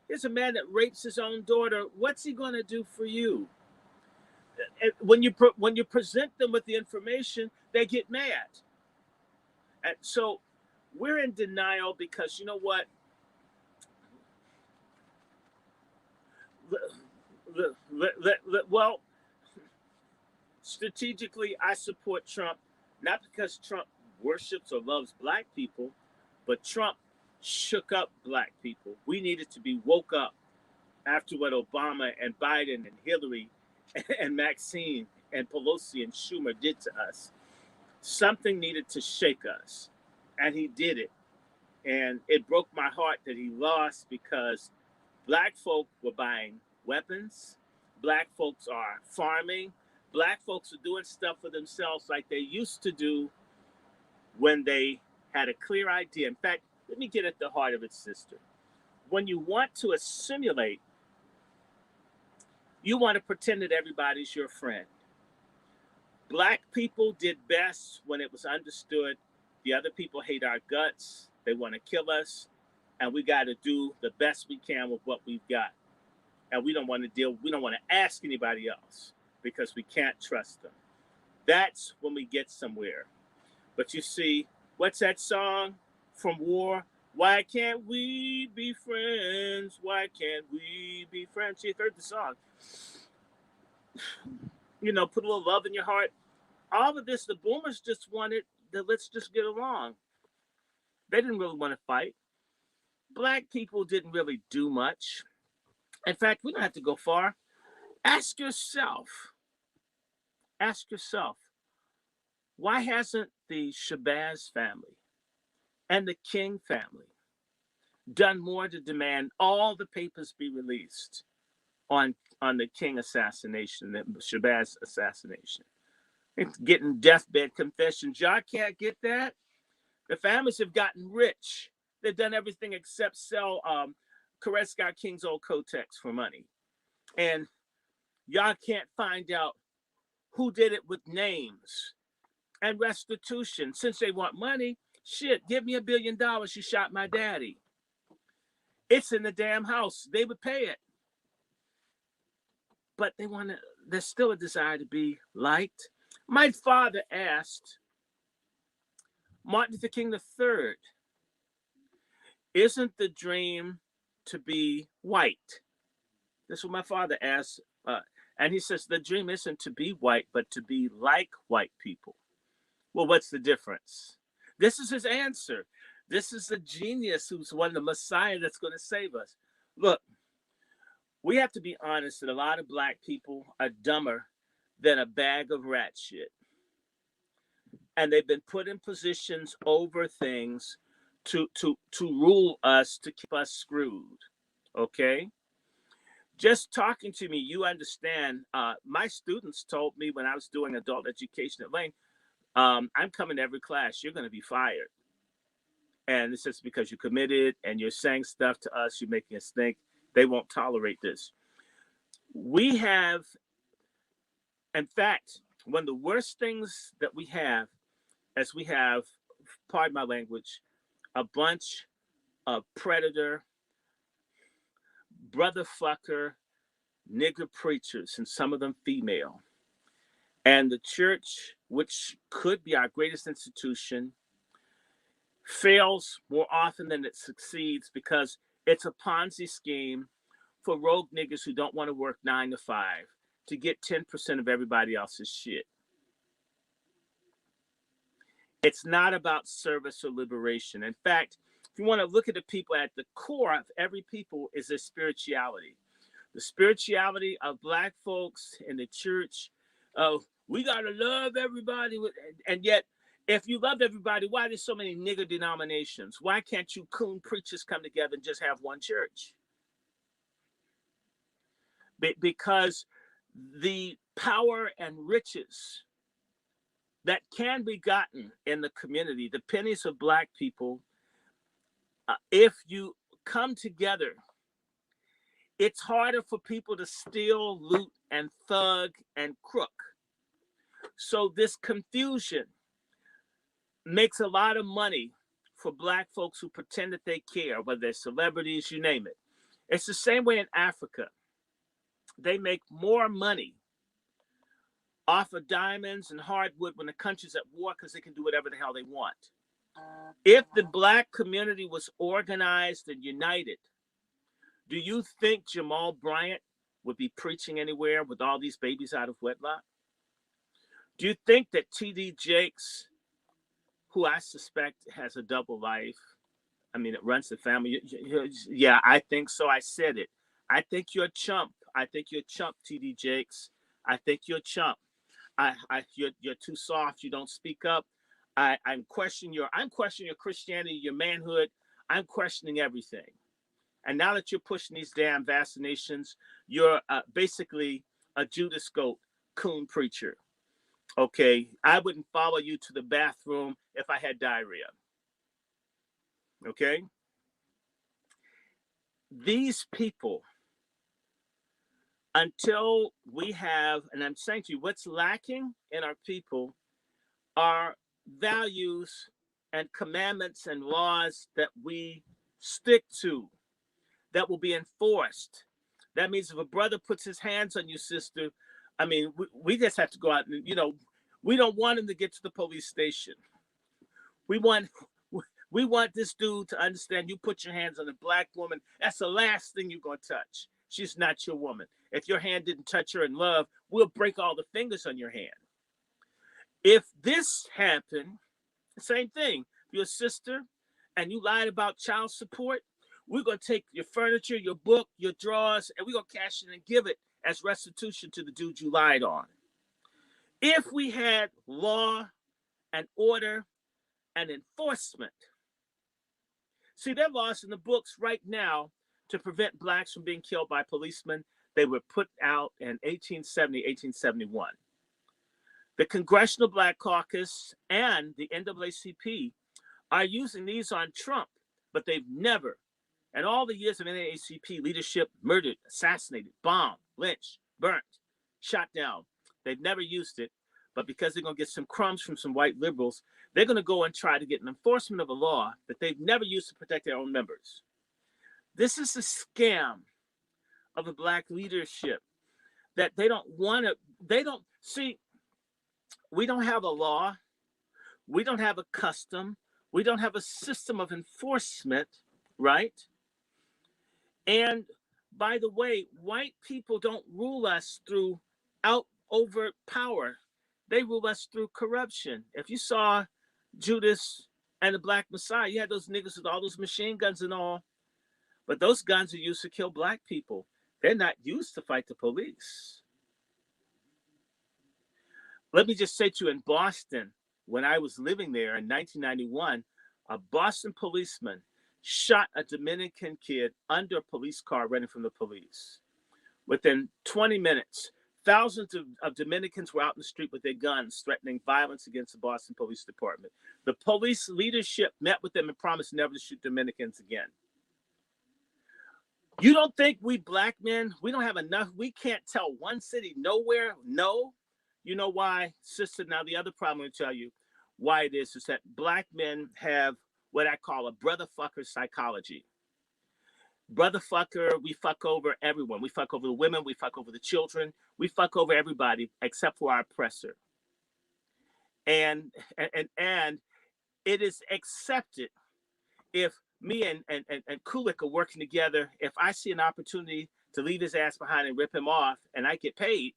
S1: Here's a man that rapes his own daughter. What's he going to do for you? When you present them with the information, they get mad. And so we're in denial because you know what? Well, strategically, I support Trump, not because Trump worships or loves black people, but Trump shook up black people. We needed to be woke up after what Obama and Biden and Hillary and Maxine and Pelosi and Schumer did to us. Something needed to shake us, and he did it. And it broke my heart that he lost because black folk were buying weapons. Black folks are farming. Black folks are doing stuff for themselves like they used to do when they had a clear idea. In fact, let me get at the heart of it, sister. When you want to assimilate, you want to pretend that everybody's your friend. Black people did best when it was understood the other people hate our guts, they want to kill us, and we got to do the best we can with what we've got. And we don't want to ask anybody else because we can't trust them. That's when we get somewhere. But you see, what's that song from War? Why can't we be friends? Why can't we be friends? You've heard the song. You know, put a little love in your heart. All of this, the boomers just wanted that let's just get along. They didn't really want to fight. Black people didn't really do much. In fact, we don't have to go far. Ask yourself, why hasn't the Shabazz family and the King family done more to demand all the papers be released on the King assassination, the Shabazz assassination? It's getting deathbed confessions. Y'all can't get that. The families have gotten rich. They've done everything except sell Coretta Scott King's old Kotex for money. And y'all can't find out who did it with names and restitution. Since they want money, shit, give me $1 billion. You shot my daddy. It's in the damn house. They would pay it. But there's still a desire to be liked. My father asked Martin Luther King III, isn't the dream to be white? That's what my father asked. And he says, the dream isn't to be white, but to be like white people. Well, what's the difference? This is his answer. This is the genius who's one of the Messiah that's going to save us. Look, we have to be honest that a lot of black people are dumber than a bag of rat shit. And they've been put in positions over things to rule us, to keep us screwed. Okay? Just talking to me, you understand. My students told me when I was doing adult education at Lane, I'm coming to every class. You're going to be fired. And this is because you committed and you're saying stuff to us. You're making us think. They won't tolerate this. We have, in fact, one of the worst things that we have is we have, pardon my language, a bunch of predator, brother fucker, nigger preachers, and some of them female. And the church, which could be our greatest institution, fails more often than it succeeds because it's a Ponzi scheme for rogue niggas who don't want to work 9 to 5 to get 10% of everybody else's shit. It's not about service or liberation. In fact, if you want to look at the people, at the core of every people is their spirituality. The spirituality of black folks in the church. We got to love everybody. And yet, if you love everybody, why there's so many nigger denominations? Why can't you coon preachers come together and just have one church? Because the power and riches that can be gotten in the community, the pennies of black people, if you come together, it's harder for people to steal, loot, and thug and crook. So this confusion makes a lot of money for black folks who pretend that they care, whether they're celebrities, you name it. It's the same way in Africa. They make more money off of diamonds and hardwood when the country's at war because they can do whatever the hell they want. If the black community was organized and united, do you think Jamal Bryant would be preaching anywhere with all these babies out of wedlock? Do you think that T.D. Jakes, who I suspect has a double life, I mean, it runs the family. Yeah, I think so. I said it. I think you're a chump. I think you're a chump, T.D. Jakes. I think you're a chump. You're too soft. You don't speak up. I'm questioning your Christianity, your manhood. I'm questioning everything. And now that you're pushing these damn vaccinations, you're basically a Judas Goat coon preacher. Okay, I wouldn't follow you to the bathroom if I had diarrhea. Okay? These people, until we have, and I'm saying to you, what's lacking in our people are values and commandments and laws that we stick to, that will be enforced. That means if a brother puts his hands on you, sister, I mean, we just have to go out and, we don't want him to get to the police station. We want this dude to understand you put your hands on a black woman. That's the last thing you're going to touch. She's not your woman. If your hand didn't touch her in love, we'll break all the fingers on your hand. If this happened, same thing. You're a sister and you lied about child support, we're going to take your furniture, your book, your drawers, and we're going to cash it and give it as restitution to the dude you lied on. If we had law and order and enforcement, see, there are laws in the books right now to prevent blacks from being killed by policemen. They were put out in 1870, 1871. The Congressional Black Caucus and the NAACP are using these on Trump, but they've never, in all the years of NAACP leadership, murdered, assassinated, bombed, lynched, burnt, shot down. They've never used it, but because they're going to get some crumbs from some white liberals, they're going to go and try to get an enforcement of a law that they've never used to protect their own members. This is a scam of the black leadership that they don't want to, see, we don't have a law, we don't have a custom, we don't have a system of enforcement, right? And by the way, white people don't rule us through overt power. They rule us through corruption. If you saw Judas and the Black Messiah, you had those niggas with all those machine guns and all, but those guns are used to kill black people. They're not used to fight the police. Let me just say to you, in Boston, when I was living there in 1991, a Boston policeman shot a Dominican kid under a police car running from the police. Within 20 minutes, thousands of Dominicans were out in the street with their guns, threatening violence against the Boston Police Department. The police leadership met with them and promised never to shoot Dominicans again. You don't think we black men, we don't have enough, we can't tell one city nowhere, no? You know why, sister? Now, the other problem I'm going to tell you why it is that black men have what I call a brother fucker psychology. Brother fucker, we fuck over everyone. We fuck over the women, we fuck over the children, we fuck over everybody except for our oppressor. And it is accepted if me and Coolic are working together, if I see an opportunity to leave his ass behind and rip him off and I get paid,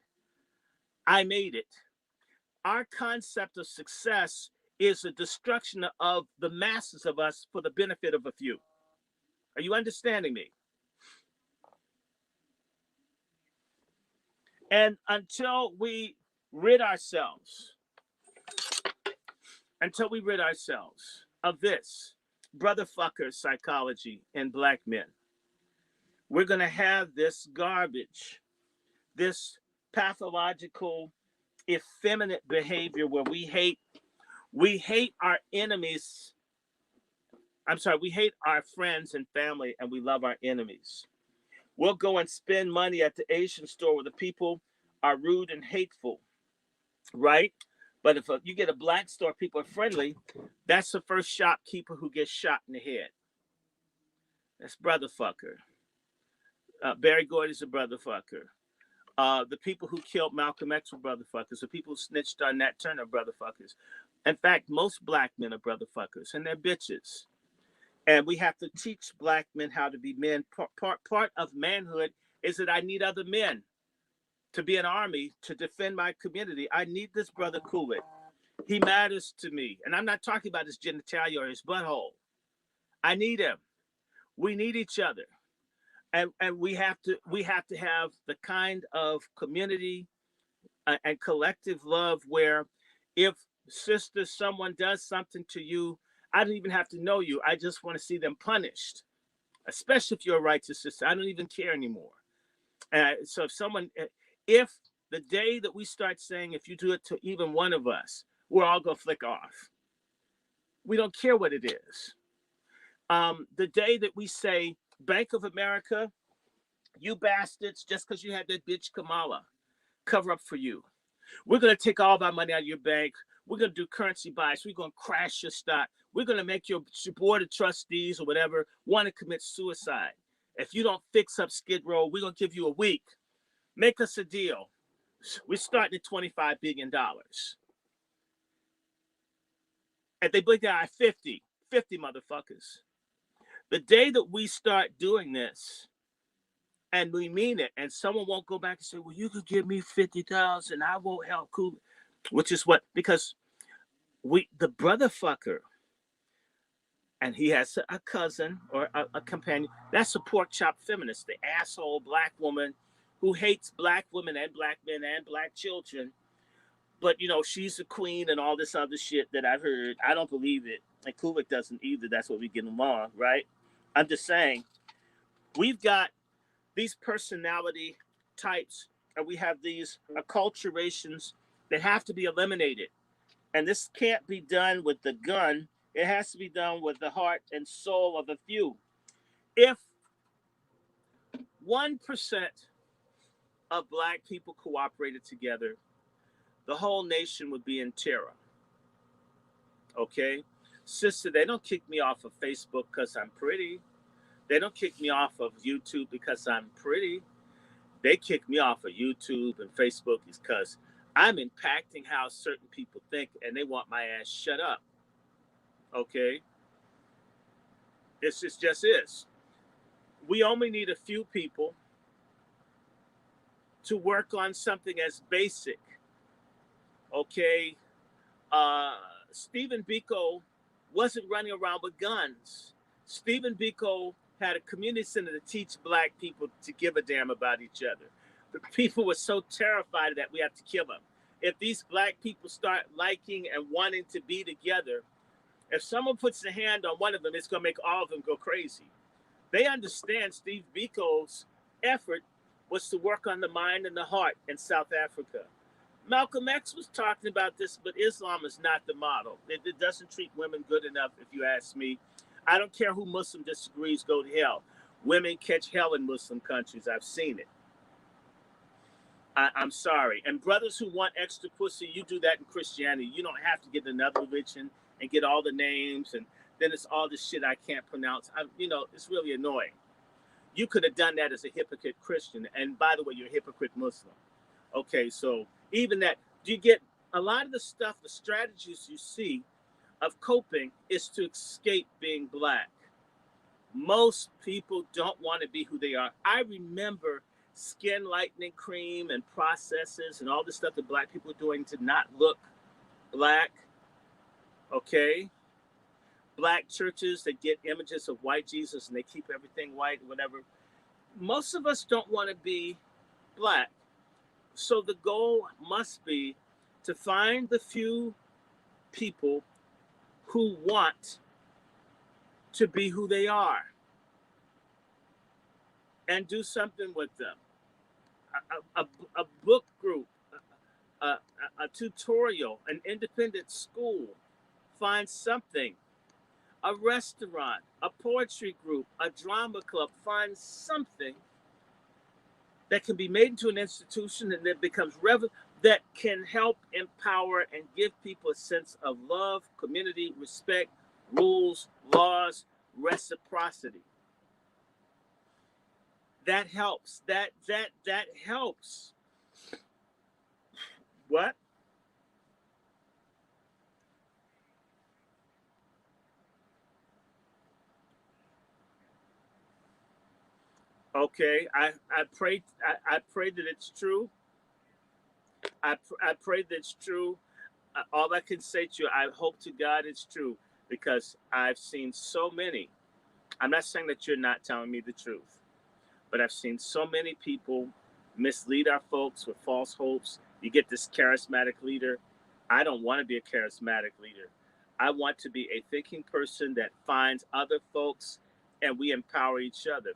S1: I made it. Our concept of success is the destruction of the masses of us for the benefit of a few. Are you understanding me? And until we rid ourselves of this brother fucker psychology in black men, we're going to have this garbage, this pathological effeminate behavior where we hate our enemies. I'm sorry, we hate our friends and family and we love our enemies. We'll go and spend money at the Asian store where the people are rude and hateful, right? But if you get a black store, people are friendly, that's the first shopkeeper who gets shot in the head. That's brother fucker. Barry Gordy's a brother fucker. The people who killed Malcolm X were brother fuckers. The people who snitched on Nat Turner are brother fuckers. In fact, most black men are brother fuckers, and they're bitches. And we have to teach black men how to be men. Part of manhood is that I need other men to be an army to defend my community. I need this brother Coolic. He matters to me. And I'm not talking about his genitalia or his butthole. I need him. We need each other. And we have to have the kind of community and collective love where if sister someone does something to you, I don't even have to know you. I just want to see them punished, especially if you're a righteous sister. I don't even care anymore. So if the day that we start saying, if you do it to even one of us, we're all going to flick off. We don't care what it is. The day that we say, Bank of America, you bastards, just because you had that bitch Kamala cover up for you. We're going to take all of our money out of your bank. We're going to do currency buys. We're going to crash your stock. We're going to make your board of trustees or whatever want to commit suicide. If you don't fix up Skid Row, we're going to give you a week. Make us a deal. We're starting at $25 billion. And they blink their eye, 50 motherfuckers. The day that we start doing this, and we mean it, and someone won't go back and say, well, you could give me 50,000, I won't help Cool, which is what, because the brother fucker, and he has a cousin or a companion, that's a pork chop feminist, the asshole black woman who hates black women and black men and black children. But, she's a queen and all this other shit that I've heard. I don't believe it. And Coolic doesn't either. That's what we get along, right? I'm just saying, we've got these personality types and we have these acculturations that have to be eliminated. And this can't be done with the gun. It has to be done with the heart and soul of a few. If 1% of black people cooperated together, the whole nation would be in terror. Okay? Sister, they don't kick me off of Facebook because I'm pretty. They don't kick me off of YouTube because I'm pretty. They kick me off of YouTube and Facebook because I'm impacting how certain people think and they want my ass shut up. Okay? It's just is. We only need a few people to work on something as basic. Okay? Stephen Biko wasn't running around with guns. Stephen Biko had a community center to teach black people to give a damn about each other. The people were so terrified that we have to kill them. If these black people start liking and wanting to be together, if someone puts a hand on one of them, it's going to make all of them go crazy. They understand Steve Biko's effort was to work on the mind and the heart in South Africa. Malcolm X was talking about this, but Islam is not the model. It doesn't treat women good enough, if you ask me. I don't care who Muslim disagrees, go to hell. Women catch hell in Muslim countries. I've seen it. I'm sorry. And brothers who want extra pussy, you do that in Christianity. You don't have to get another religion and get all the names, and then it's all this shit I can't pronounce. It's really annoying. You could have done that as a hypocrite Christian. And by the way, you're a hypocrite Muslim. Okay, so even that, do you get a lot of the stuff, the strategies you see of coping is to escape being black. Most people don't want to be who they are. I remember skin lightening cream and processes and all this stuff that black people are doing to not look black. Okay? Black churches that get images of white Jesus and they keep everything white, whatever. Most of us don't want to be black. So the goal must be to find the few people who want to be who they are and do something with them. A book group, a tutorial, an independent school, find something, a restaurant, a poetry group, a drama club, find something that can be made into an institution and that becomes that can help empower and give people a sense of love, community, respect, rules, laws, reciprocity. That helps. That helps. What? Okay, I pray that it's true. I pray that it's true. All I can say to you, I hope to God it's true, because I've seen so many. I'm not saying that you're not telling me the truth, but I've seen so many people mislead our folks with false hopes. You get this charismatic leader. I don't want to be a charismatic leader. I want to be a thinking person that finds other folks and we empower each other.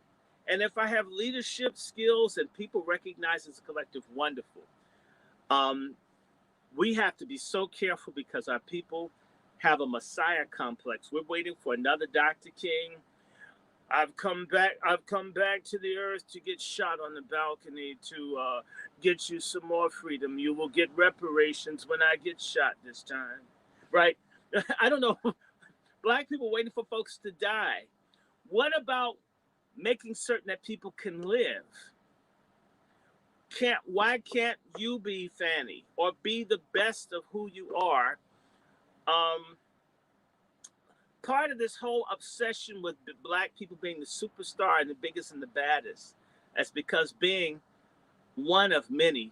S1: And if I have leadership skills and people recognize as a collective, wonderful. Um, we have to be so careful because our people have a messiah complex. We're waiting for another Dr. King. I've come back. I've come back to the earth to get shot on the balcony to get you some more freedom. You will get reparations when I get shot this time, right? I don't know. Black people waiting for folks to die. What about making certain that people can live? Why can't you be Fanny or be the best of who you are? Um, Part of this whole obsession with black people being the superstar and the biggest and the baddest, that's because being one of many,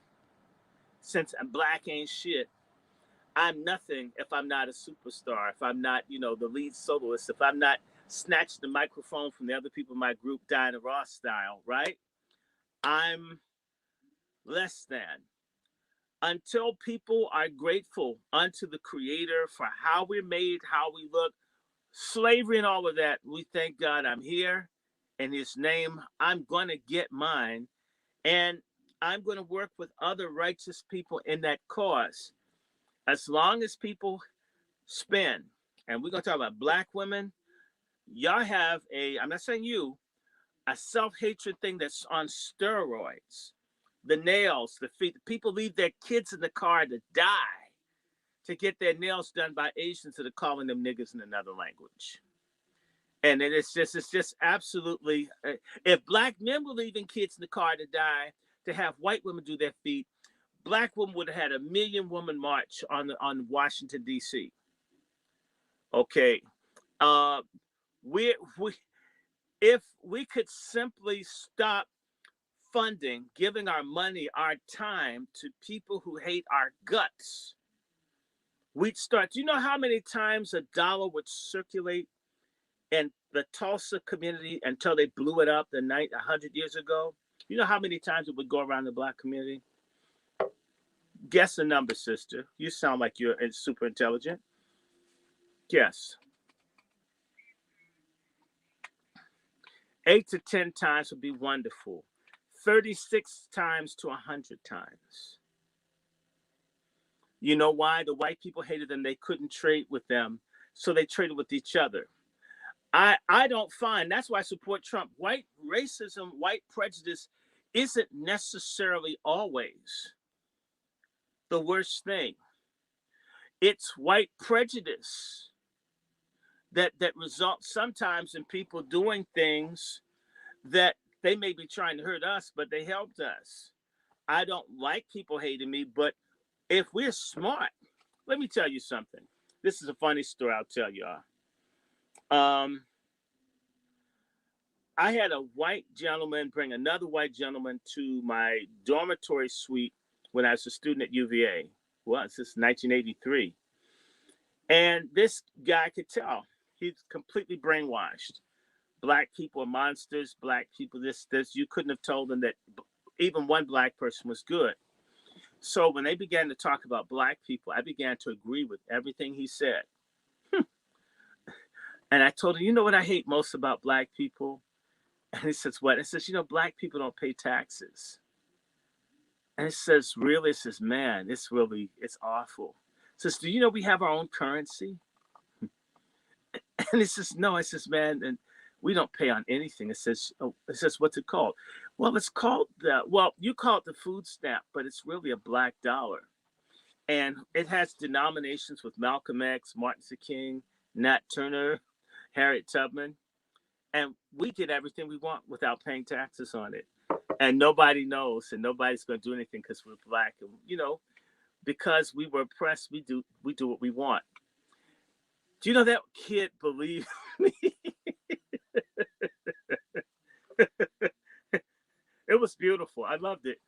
S1: since I'm black ain't shit, I'm nothing if I'm not a superstar, if I'm not, the lead soloist, if I'm not snatching the microphone from the other people in my group, Diana Ross style, right? I'm less than. Until people are grateful unto the creator for how we're made, how we look, slavery and all of that, we thank God I'm here in his name. I'm going to get mine, and I'm going to work with other righteous people in that cause. As long as people spend, and we're going to talk about black women, y'all have I'm not saying you, a self-hatred thing that's on steroids. The nails, the feet, people leave their kids in the car to die to get their nails done by Asians that are calling them niggas in another language. And it's just absolutely, if black men were leaving kids in the car to die to have white women do their feet, black women would have had a million woman march on Washington D.C. Okay, uh, we if we could simply stop funding, giving our money, our time to people who hate our guts, we'd start. Do you know how many times a dollar would circulate in the Tulsa community until they blew it up 100 years ago? You know how many times it would go around the black community? Guess the number, sister. You sound like you're super intelligent. Guess. 8 to 10 times would be wonderful. 36 times to 100 times. You know why? The white people hated them. They couldn't trade with them, so they traded with each other. I don't find, that's why I support Trump. White racism, white prejudice isn't necessarily always the worst thing. It's white prejudice that results sometimes in people doing things that they may be trying to hurt us, but they helped us. I don't like people hating me, but if we're smart, let me tell you something. This is a funny story I'll tell y'all. I had a white gentleman bring another white gentleman to my dormitory suite when I was a student at UVA. Well, this is 1983. And this guy could tell he's completely brainwashed. Black people are monsters. Black people, this. You couldn't have told them that even one black person was good. So when they began to talk about black people, I began to agree with everything he said. And I told him, you know what I hate most about black people? And he says, what? I says, black people don't pay taxes. And it says, really? It says, man, it's awful. It says, do you know we have our own currency? And it says, no. I says, man, and we don't pay on anything. It says, oh, it says, what's it called? Well, it's called well, you call it the food stamp, but it's really a black dollar. And it has denominations with Malcolm X, Martin Luther King, Nat Turner, Harriet Tubman, and we get everything we want without paying taxes on it. And nobody knows, and nobody's going to do anything because we're black. And because we were oppressed, we do what we want. Do you know that kid believed me? It was beautiful. I loved it.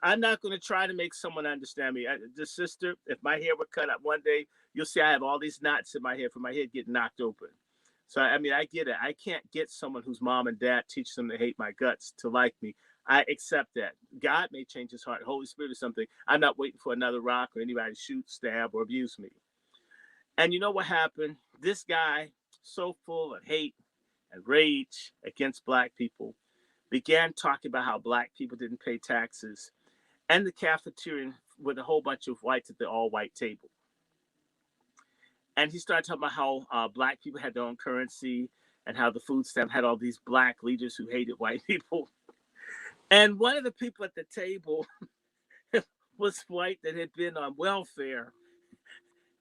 S1: I'm not going to try to make someone understand me. The sister, if my hair were cut up one day, you'll see I have all these knots in my hair from my head getting knocked open. So, I mean, I get it. I can't get someone whose mom and dad teach them to hate my guts to like me. I accept that. God may change his heart, Holy Spirit or something. I'm not waiting for another rock or anybody to shoot, stab, or abuse me. And you know what happened? This guy, so full of hate and rage against black people, began talking about how black people didn't pay taxes and the cafeteria with a whole bunch of whites at the all-white table. And he started talking about how black people had their own currency and how the food stamp had all these black leaders who hated white people. And one of the people at the table was white that had been on welfare.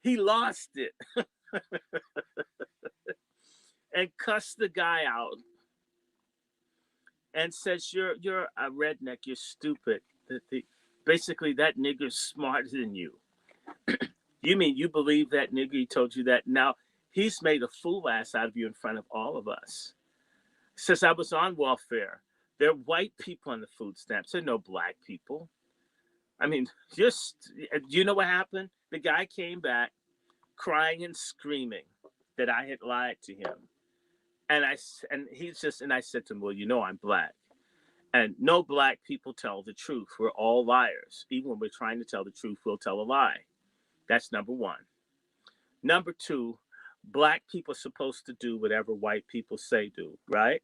S1: He lost it and cussed the guy out and says, you're a redneck, you're stupid. Basically, that nigger's smarter than you. You mean you believe that nigger? He told you that. Now, he's made a fool ass out of you in front of all of us. Says I was on welfare. There are white people on the food stamps. There are no black people. I mean, do you know what happened? The guy came back crying and screaming that I had lied to him. And I said to him, well, I'm black. And no black people tell the truth. We're all liars. Even when we're trying to tell the truth, we'll tell a lie. That's number one. Number two, black people are supposed to do whatever white people say do, right?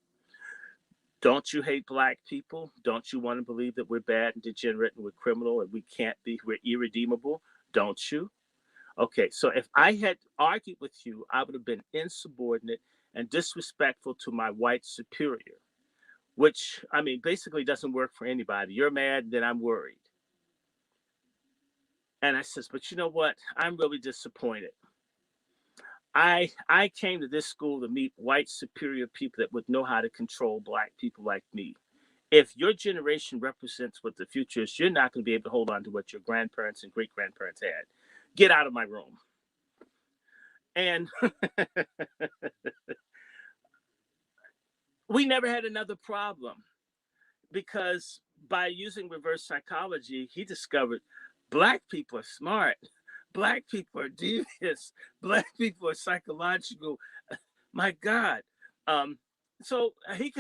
S1: Don't you hate black people? Don't you want to believe that we're bad and degenerate and we're criminal and we're irredeemable? Don't you? Okay, so if I had argued with you, I would have been insubordinate and disrespectful to my white superior, which, I mean, basically doesn't work for anybody. You're mad, then I'm worried. And I says, but you know what? I'm really disappointed. I came to this school to meet white superior people that would know how to control black people like me. If your generation represents what the future is, you're not going to be able to hold on to what your grandparents and great-grandparents had. Get out of my room. And we never had another problem because by using reverse psychology, he discovered black people are smart. Black people are devious. Black people are psychological. My God. So he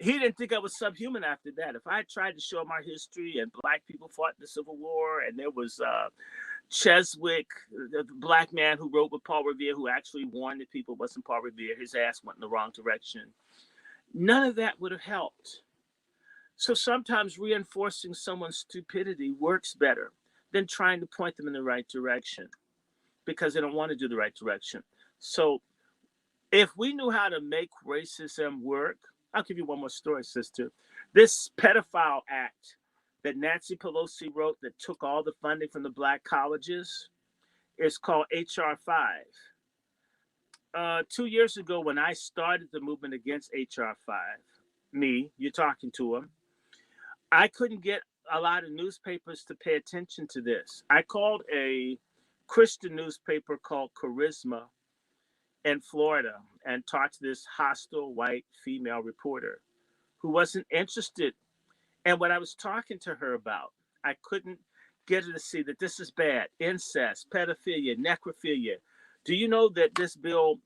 S1: didn't think I was subhuman after that. If I tried to show him our history and black people fought in the Civil War and there was Cheswick, the black man who wrote with Paul Revere, who actually warned that people wasn't Paul Revere, his ass went in the wrong direction. None of that would have helped. So sometimes reinforcing someone's stupidity works better than trying to point them in the right direction because they don't want to do the right direction. So if we knew how to make racism work, I'll give you one more story, sister. This pedophile act that Nancy Pelosi wrote that took all the funding from the black colleges is called HR 5. 2 years ago, when I started the movement against HR 5, you're talking to him, I couldn't get a lot of newspapers to pay attention to this. I called a Christian newspaper called Charisma in Florida and talked to this hostile white female reporter who wasn't interested in what I was talking to her about. I couldn't get her to see that this is bad. Incest, pedophilia, necrophilia. Do you know that this bill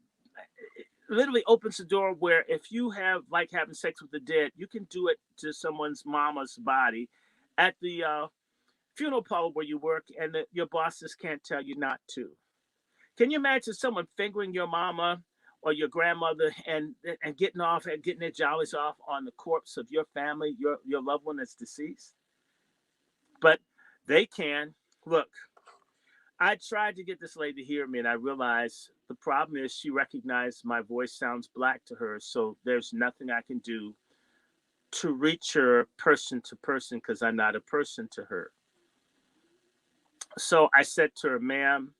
S1: literally opens the door where if you have like having sex with the dead, you can do it to someone's mama's body at the funeral parlor where you work and your bosses can't tell you not to. Can you imagine someone fingering your mama or your grandmother and getting their jollies off on the corpse of your family, your loved one that's deceased? but they can. Look, I tried to get this lady to hear me, and I realized the problem is she recognized my voice sounds black to her, so there's nothing I can do to reach her person to person because I'm not a person to her. So I said to her, ma'am,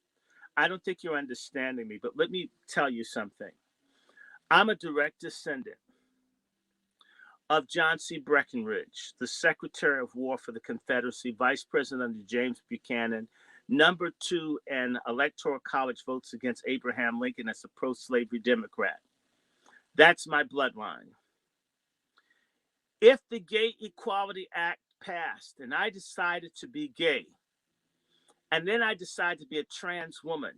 S1: I don't think you're understanding me, but let me tell you something. I'm a direct descendant of John C. Breckinridge, the Secretary of War for the Confederacy, Vice President under James Buchanan, number two in Electoral College votes against Abraham Lincoln as a pro slavery Democrat. That's my bloodline. If the Gay Equality Act passed and I decided to be gay, and then I decided to be a trans woman,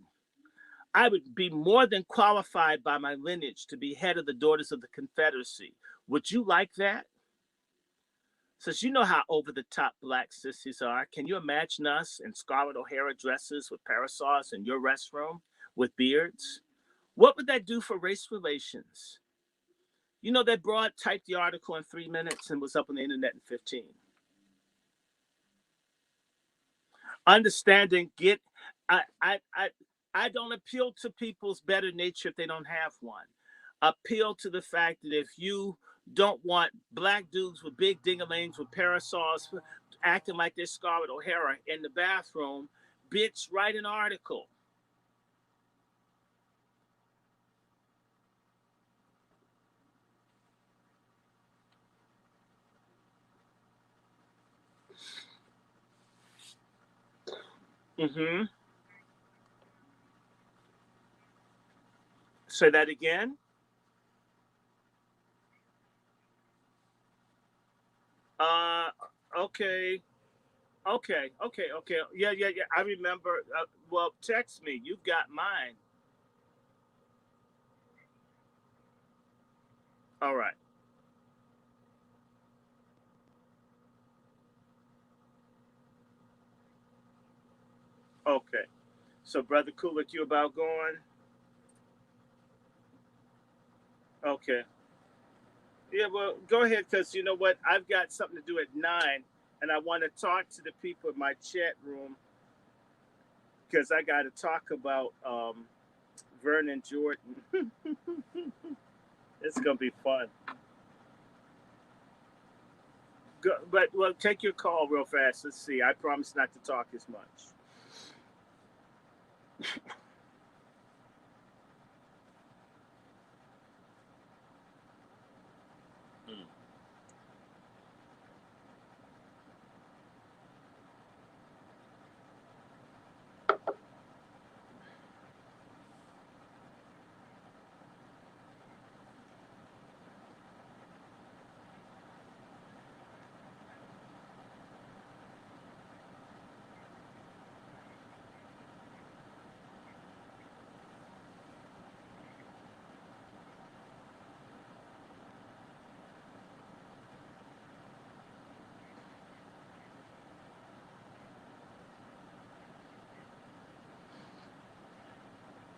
S1: I would be more than qualified by my lineage to be head of the Daughters of the Confederacy. Would you like that? Since you know how over the top black sissies are, can you imagine us in Scarlett O'Hara dresses with parasols in your restroom with beards? What would that do for race relations? You know, that broad typed the article in 3 minutes and was up on the internet in 15. Understanding, I, I, I, I don't appeal to people's better nature if they don't have one. Appeal to the fact that if you don't want black dudes with big dingalings with parasols acting like they're Scarlett O'Hara in the bathroom, bitch, write an article. Mm-hmm. Say that again. Uh, okay. Okay. Yeah. I remember. Well, text me. You've got mine. All right. Okay. So, Brother Coolic, you about going? Okay. Yeah, well, go ahead because you know what? I've got something to do at 9, and I want to talk to the people in my chat room because I got to talk about Vernon Jordan. It's going to be fun. But, well, take your call real fast. Let's see. I promise not to talk as much. Mm.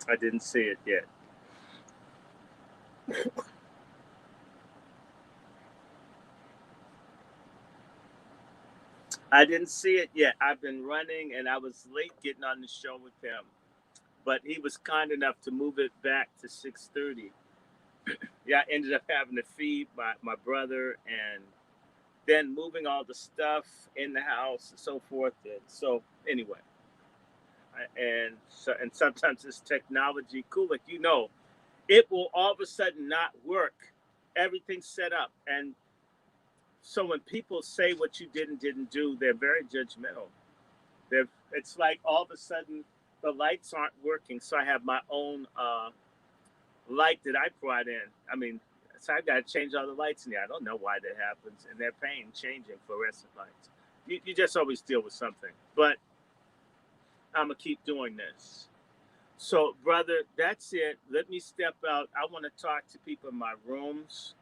S1: I didn't see it yet. I didn't see it yet. I've been running, and I was late getting on the show with him. But he was kind enough to move it back to 6:30. Yeah, I ended up having to feed my brother and then moving all the stuff in the house and so forth. And so anyway, and sometimes this technology, Coolic, you know, it will all of a sudden not work. Everything's set up, and so when people say what you didn't do, they're very judgmental. It's like all of a sudden the lights aren't working, so I have my own light that I brought in. I mean, so I got to change all the lights in there. I don't know why that happens, and they're paying changing fluorescent lights. You just always deal with something, but I'm gonna keep doing this. So, brother, that's it. Let me step out. I want to talk to people in my rooms.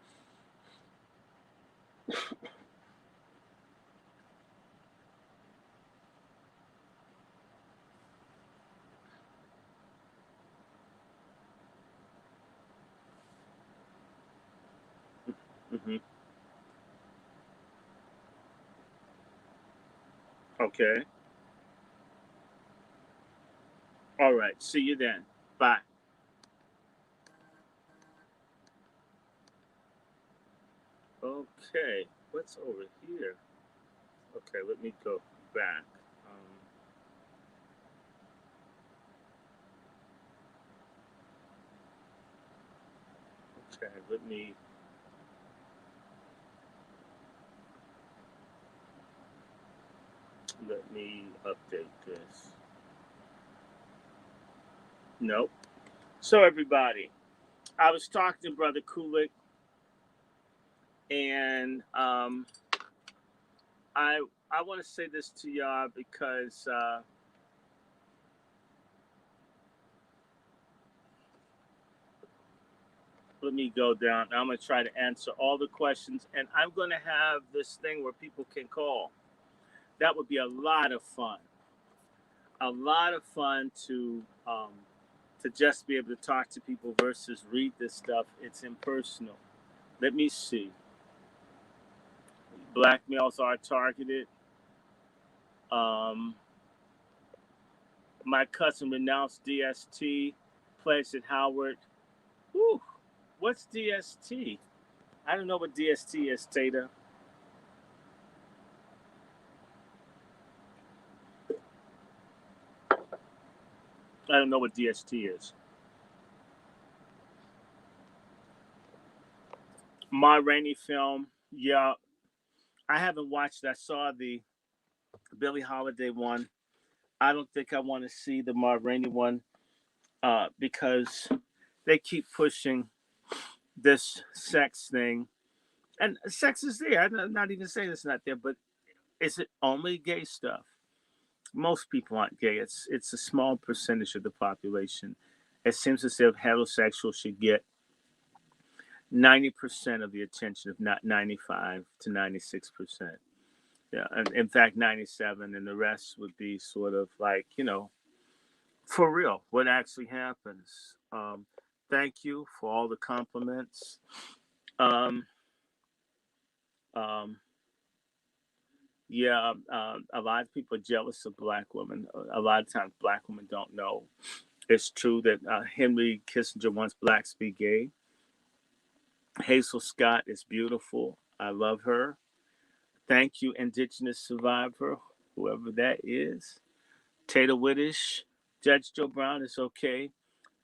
S1: Hmm. Okay. All right. See you then. Bye. Okay. What's over here? Okay, let me go back. Okay, let me update this. Nope. So everybody, I was talking to Brother Coolic, and I want to say this to y'all because let me go down. I'm gonna try to answer all the questions, and I'm gonna have this thing where people can call. That would be a lot of fun. A lot of fun to just be able to talk to people versus read this stuff. It's impersonal. Let me see. Blackmails are targeted. Um, my cousin renounced DST, pledged at Howard. Whew, what's DST? I don't know what DST is, Tata. I don't know what DST is. Ma Rainey film, yeah, I haven't watched. I saw the Billie Holiday one. I don't think I want to see the Ma Rainey one because they keep pushing this sex thing, and sex is there. I'm not even saying it's not there, but is it only gay stuff? Most people aren't gay. It's a small percentage of the population. It seems as if heterosexuals should get 90% of the attention, if not 95 to 96%. Yeah, and in fact, 97, and the rest would be sort of like, for real, what actually happens. Thank you for all the compliments. Um, um, yeah, a lot of people are jealous of black women. A lot of times, black women don't know. It's true that Henry Kissinger wants blacks to be gay. Hazel Scott is beautiful. I love her. Thank you, Indigenous survivor, whoever that is. Tater Whittish, Judge Joe Brown is okay.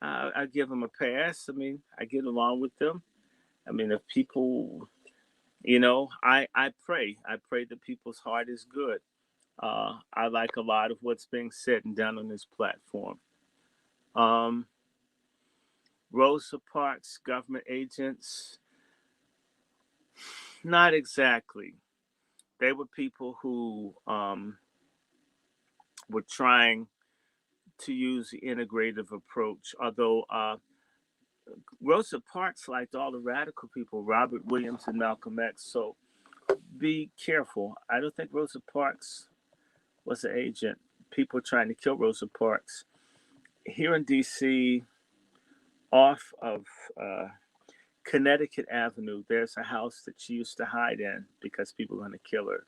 S1: I give him a pass. I mean, I get along with them. I mean, if people, I pray. I pray that people's heart is good. I like a lot of what's being said and done on this platform. Um, Rosa Parks, government agents, not exactly. They were people who were trying to use the integrative approach, although Rosa Parks liked all the radical people, Robert Williams and Malcolm X. So be careful. I don't think Rosa Parks was an agent. People trying to kill Rosa Parks. Here in D.C., off of Connecticut Avenue, there's a house that she used to hide in because people were going to kill her.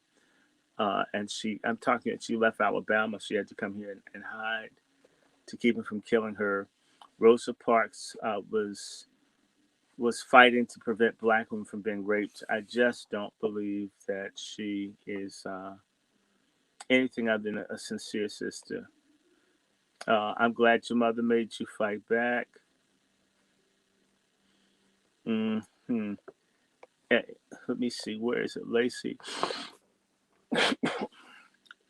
S1: And I'm talking, she left Alabama. She had to come here and hide to keep them from killing her. Rosa Parks was fighting to prevent black women from being raped. I just don't believe that she is anything other than a sincere sister. I'm glad your mother made you fight back. Hmm. Let me see. Where is it, Lacey?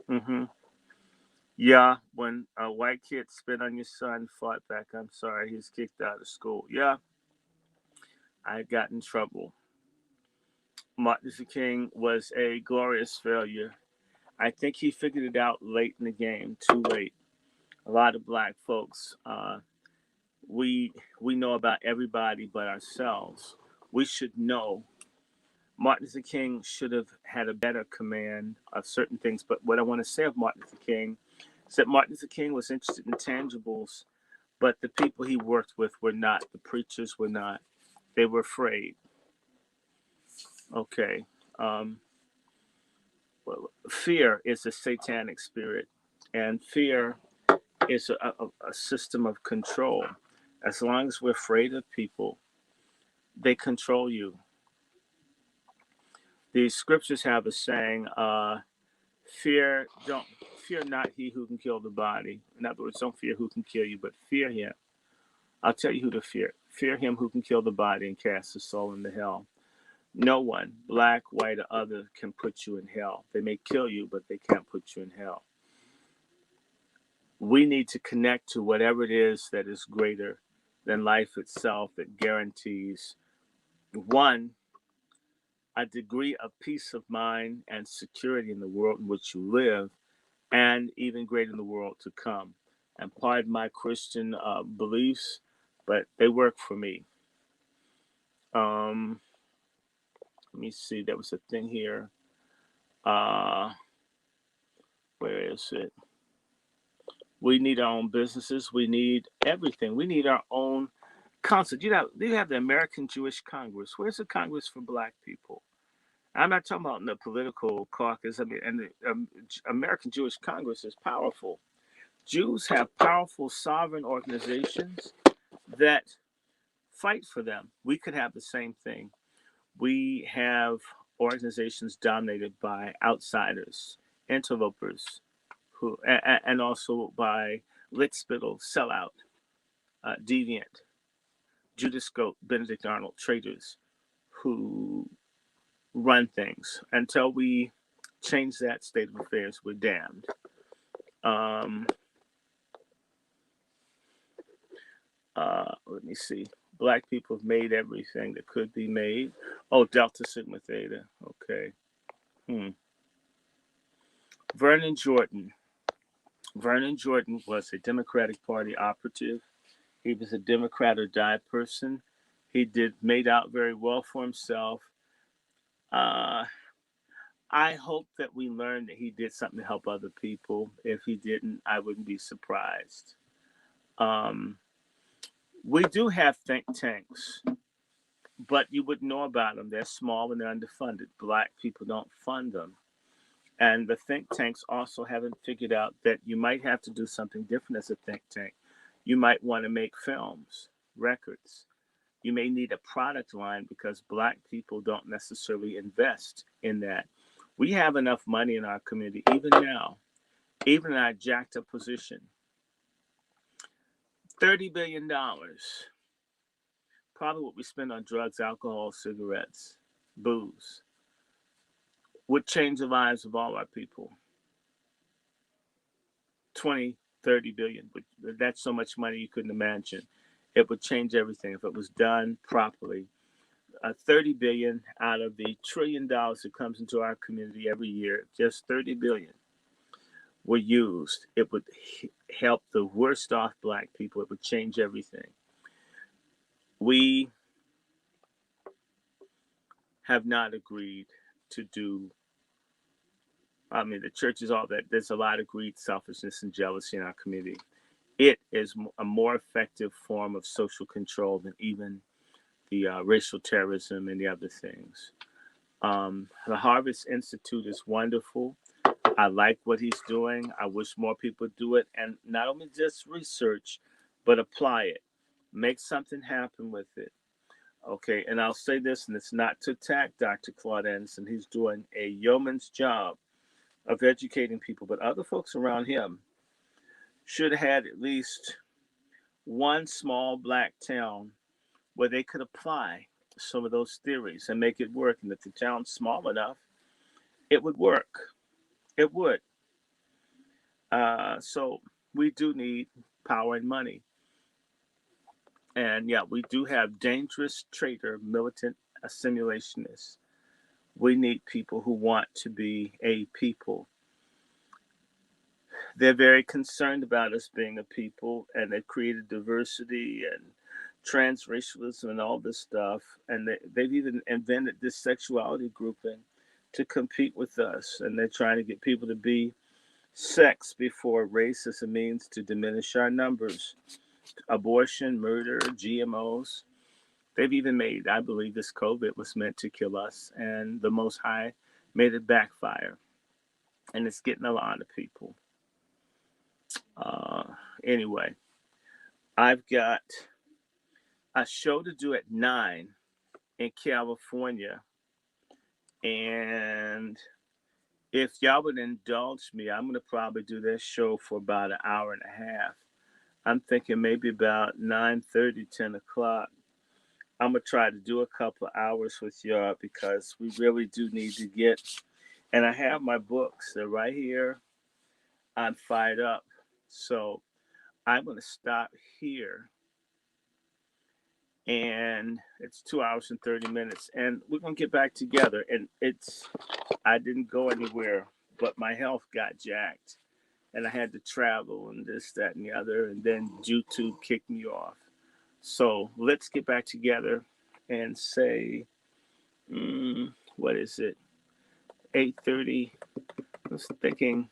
S1: Hmm. Yeah, when a white kid spit on your son, fought back. I'm sorry, he's kicked out of school. Yeah, I got in trouble. Martin Luther King was a glorious failure. I think he figured it out late in the game, too late. A lot of black folks, we we know about everybody but ourselves. We should know. Martin Luther King should have had a better command of certain things. But what I want to say of Martin Luther King is that Martin Luther King was interested in tangibles, but the people he worked with were not. The preachers were not. They were afraid. Okay. Um, Well, fear is a satanic spirit, and fear is a system of control. As long as we're afraid of people, they control you. The scriptures have a saying, don't fear not he who can kill the body. In other words, don't fear who can kill you, but fear him. I'll tell you who to fear. Fear him who can kill the body and cast the soul into hell. No one, black, white, or other, can put you in hell. They may kill you, but they can't put you in hell. We need to connect to whatever it is that is greater than life itself, that guarantees, one, a degree of peace of mind and security in the world in which you live, and even greater in the world to come. And pardon my Christian beliefs, but they work for me. Let me see. There was a thing here. Where is it? We need our own businesses. We need everything. We need our own council. You have the American Jewish Congress. Where's the Congress for Black people? I'm not talking about in the political caucus. I mean, and the American Jewish Congress is powerful. Jews have powerful sovereign organizations that fight for them. We could have the same thing. We have organizations dominated by outsiders, interlopers, who, and also by lickspittle, sellout, deviant, Judas Goat, Benedict Arnold traitors who run things. Until we change that state of affairs, we're damned. Let me see. Black people have made everything that could be made. Oh, Delta Sigma Theta. Okay. Vernon Jordan. Vernon Jordan was a Democratic Party operative. He was a Democrat or die person. He made out very well for himself. I hope that we learned that he did something to help other people. If he didn't, I wouldn't be surprised. We do have think tanks, but you wouldn't know about them. They're small and they're underfunded. Black people don't fund them. And the think tanks also haven't figured out that you might have to do something different as a think tank. You might want to make films, records. You may need a product line because Black people don't necessarily invest in that. We have enough money in our community, even now, even in our jacked up position. $30 billion, probably what we spend on drugs, alcohol, cigarettes, booze, would change the lives of all our people. 20, 30 billion, but that's so much money you couldn't imagine. It would change everything if it was done properly. 30 billion out of the $1 trillion that comes into our community every year, just 30 billion were used. It would help the worst off Black people. It would change everything. We have not agreed to do, the church is all that. There's a lot of greed, selfishness, and jealousy in our community. It is a more effective form of social control than even the racial terrorism and the other things. The Harvest Institute is wonderful. I like what he's doing. I wish more people do it. And not only just research, but apply it. Make something happen with it. Okay, and I'll say this, and it's not to attack Dr. Claude Anderson. He's doing a yeoman's job of educating people, but other folks around him should have had at least one small Black town where they could apply some of those theories and make it work. And if the town's small enough, it would work. It would. So we do need power and money. And yeah, we do have dangerous traitor, militant assimilationists. We need people who want to be a people. They're very concerned about us being a people, and they've created diversity and transracialism and all this stuff. And they've even invented this sexuality grouping to compete with us. And they're trying to get people to be sex before race as a means to diminish our numbers. Abortion, murder, GMOs. They've even made, I believe this COVID was meant to kill us, and the Most High made it backfire. and it's getting a lot of people. Anyway, I've got a show to do at 9 in California, and if y'all would indulge me, I'm gonna probably do this show for about an hour and a half. I'm thinking maybe about 9:30, 10 o'clock. I'm gonna try to do a couple of hours with y'all because we really do need to get. And I have my books. They're right here. I'm fired up. So I'm gonna stop here, and it's 2 hours and 30 minutes, and we're gonna get back together. And I didn't go anywhere, but my health got jacked, and I had to travel and this, that, and the other, and then YouTube kicked me off. So let's get back together and say, what is it? 8:30. I was thinking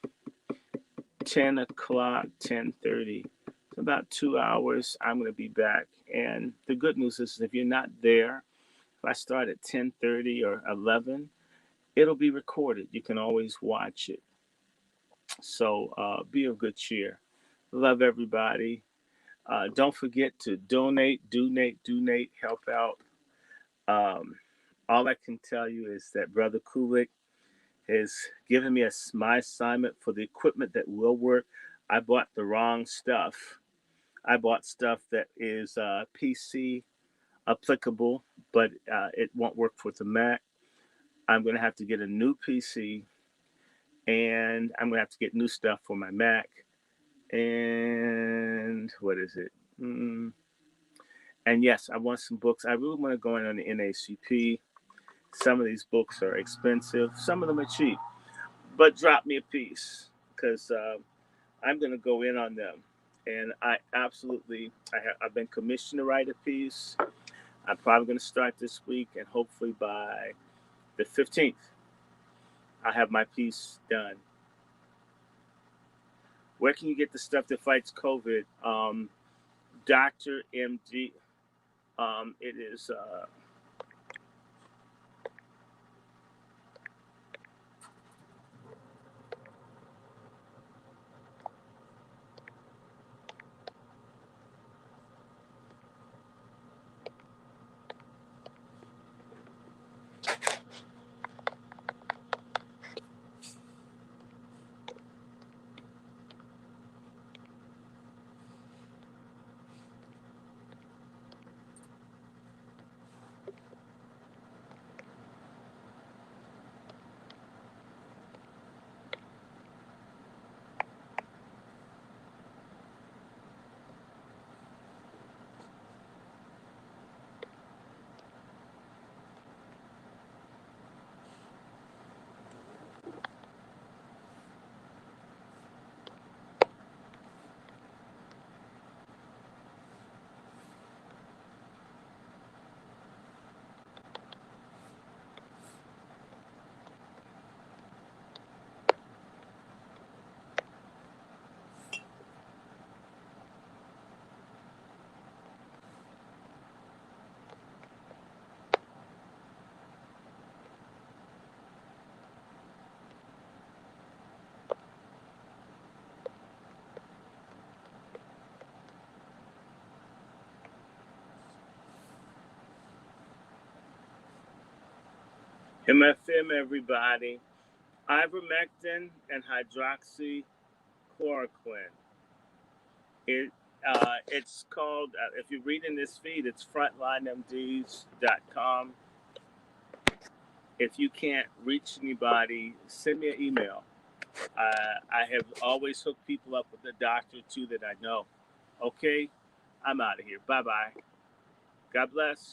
S1: 10 o'clock, 10:30. So about 2 hours. I'm going to be back. And the good news is, if you're not there, if I start at 10:30 or 11, it'll be recorded. You can always watch it. So be of good cheer. Love everybody. Don't forget to donate, help out. Um, all I can tell you is that Brother Coolic has given me my assignment for the equipment that will work. I bought the wrong stuff. I bought stuff that is PC applicable, but it won't work for the Mac. I'm going to have to get a new PC, and I'm going to have to get new stuff for my Mac. And what is it? And yes, I want some books. I really want to go in on the NACP. Some of these books are expensive. Some of them are cheap. But drop me a piece, because I'm going to go in on them. And I've been commissioned to write a piece. I'm probably going to start this week, and hopefully by the 15th, I'll have my piece done. Where can you get the stuff that fights COVID? Dr. MD. It is. MFM, everybody. Ivermectin and hydroxychloroquine. It's called, if you're reading this feed, it's frontlinemds.com. If you can't reach anybody, send me an email. I have always hooked people up with a doctor, too, that I know. Okay? I'm out of here. Bye-bye. God bless.